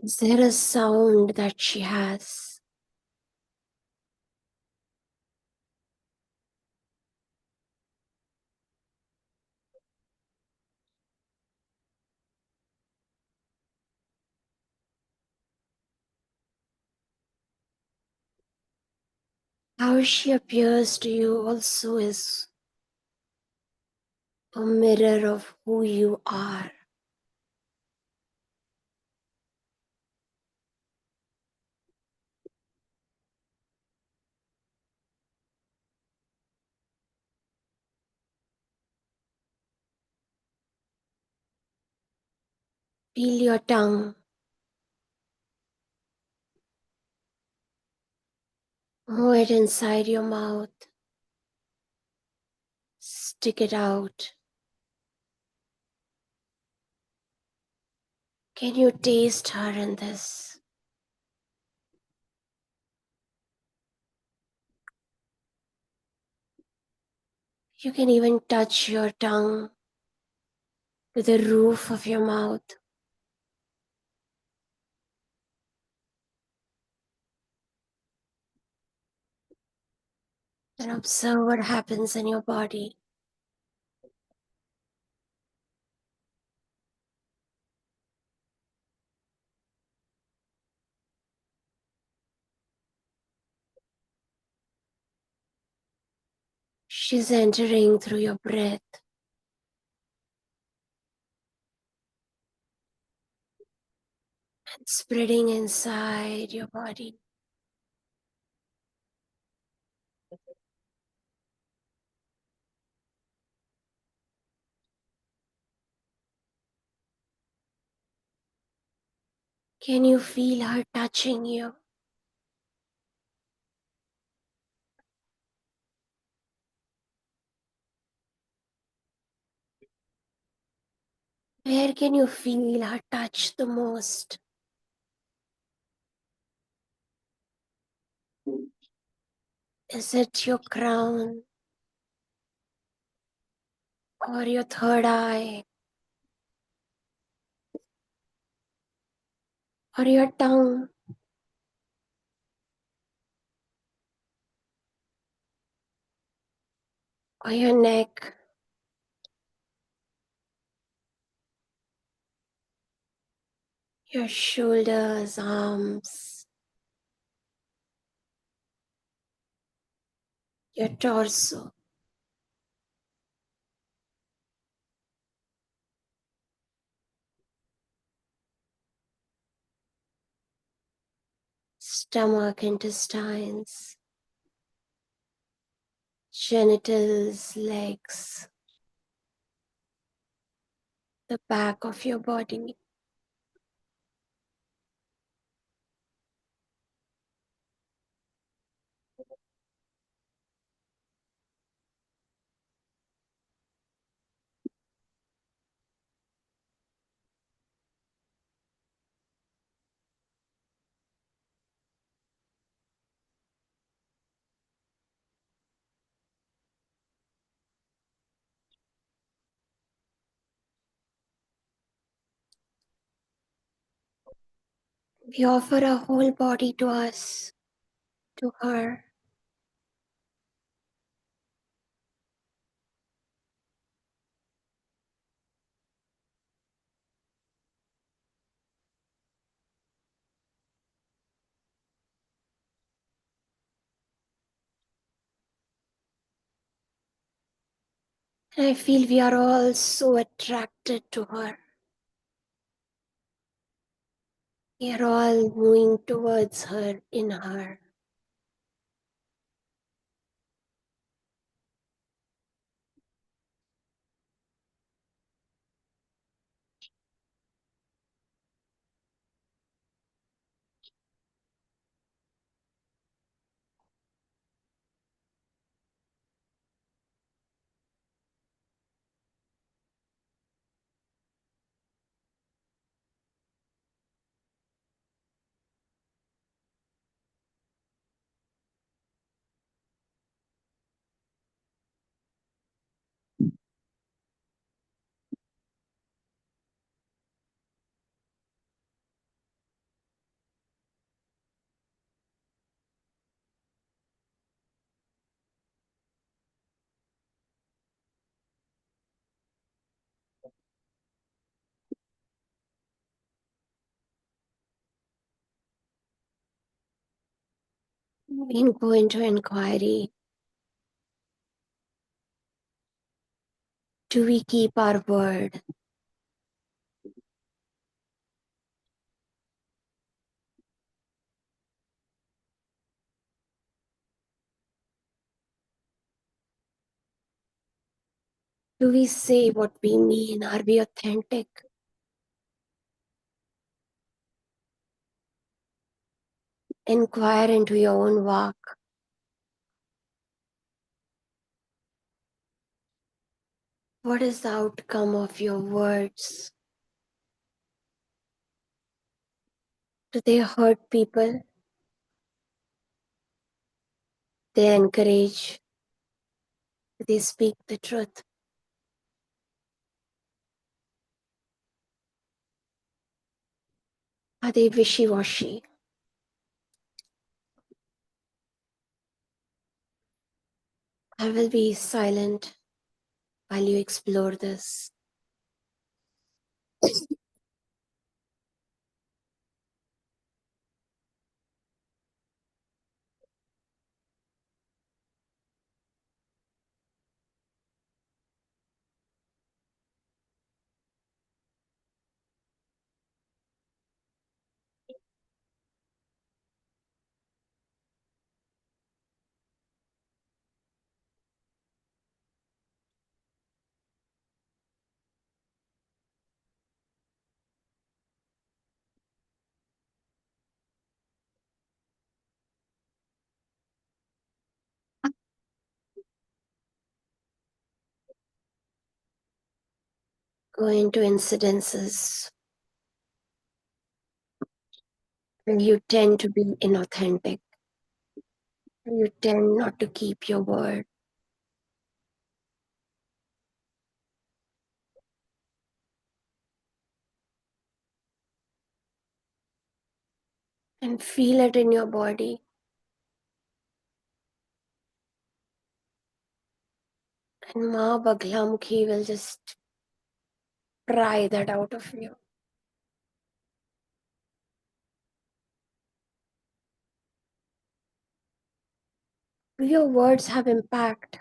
Is there a sound that she has? How she appears to you also is a mirror of who you are. Feel your tongue. Move it inside your mouth. Stick it out. Can you taste her in this? You can even touch your tongue to the roof of your mouth and observe what happens in your body. She's entering through your breath and spreading inside your body. Can you feel her touching you? Where can you feel her touch the most? Is it your crown or your third eye or your tongue? Or your neck? Your shoulders, arms, your torso. Stomach, intestines, genitals, legs, the back of your body. We offer our whole body to us, to her. And I feel we are all so attracted to her. We are all moving towards her, in her. We go into inquiry. Do we keep our word? Do we say what we mean? Are we authentic? Inquire into your own work. What is the outcome of your words? Do they hurt people? Do they encourage? Do they speak the truth? Are they wishy-washy? I will be silent while you explore this. Go into incidences where you tend to be inauthentic. You tend not to keep your word. And feel it in your body. And Ma Baglamukhi will just pry that out of you. Do your words have impact?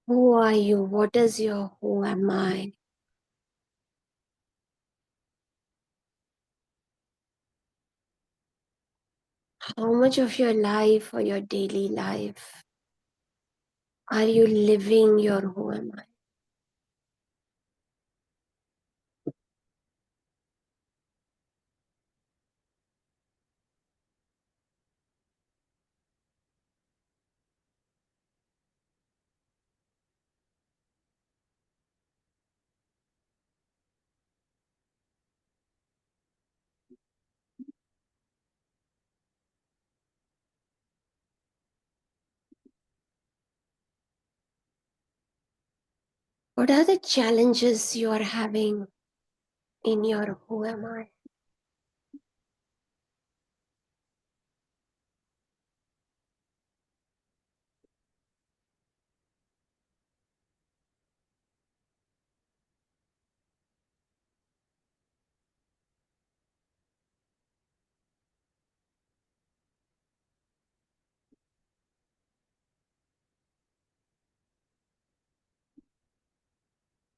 Who are you? What is your who am I? How much of your life or your daily life are you living your who am I? What are the challenges you are having in your who am I?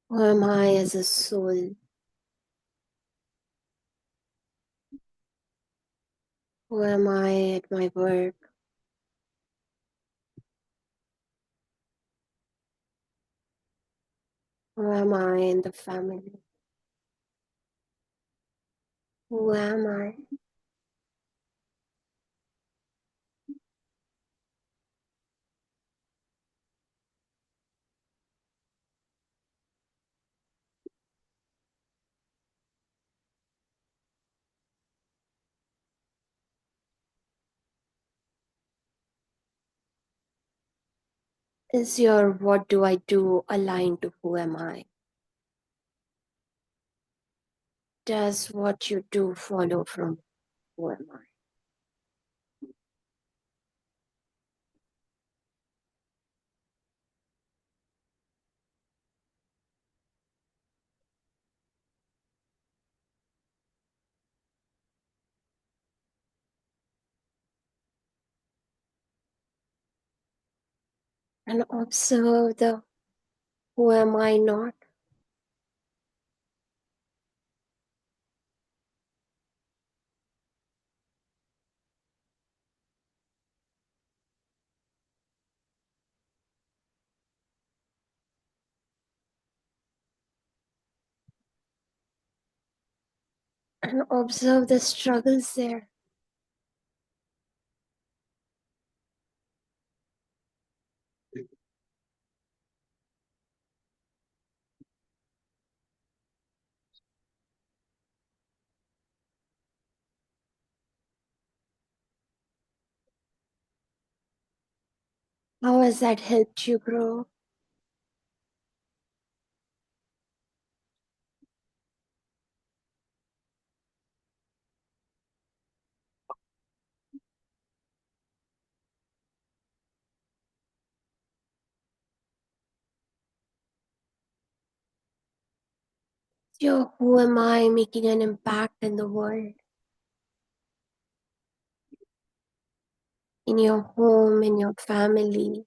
Who am I as a soul? Who am I at my work? Who am I in the family? Who am I? Is your what do I do aligned to who am I? Does what you do follow from who am I? And observe the who am I not? And observe the struggles there. How has that helped you grow? Your who am I making an impact in the world? In your home, in your family,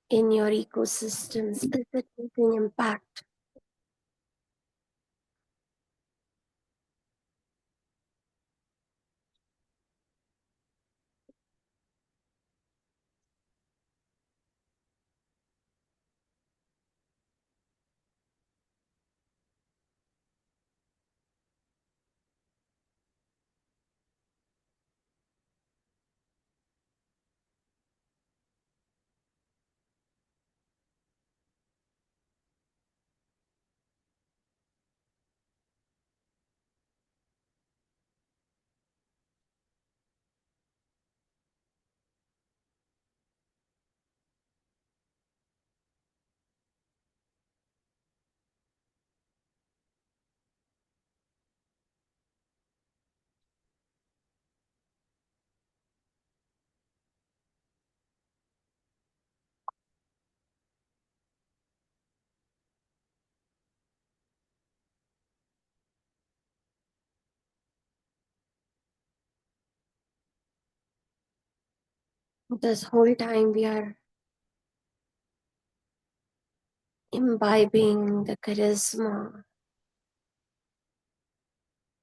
in your ecosystems, is it making impact? This whole time we are imbibing the charisma,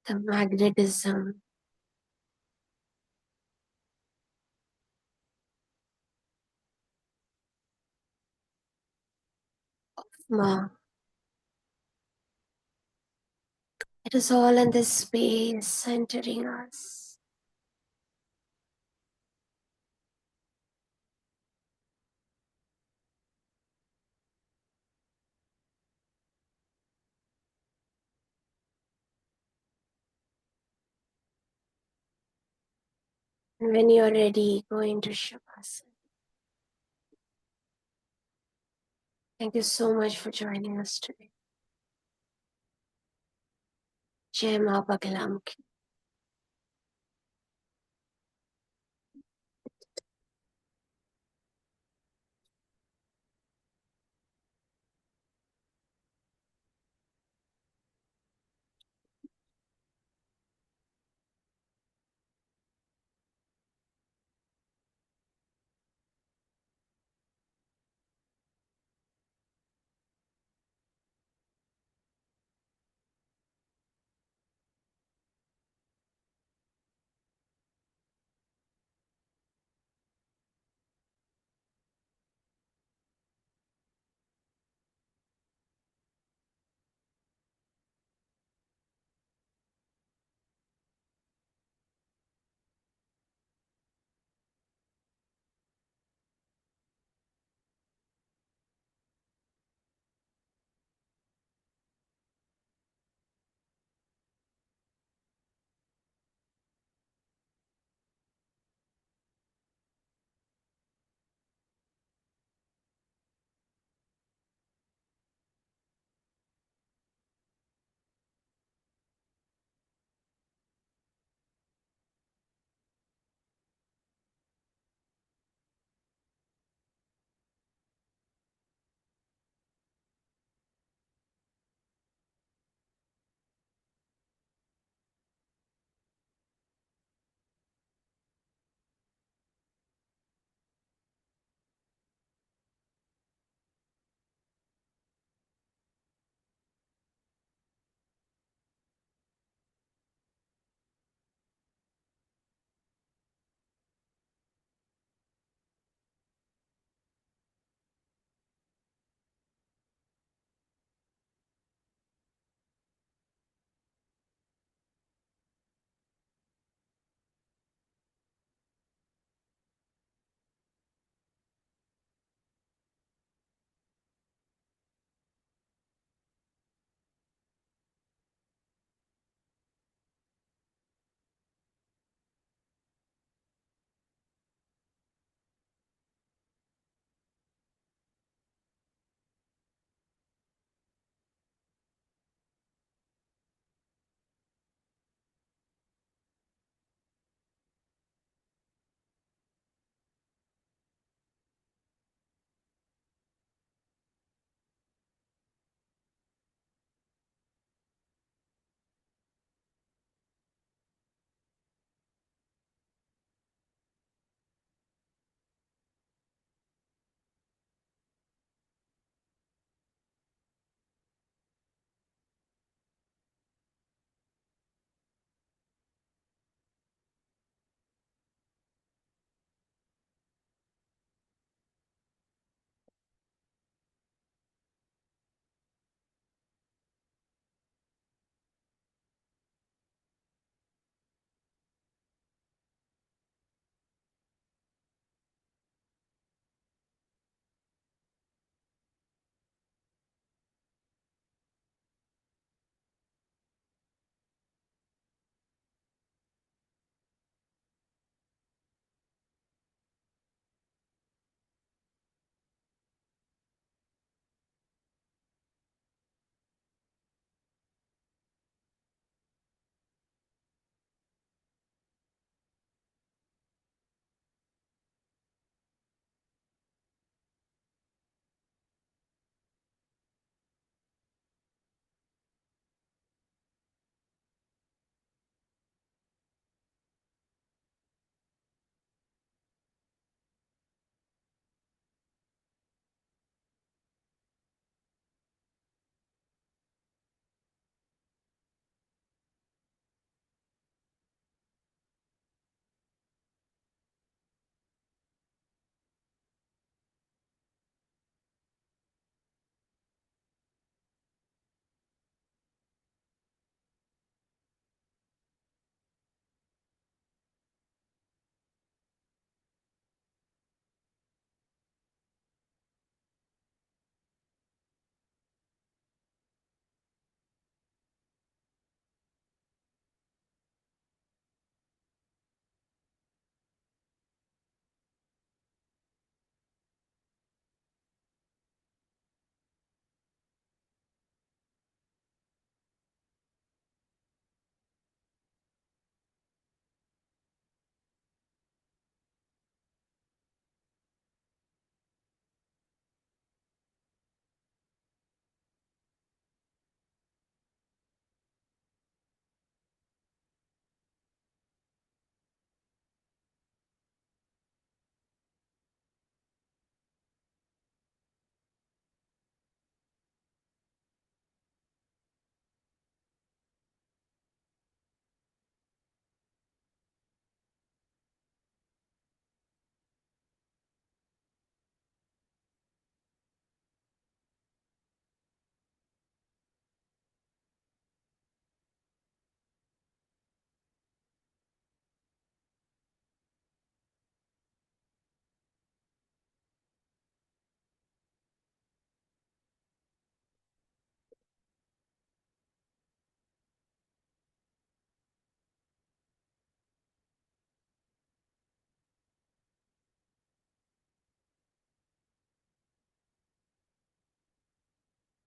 the magnetism of Ma. It is all in this space centering us. And when you're ready, go into Shavasana. Thank you so much for joining us today. Jai Ma Bagalam Ki.